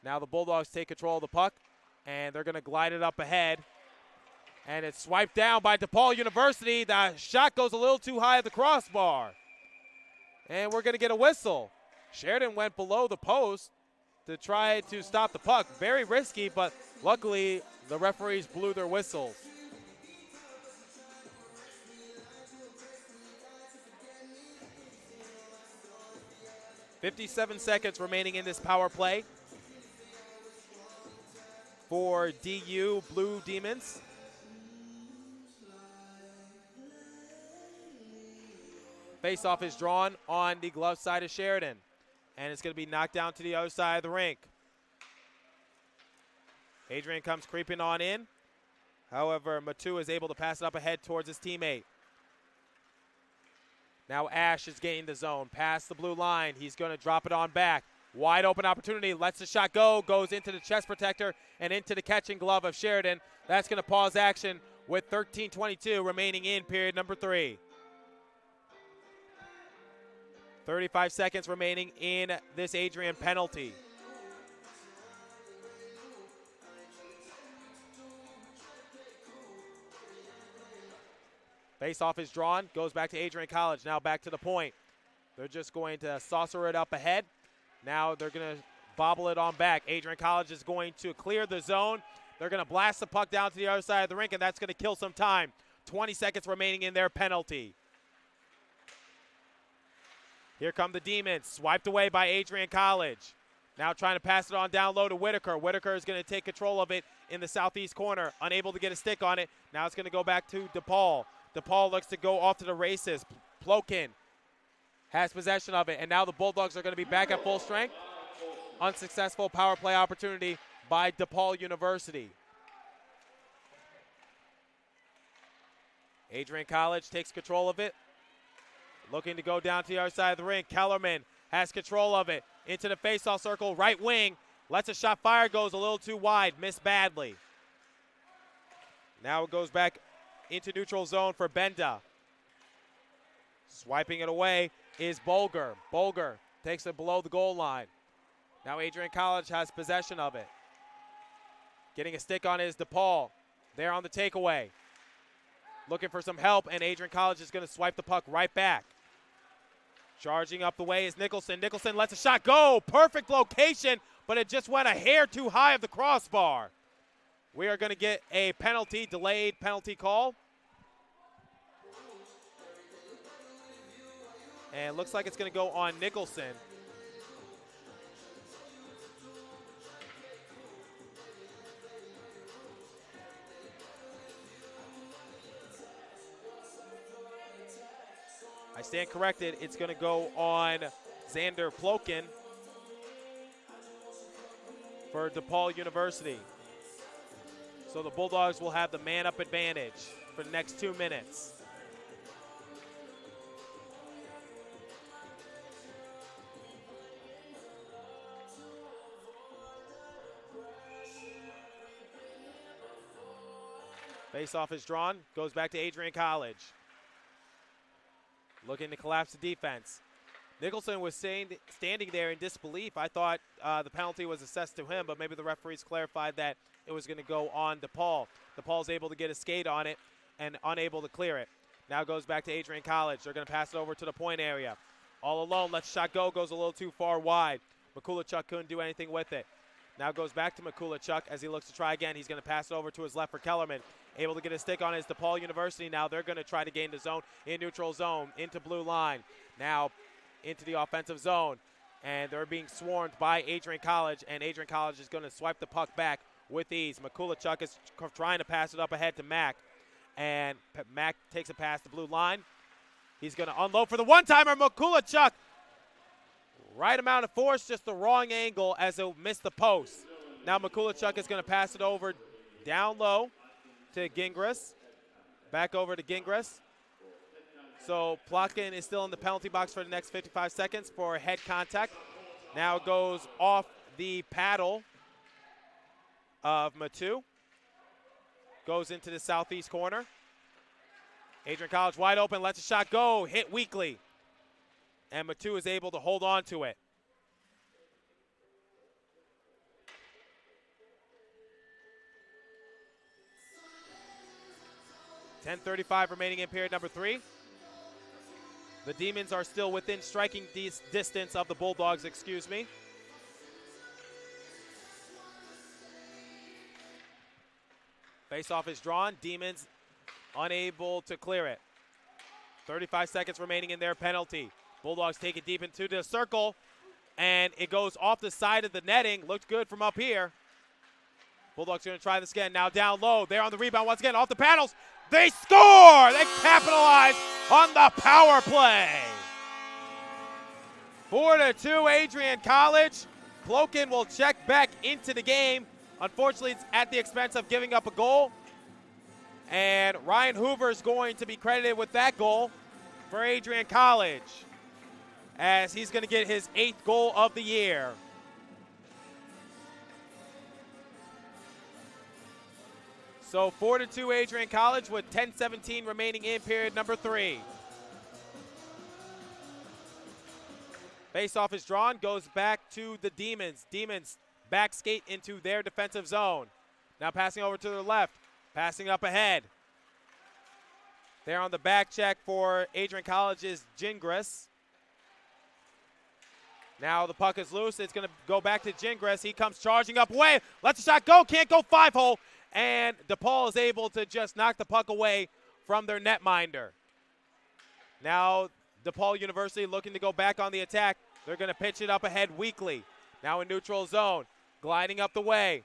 Now the Bulldogs take control of the puck, and they're going to glide it up ahead. And it's swiped down by DePaul University. The shot goes a little too high at the crossbar. And we're going to get a whistle. Sheridan went below the post to try to stop the puck. Very risky, but luckily the referees blew their whistles. "57 seconds remaining in this power play for DU Blue Demons. Face-off is drawn on the glove side of Sheridan, and it's going to be knocked down to the other side of the rink. Adrian comes creeping on in. However, Matu is able to pass it up ahead towards his teammate. Now Ash is gaining the zone, past the blue line. He's going to drop it on back. Wide open opportunity, lets the shot go, goes into the chest protector and into the catching glove of Sheridan. That's going to pause action with 13:22 remaining in period number 3. 35 seconds remaining in this Adrian penalty. Face-off is drawn, goes back to Adrian College, now back to the point. They're just going to saucer it up ahead. Now they're going to bobble it on back. Adrian College is going to clear the zone. They're going to blast the puck down to the other side of the rink, and that's going to kill some time. 20 seconds remaining in their penalty. Here come the Demons, swiped away by Adrian College. Now trying to pass it on down low to Whitaker. Whitaker is going to take control of it in the southeast corner, unable to get a stick on it. Now it's going to go back to DePaul. DePaul looks to go off to the races. Plokin has possession of it, and now the Bulldogs are going to be back at full strength. Unsuccessful power play opportunity by DePaul University. Adrian College takes control of it. Looking to go down to the other side of the rink. Kellerman has control of it. Into the faceoff circle, right wing. Lets a shot fire, goes a little too wide, missed badly. Now it goes back into neutral zone for Benda. Swiping it away is Bulger. Bulger takes it below the goal line. Now Adrian College has possession of it. Getting a stick on it is DePaul. There on the takeaway. Looking for some help, and Adrian College is going to swipe the puck right back. Charging up the way is Nicholson. Nicholson lets a shot go. Perfect location, but it just went a hair too high of the crossbar. We are going to get a penalty, delayed penalty call. And it looks like it's going to go on Nicholson. I stand corrected. It's going to go on Xander Plokin for DePaul University. So the Bulldogs will have the man-up advantage for the next 2 minutes. Face-off is drawn, goes back to Adrian College. Looking to collapse the defense. Nicholson was standing there in disbelief. I thought the penalty was assessed to him, but maybe the referees clarified that it was going to go on DePaul. DePaul's able to get a skate on it and unable to clear it. Now goes back to Adrian College. They're going to pass it over to the point area. All alone, lets shot go, goes a little too far wide. Mikulachuk couldn't do anything with it. Now goes back to Mikulachuk as he looks to try again. He's going to pass it over to his left for Kellerman. Able to get a stick on his DePaul University. Now they're going to try to gain the zone in neutral zone into blue line. Now into the offensive zone. And they're being swarmed by Adrian College. And Adrian College is going to swipe the puck back with ease. Mikulachuk is trying to pass it up ahead to Mack. And Mack takes a pass to blue line. He's going to unload for the one-timer. Mikulachuk. Right amount of force, just the wrong angle as it missed the post. Now Mikulachuk is going to pass it over down low to Gingras. Back over to Gingras. So Plotkin is still in the penalty box for the next 55 seconds for head contact. Now it goes off the paddle of Matu. Goes into the southeast corner. Adrian College wide open, lets a shot go, hit weakly. And Matu is able to hold on to it. .10:35 remaining in period number 3. The Demons are still within striking distance of the Bulldogs, excuse me. Face-off is drawn. Demons unable to clear it. 35 seconds remaining in their penalty. Bulldogs take it deep into the circle, and it goes off the side of the netting. Looked good from up here. Bulldogs going to try this again. Now down low. They're on the rebound once again. Off the paddles. They score! They capitalize on the power play. 4-2 Adrian College. Cloakin will check back into the game. Unfortunately, it's at the expense of giving up a goal. And Ryan Hoover is going to be credited with that goal for Adrian College, as he's going to get his 8th goal of the year. So 4-2 Adrian College with 10:17 remaining in period number 3. Face-off is drawn, goes back to the Demons. Demons back skate into their defensive zone. Now passing over to the left, passing up ahead. There on the back check for Adrian College's Gingras. Now the puck is loose. It's going to go back to Gingras. He comes charging up away. Lets the shot go. Can't go 5-hole. And DePaul is able to just knock the puck away from their netminder. Now DePaul University looking to go back on the attack. They're going to pitch it up ahead weakly. Now in neutral zone. Gliding up the way.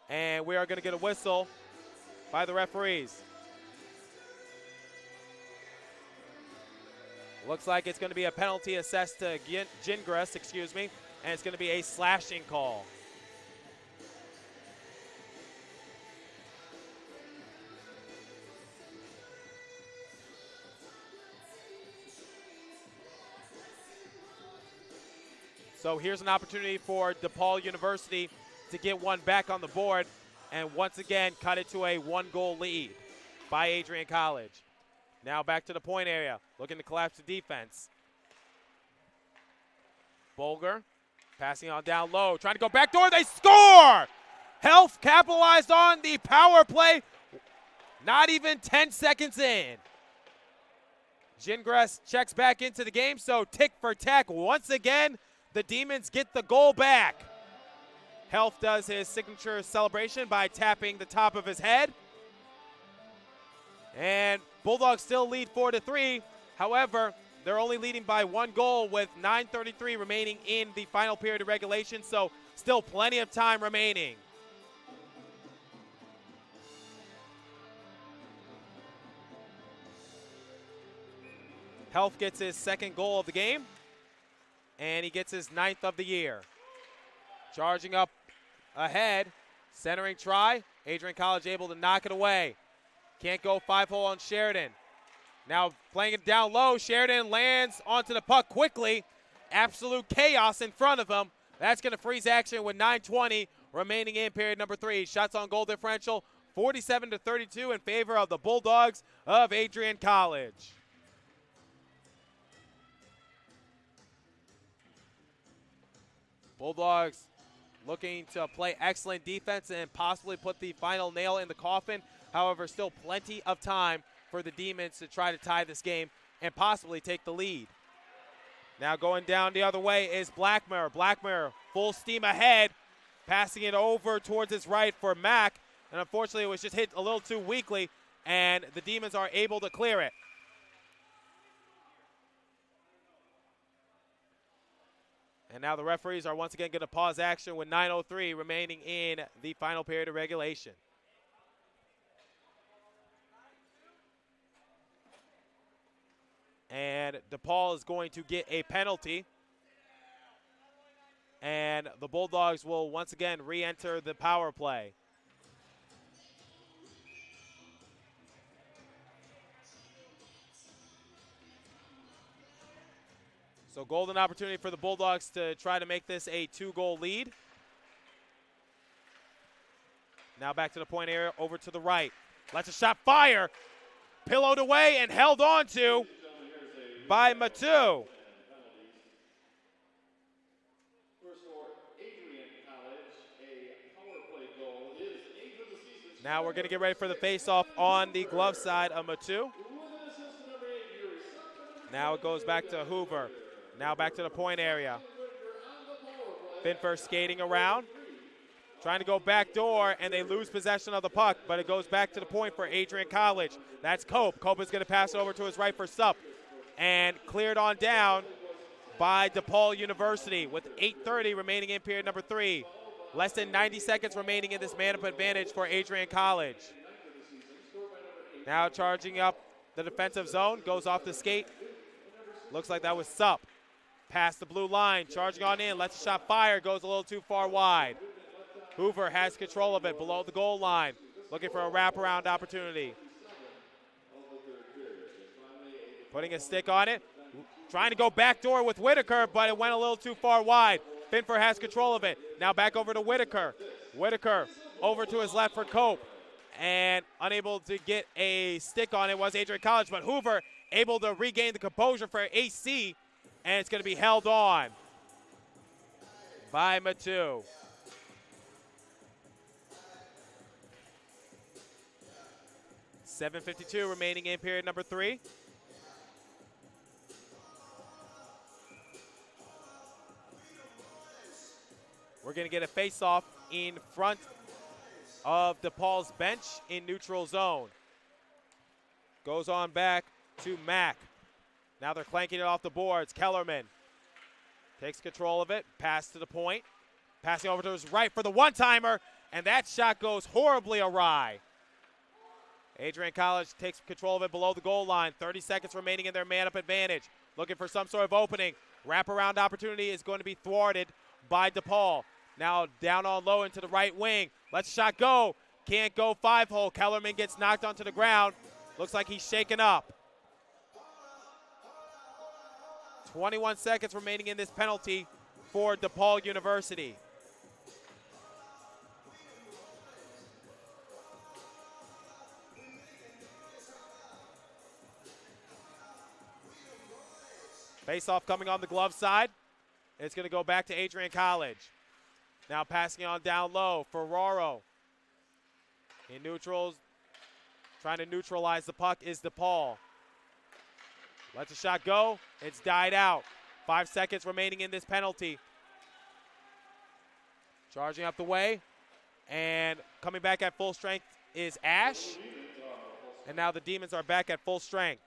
And we are going to get a whistle by the referees. Looks like it's going to be a penalty assessed to Gingras, and it's going to be a slashing call. So here's an opportunity for DePaul University to get one back on the board and once again cut it to a 1-goal lead by Adrian College. Now back to the point area, looking to collapse the defense. Bolger passing on down low, trying to go back door. They score! Health capitalized on the power play. Not even 10 seconds in. Gingras checks back into the game, so tick for tack once again. The Demons get the goal back. Health does his signature celebration by tapping the top of his head. And Bulldogs still lead 4-3. However, they're only leading by 1 goal with 9:33 remaining in the final period of regulation, so still plenty of time remaining. Health gets his 2nd goal of the game, and he gets his 9th of the year. Charging up ahead, centering try. Adrian College able to knock it away. Can't go 5-hole on Sheridan. Now playing it down low. Sheridan lands onto the puck quickly. Absolute chaos in front of him. That's going to freeze action with 9:20 remaining in period number 3. Shots on goal differential 47-32 in favor of the Bulldogs of Adrian College. Bulldogs looking to play excellent defense and possibly put the final nail in the coffin. However, still plenty of time for the Demons to try to tie this game and possibly take the lead. Now going down the other way is Blackmer. Blackmer full steam ahead, passing it over towards his right for Mack. And unfortunately, it was just hit a little too weakly, and the Demons are able to clear it. And now the referees are once again going to pause action with 9:03 remaining in the final period of regulation. And DePaul is going to get a penalty. And the Bulldogs will once again re-enter the power play. So golden opportunity for the Bulldogs to try to make this a 2-goal lead. Now back to the point area, over to the right. Lets a shot fire. Pillowed away and held on to by Matu. Now we're going to get ready for the face-off on the glove side of Matu. Now it goes back to Hoover. Now back to the point area. Finfer skating around, trying to go back door, and they lose possession of the puck, but it goes back to the point for Adrian College. That's Cope. Cope is going to pass it over to his right for Sup, and cleared on down by DePaul University with 8:30 remaining in period number 3. Less than 90 seconds remaining in this man-up advantage for Adrian College. Now charging up the defensive zone, goes off the skate. Looks like that was Sup. Past the blue line, charging on in, lets the shot fire, goes a little too far wide. Hoover has control of it below the goal line, looking for a wraparound opportunity. Putting a stick on it, trying to go backdoor with Whitaker, but it went a little too far wide. Finfer has control of it. Now back over to Whitaker. Whitaker over to his left for Cope, and unable to get a stick on it was Adrian College, but Hoover able to regain the composure for AC, and it's going to be held on by Matu. .752 remaining in period number 3. We're going to get a face-off in front of DePaul's bench in neutral zone. Goes on back to Mack. Now they're clanking it off the boards. Kellerman takes control of it, pass to the point. Passing over to his right for the one-timer, and that shot goes horribly awry. Adrian College takes control of it below the goal line. 30 seconds remaining in their man-up advantage. Looking for some sort of opening. Wraparound opportunity is going to be thwarted by DePaul. Now down on low into the right wing. Lets the shot go. Can't go 5-hole. Kellerman gets knocked onto the ground. Looks like he's shaken up. 21 seconds remaining in this penalty for DePaul University. Face-off coming on the glove side. It's going to go back to Adrian College. Now passing on down low. Ferraro in neutrals. Trying to neutralize the puck is DePaul. Lets the shot go. It's died out. 5 seconds remaining in this penalty. Charging up the way. And coming back at full strength is Ash. And now the Demons are back at full strength.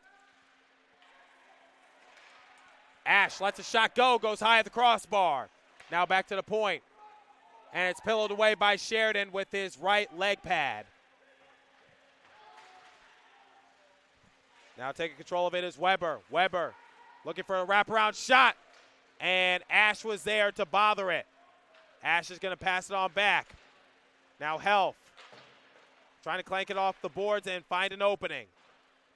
Ash lets a shot go, goes high at the crossbar. Now back to the point. And it's pillowed away by Sheridan with his right leg pad. Now taking control of it is Weber. Weber looking for a wraparound shot. And Ash was there to bother it. Ash is going to pass it on back. Now Health trying to clank it off the boards and find an opening.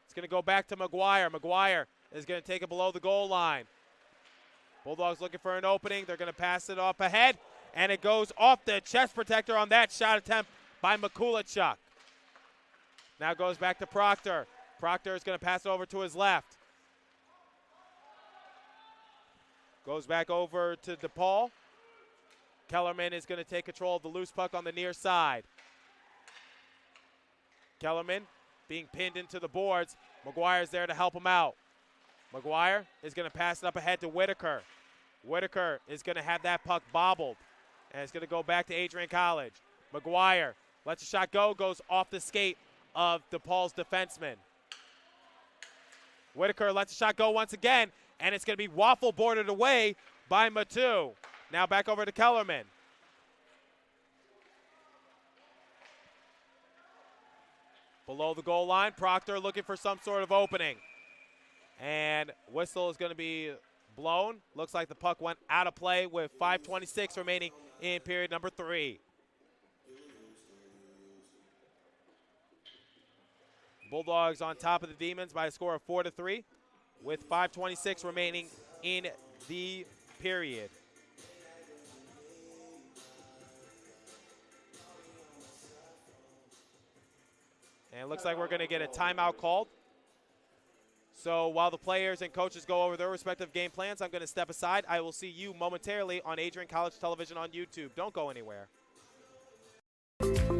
It's going to go back to McGuire. McGuire is going to take it below the goal line. Bulldogs looking for an opening. They're going to pass it up ahead, and it goes off the chest protector on that shot attempt by Mikulachuk. Now goes back to Proctor. Proctor is going to pass it over to his left. Goes back over to DePaul. Kellerman is going to take control of the loose puck on the near side. Kellerman being pinned into the boards. McGuire's there to help him out. McGuire is going to pass it up ahead to Whitaker. Whitaker is going to have that puck bobbled, and it's going to go back to Adrian College. McGuire lets the shot go, goes off the skate of DePaul's defenseman. Whitaker lets the shot go once again, and it's going to be waffle boarded away by Matu. Now back over to Kellerman. Below the goal line, Proctor looking for some sort of opening. And whistle is going to be blown. Looks like the puck went out of play with 5:26 remaining in period number 3. Bulldogs on top of the Demons by a score of 4-3 with 5:26 remaining in the period. And it looks like we're going to get a timeout called. So while the players and coaches go over their respective game plans, I'm going to step aside. I will see you momentarily on Adrian College Television on YouTube. Don't go anywhere.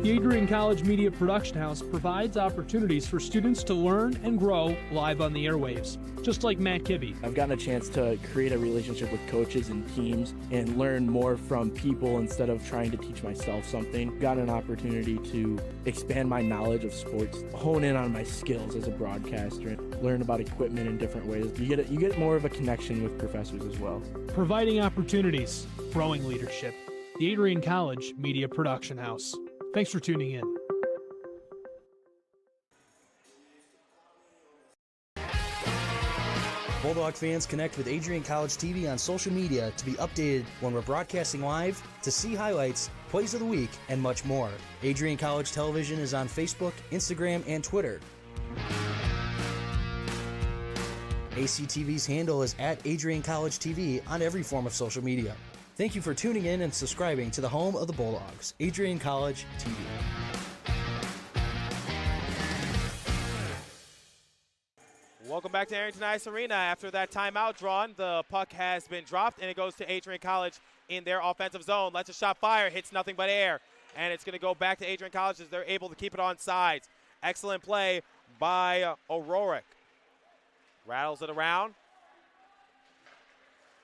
The Adrian College Media Production House provides opportunities for students to learn and grow live on the airwaves, just like Matt Kibbe. I've gotten a chance to create a relationship with coaches and teams and learn more from people instead of trying to teach myself something. Got an opportunity to expand my knowledge of sports, hone in on my skills as a broadcaster, learn about equipment in different ways. You get more of a connection with professors as well. Providing opportunities, growing leadership. The Adrian College Media Production House. Thanks for tuning in. Bulldog fans, connect with Adrian College TV on social media to be updated when we're broadcasting live, to see highlights, plays of the week, and much more. Adrian College Television is on Facebook, Instagram, and Twitter. ACTV's handle is at Adrian College TV on every form of social media. Thank you for tuning in and subscribing to the home of the Bulldogs, Adrian College TV. Welcome back to Arrington Ice Arena. After that timeout drawn, the puck has been dropped, and it goes to Adrian College in their offensive zone. Lets a shot fire, hits nothing but air, and it's going to go back to Adrian College as they're able to keep it on sides. Excellent play by O'Rourke. Rattles it around.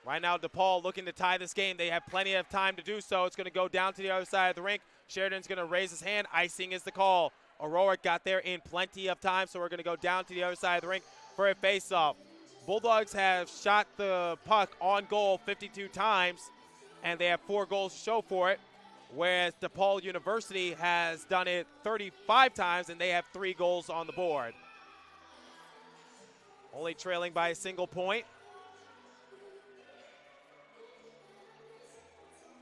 Right now, DePaul looking to tie this game. They have plenty of time to do so. It's going to go down to the other side of the rink. Sheridan's going to raise his hand. Icing is the call. O'Rourke got there in plenty of time, so we're going to go down to the other side of the rink for a face-off. Bulldogs have shot the puck on goal 52 times, and they have 4 goals to show for it, whereas DePaul University has done it 35 times, and they have 3 goals on the board. Only trailing by a single point.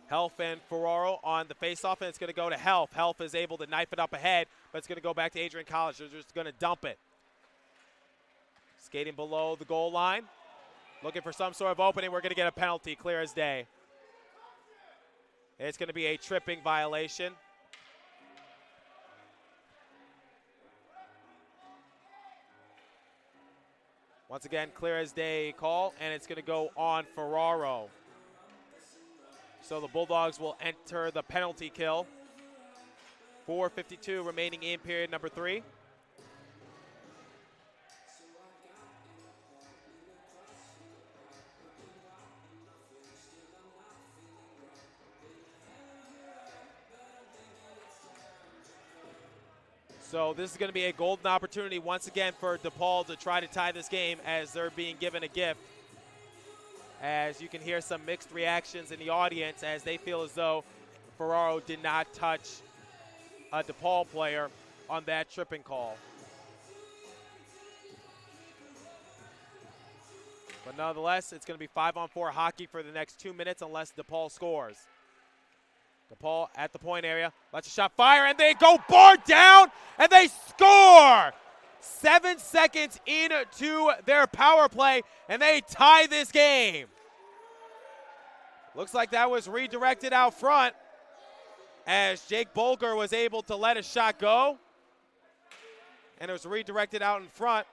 Helf and Ferraro on the faceoff, and it's going to go to Helf. Helf is able to knife it up ahead, but it's going to go back to Adrian College. They're just going to dump it. Skating below the goal line. Looking for some sort of opening. We're going to get a penalty, clear as day. It's going to be a tripping violation. Once again, clear as day call, and it's going to go on Ferraro. So the Bulldogs will enter the penalty kill. 4:52 remaining in period number 3. So this is going to be a golden opportunity once again for DePaul to try to tie this game as they're being given a gift. As you can hear some mixed reactions in the audience as they feel as though Ferraro did not touch a DePaul player on that tripping call. But nonetheless, it's going to be 5-on-4 hockey for the next 2 minutes unless DePaul scores. DePaul at the point area, lets a shot fire, and they go board down, and they score! 7 seconds into their power play, and they tie this game. Looks like that was redirected out front as Jake Bolger was able to let a shot go. And it was redirected out in front.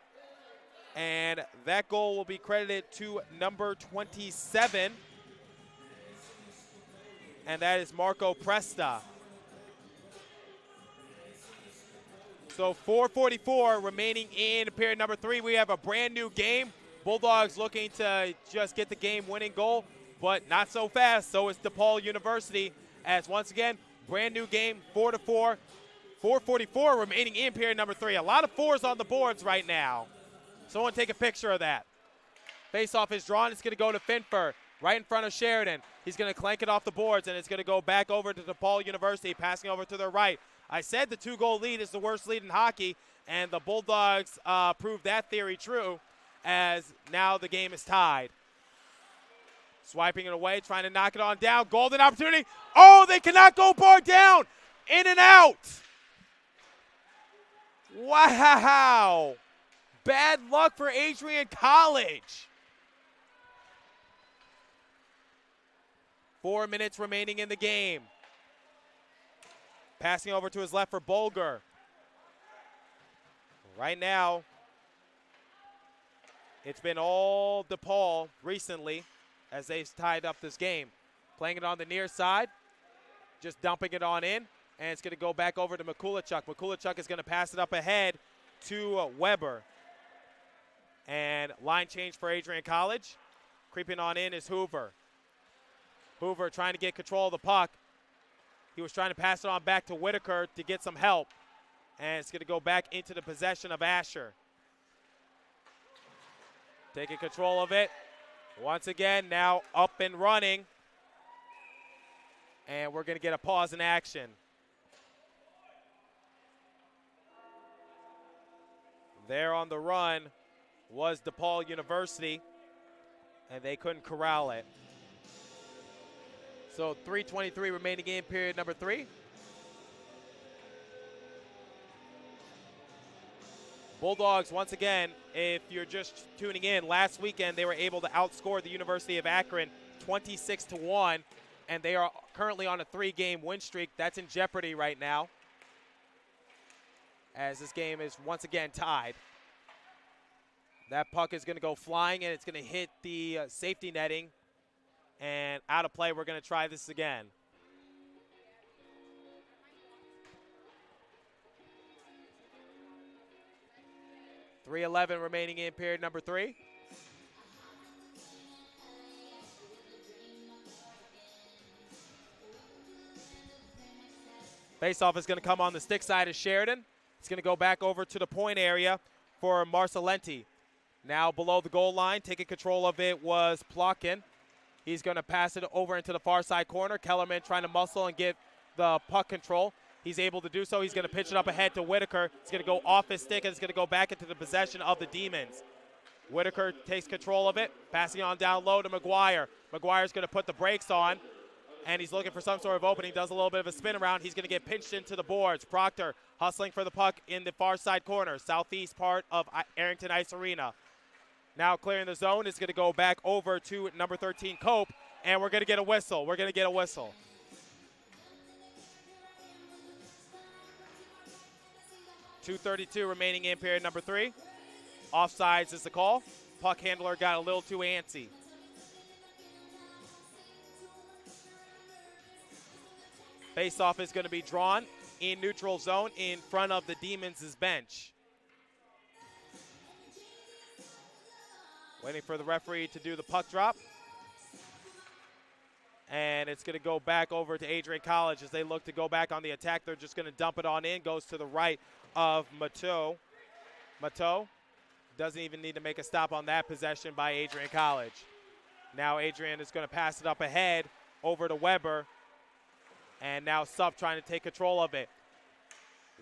And that goal will be credited to number 27. And that is Marco Presta. So 4:44 remaining in period number 3. We have a brand new game. Bulldogs looking to just get the game-winning goal, but not so fast. So is DePaul University as once again, brand new game, 4-4. 4:44 remaining in period number 3. A lot of 4s on the boards right now. Someone take a picture of that. Face-off is drawn. It's going to go to Finfer right in front of Sheridan. He's going to clank it off the boards, and it's going to go back over to DePaul University, passing over to their right. I said the 2-goal lead is the worst lead in hockey, and the Bulldogs proved that theory true as now the game is tied. Swiping it away, trying to knock it on down. Golden opportunity. Oh, they cannot go board down. In and out. Wow. Bad luck for Adrian College. 4 minutes remaining in the game. Passing over to his left for Bolger. Right now, it's been all DePaul recently as they've tied up this game. Playing it on the near side, just dumping it on in, and it's going to go back over to Mikulachuk. Mikulachuk is going to pass it up ahead to Weber. And line change for Adrian College. Creeping on in is Hoover. Hoover trying to get control of the puck. He was trying to pass it on back to Whitaker to get some help. And it's going to go back into the possession of Asher. Taking control of it. Once again, now up and running. And we're going to get a pause in action. There on the run was DePaul University, and they couldn't corral it. So 3:23 remaining in period number 3. Bulldogs, once again, if you're just tuning in, last weekend they were able to outscore the University of Akron 26-1, and they are currently on a 3-game win streak. That's in jeopardy right now, as this game is once again tied. That puck is going to go flying, and it's going to hit the safety netting, and out of play. We're going to try this again. .3:11 remaining in period number 3. Faceoff is going to come on the stick side of Sheridan. It's going to go back over to the point area for Marcelenti. Now below the goal line, taking control of it was Plotkin. He's going to pass it over into the far side corner. Kellerman trying to muscle and get the puck control. He's able to do so. He's going to pitch it up ahead to Whitaker. It's going to go off his stick, and it's going to go back into the possession of the Demons. Whitaker takes control of it, passing on down low to McGuire. McGuire's going to put the brakes on, and he's looking for some sort of opening. Does a little bit of a spin around. He's going to get pinched into the boards. Proctor hustling for the puck in the far side corner, southeast part of Arrington Ice Arena. Now clearing the zone. It's going to go back over to number 13, Cope, and we're going to get a whistle. We're going to get a whistle. .232 remaining in period number 3. Offsides is the call. Puck handler got a little too antsy. Face-off is going to be drawn in neutral zone in front of the Demons' bench. Waiting for the referee to do the puck drop. And it's going to go back over to Adrian College as they look to go back on the attack. They're just going to dump it on in. Goes to the right of Mateau. Mateau doesn't even need to make a stop on that possession by Adrian College. Now Adrian is going to pass it up ahead over to Weber. And now Sup trying to take control of it.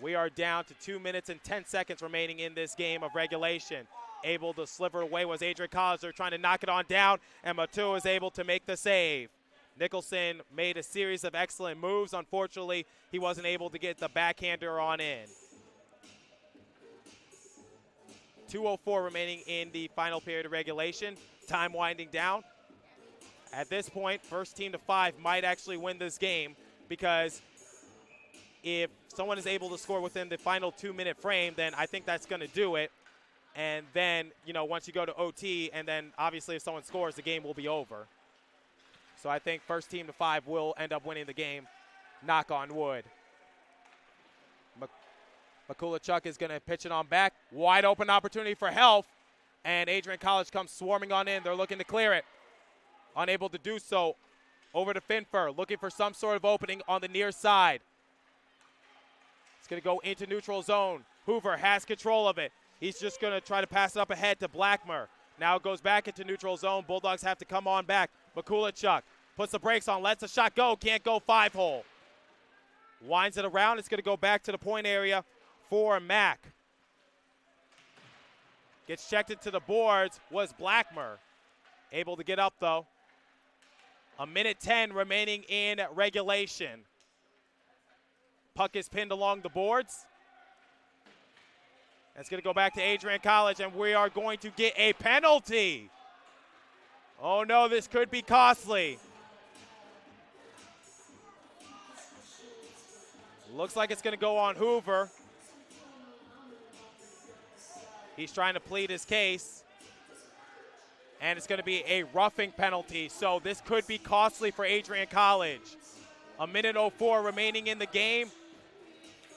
We are down to 2 minutes and 10 seconds remaining in this game of regulation. Able to sliver away was Adrian College. They're trying to knock it on down, and Mateau is able to make the save. Nicholson made a series of excellent moves. Unfortunately, he wasn't able to get the backhander on in. 2:04 remaining in the final period of regulation. Time winding down. At this point, first team to 5 might actually win this game, because if someone is able to score within the final 2-minute frame, then I think that's going to do it. And then, you know, once you go to OT, and then obviously if someone scores, the game will be over. So I think first team to 5 will end up winning the game. Knock on wood. Mikulachuk is going to pitch it on back. Wide open opportunity for Health. And Adrian College comes swarming on in. They're looking to clear it. Unable to do so. Over to Finfer, looking for some sort of opening on the near side. It's going to go into neutral zone. Hoover has control of it. He's just going to try to pass it up ahead to Blackmer. Now it goes back into neutral zone. Bulldogs have to come on back. Mikulachuk puts the brakes on, lets the shot go, can't go 5-hole. Winds it around. It's going to go back to the point area for Mack. Gets checked into the boards was Blackmer. Able to get up, though. 1:10 remaining in regulation. Puck is pinned along the boards. It's going to go back to Adrian College, and we are going to get a penalty. Oh, no, this could be costly. Looks like it's going to go on Hoover. He's trying to plead his case. And it's going to be a roughing penalty, so this could be costly for Adrian College. 1:04 remaining in the game.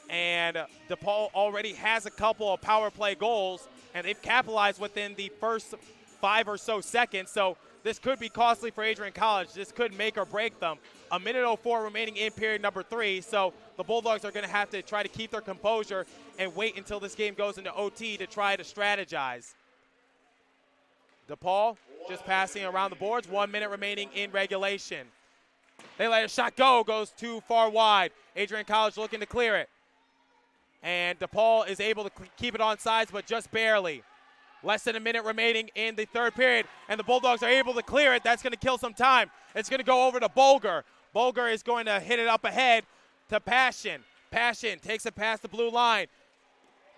And DePaul already has a couple of power play goals, and they've capitalized within the first 5 or so seconds. So this could be costly for Adrian College. This could make or break them. 1:04 remaining in period number 3. So the Bulldogs are going to have to try to keep their composure and wait until this game goes into OT to try to strategize. DePaul just passing around the boards. 1 minute remaining in regulation. They let a shot go. Goes too far wide. Adrian College looking to clear it. And DePaul is able to keep it on sides, but just barely. Less than a minute remaining in the third period, and the Bulldogs are able to clear it. That's going to kill some time. It's going to go over to Bulger. Bulger is going to hit it up ahead to Passion. Passion takes it past the blue line.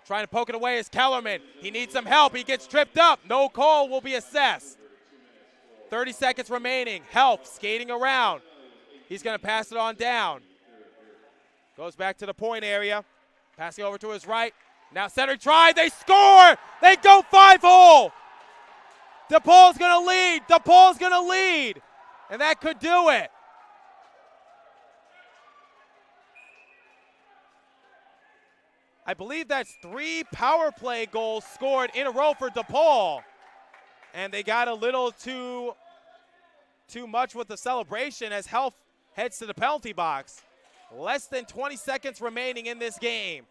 Trying to poke it away is Kellerman. He needs some help. He gets tripped up. No call will be assessed. 30 seconds remaining. Help skating around. He's going to pass it on down. Goes back to the point area. Passing over to his right. Now center try. They score. They go 5-hole. DePaul's going to lead. DePaul's going to lead. And that could do it. I believe that's 3 power play goals scored in a row for DePaul. And they got a little too much with the celebration as Health heads to the penalty box. Less than 20 seconds remaining in this game.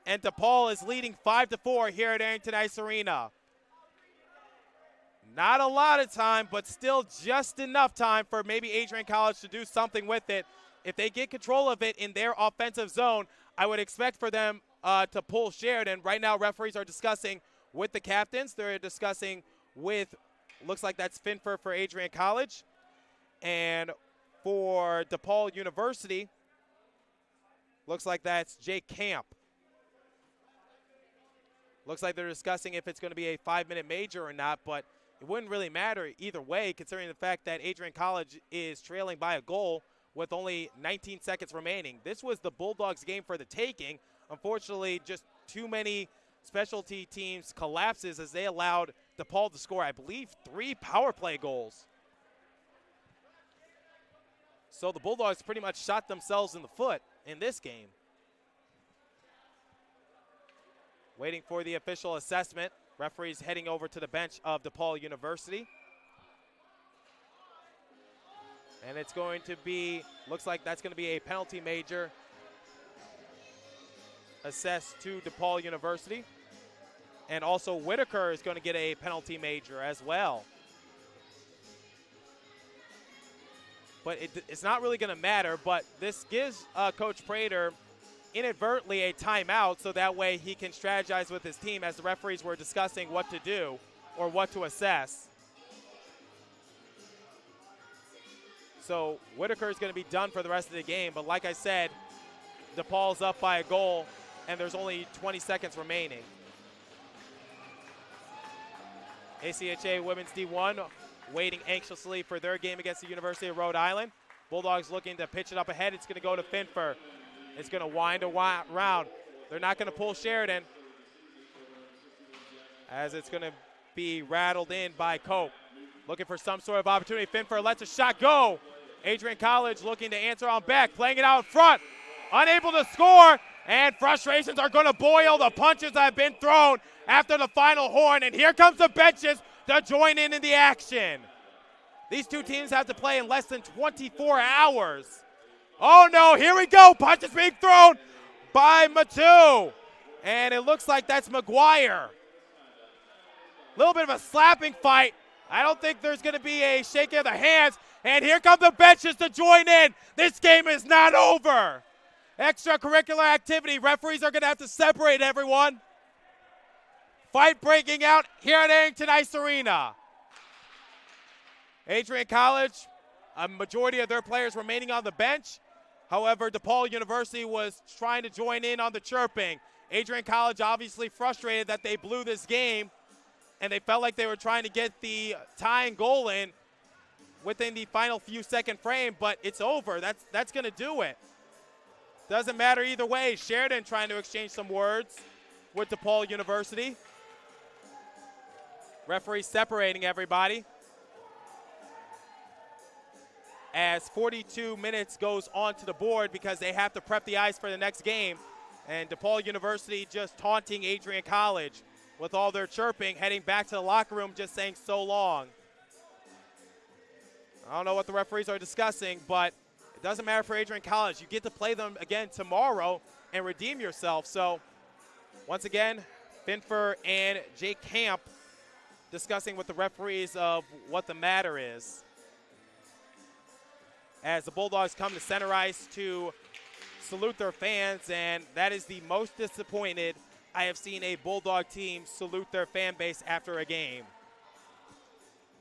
And DePaul is leading 5-4 here at Arrington Ice Arena. Not a lot of time, but still just enough time for maybe Adrian College to do something with it. If they get control of it in their offensive zone, I would expect for them to pull Sheridan. Right now, referees are discussing with the captains. They're discussing with, looks like that's Finfer for Adrian College. And for DePaul University, looks like that's Jake Camp. Looks like they're discussing if it's going to be a 5-minute major or not, but it wouldn't really matter either way, considering the fact that Adrian College is trailing by a goal with only 19 seconds remaining. This was the Bulldogs game for the taking. Unfortunately, just too many specialty teams collapses as they allowed DePaul to score, I believe, 3 power play goals. So the Bulldogs pretty much shot themselves in the foot in this game. Waiting for the official assessment. Referees heading over to the bench of DePaul University. And it's going to be, looks like that's going to be a penalty major assessed to DePaul University. And also Whitaker is going to get a penalty major as well. But it's not really going to matter, but this gives Coach Prater inadvertently a timeout so that way he can strategize with his team as the referees were discussing what to do or what to assess. So Whitaker is going to be done for the rest of the game, but like I said, DePaul's up by a goal and there's only 20 seconds remaining. ACHA Women's D1 waiting anxiously for their game against the University of Rhode Island. Bulldogs looking to pitch it up ahead. It's going to go to Finfer. It's going to wind around. They're not going to pull Sheridan as it's going to be rattled in by Cope. Looking for some sort of opportunity. Finfer lets a shot go. Adrian College looking to answer on back. Playing it out in front. Unable to score. And frustrations are going to boil. The punches have been thrown after the final horn. And here comes the benches to join in the action. These two teams have to play in less than 24 hours. Oh no, here we go. Punches being thrown by Matu. And it looks like that's McGuire. A little bit of a slapping fight. I don't think there's going to be a shaking of the hands. And here come the benches to join in. This game is not over. Extracurricular activity. Referees are going to have to separate everyone. Fight breaking out here at Arrington Ice Arena. Adrian College, a majority of their players remaining on the bench. However, DePaul University was trying to join in on the chirping. Adrian College obviously frustrated that they blew this game, and they felt like they were trying to get the tying goal in within the final few second frame, but it's over. That's going to do it. Doesn't matter either way. Sheridan trying to exchange some words with DePaul University. Referee separating everybody. As 42 minutes goes onto the board because they have to prep the ice for the next game. And DePaul University just taunting Adrian College with all their chirping, heading back to the locker room just saying so long. I don't know what the referees are discussing, but it doesn't matter for Adrian College. You get to play them again tomorrow and redeem yourself. So once again, Finfer and Jake Camp discussing with the referees of what the matter is. As the Bulldogs come to center ice to salute their fans, and that is the most disappointed I have seen a Bulldog team salute their fan base after a game.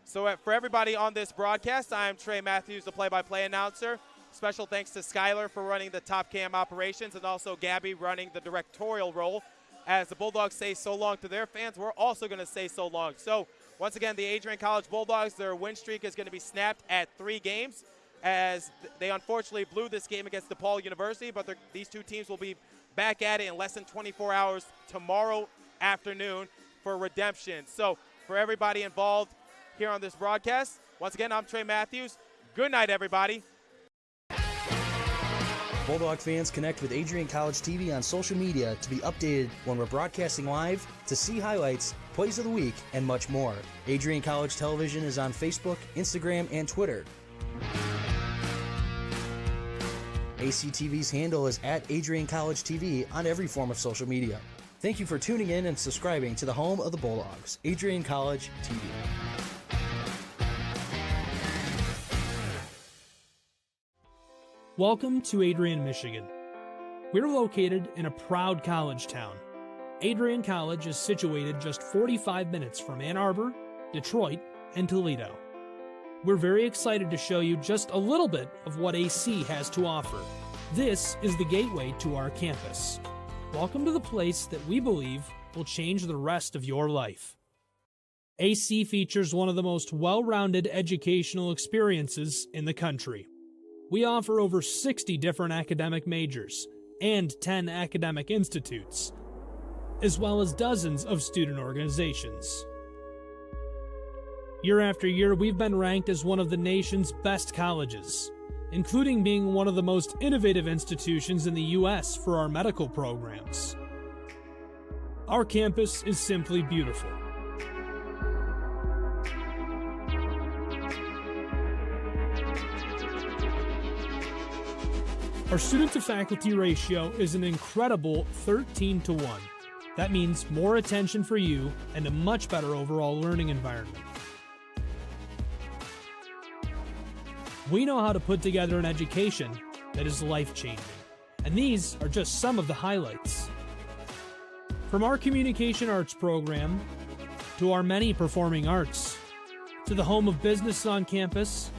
So for everybody on this broadcast, I am Trey Matthews, the play-by-play announcer. Special thanks to Skylar for running the top cam operations, and also Gabby running the directorial role. As the Bulldogs say so long to their fans, we're also going to say so long. So once again, the Adrian College Bulldogs, their win streak is going to be snapped at 3 games, as they unfortunately blew this game against DePaul University, but these two teams will be back at it in less than 24 hours tomorrow afternoon for redemption. So for everybody involved here on this broadcast, once again, I'm Trey Matthews. Good night, everybody. Bulldog fans, connect with Adrian College TV on social media to be updated when we're broadcasting live, to see highlights, plays of the week, and much more. Adrian College Television is on Facebook, Instagram, and Twitter. ACTV's handle is at Adrian College TV on every form of social media. Thank you for tuning in and subscribing to the home of the Bulldogs, Adrian College TV. Welcome to Adrian, Michigan. We're located in a proud college town. Adrian College is situated just 45 minutes from Ann Arbor, Detroit, and Toledo. We're very excited to show you just a little bit of what AC has to offer. This is the gateway to our campus. Welcome to the place that we believe will change the rest of your life. AC features one of the most well-rounded educational experiences in the country. We offer over 60 different academic majors and 10 academic institutes, as well as dozens of student organizations. Year after year, we've been ranked as one of the nation's best colleges, including being one of the most innovative institutions in the U.S. for our medical programs. Our campus is simply beautiful. Our student-to-faculty ratio is an incredible 13-to-1. That means more attention for you and a much better overall learning environment. We know how to put together an education that is life-changing, and these are just some of the highlights. From our communication arts program, to our many performing arts, to the home of business on campus,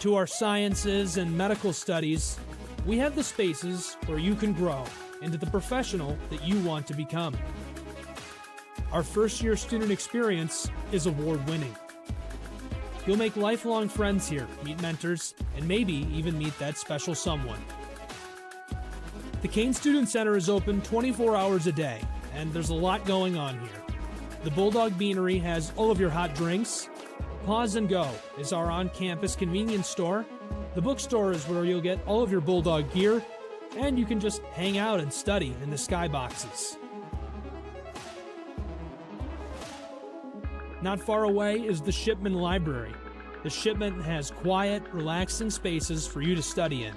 to our sciences and medical studies, we have the spaces where you can grow into the professional that you want to become. Our first-year student experience is award-winning. You'll make lifelong friends here, meet mentors, and maybe even meet that special someone. The Kane Student Center is open 24 hours a day, and there's a lot going on here. The Bulldog Beanery has all of your hot drinks. Pause and Go is our on-campus convenience store. The bookstore is where you'll get all of your Bulldog gear, and you can just hang out and study in the skyboxes. Not far away is the Shipman Library. The Shipman has quiet, relaxing spaces for you to study in.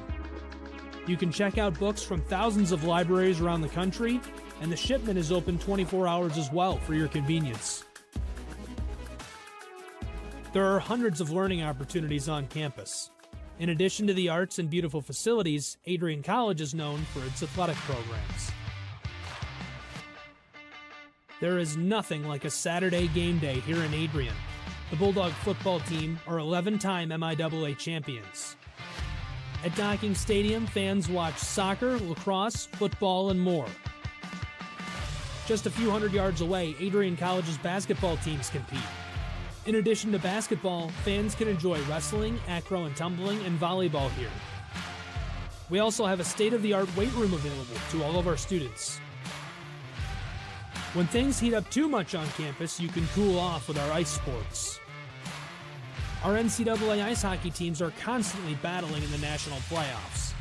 You can check out books from thousands of libraries around the country, and the Shipman is open 24 hours as well for your convenience. There are hundreds of learning opportunities on campus. In addition to the arts and beautiful facilities, Adrian College is known for its athletic programs. There is nothing like a Saturday game day here in Adrian. The Bulldog football team are 11-time MIAA champions. At Docking Stadium, fans watch soccer, lacrosse, football, and more. Just a few hundred yards away, Adrian College's basketball teams compete. In addition to basketball, fans can enjoy wrestling, acro and tumbling, and volleyball here. We also have a state-of-the-art weight room available to all of our students. When things heat up too much on campus, you can cool off with our ice sports. Our NCAA ice hockey teams are constantly battling in the national playoffs.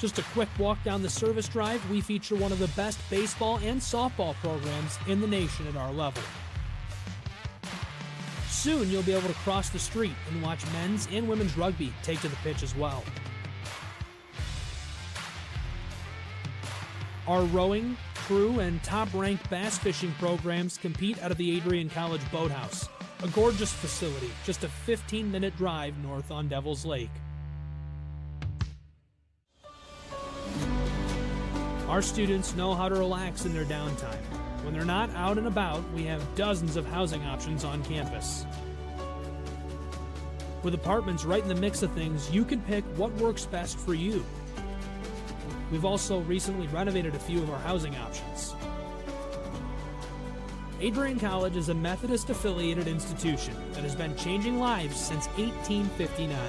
Just a quick walk down the service drive, we feature one of the best baseball and softball programs in the nation at our level. Soon you'll be able to cross the street and watch men's and women's rugby take to the pitch as well. Our rowing, crew, and top-ranked bass fishing programs compete out of the Adrian College Boathouse, a gorgeous facility just a 15-minute drive north on Devil's Lake. Our students know how to relax in their downtime. When they're not out and about, we have dozens of housing options on campus. With apartments right in the mix of things, you can pick what works best for you. We've also recently renovated a few of our housing options. Adrian College is a Methodist-affiliated institution that has been changing lives since 1859.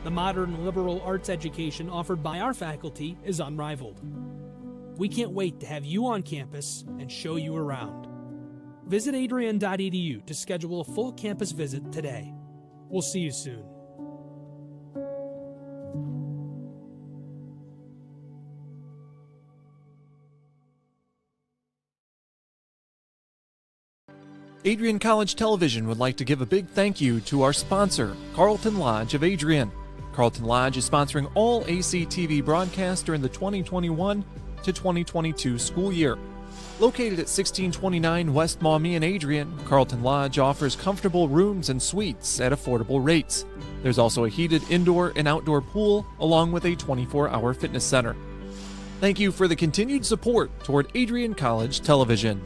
The modern liberal arts education offered by our faculty is unrivaled. We can't wait to have you on campus and show you around. Visit adrian.edu to schedule a full campus visit today. We'll see you soon. Adrian College Television would like to give a big thank you to our sponsor, Carlton Lodge of Adrian. Carlton Lodge is sponsoring all ACTV broadcasts during the 2021 to 2022 school year. Located at 1629 West Maumee in Adrian, Carlton Lodge offers comfortable rooms and suites at affordable rates. There's also a heated indoor and outdoor pool, along with a 24-hour fitness center. Thank you for the continued support toward Adrian College Television.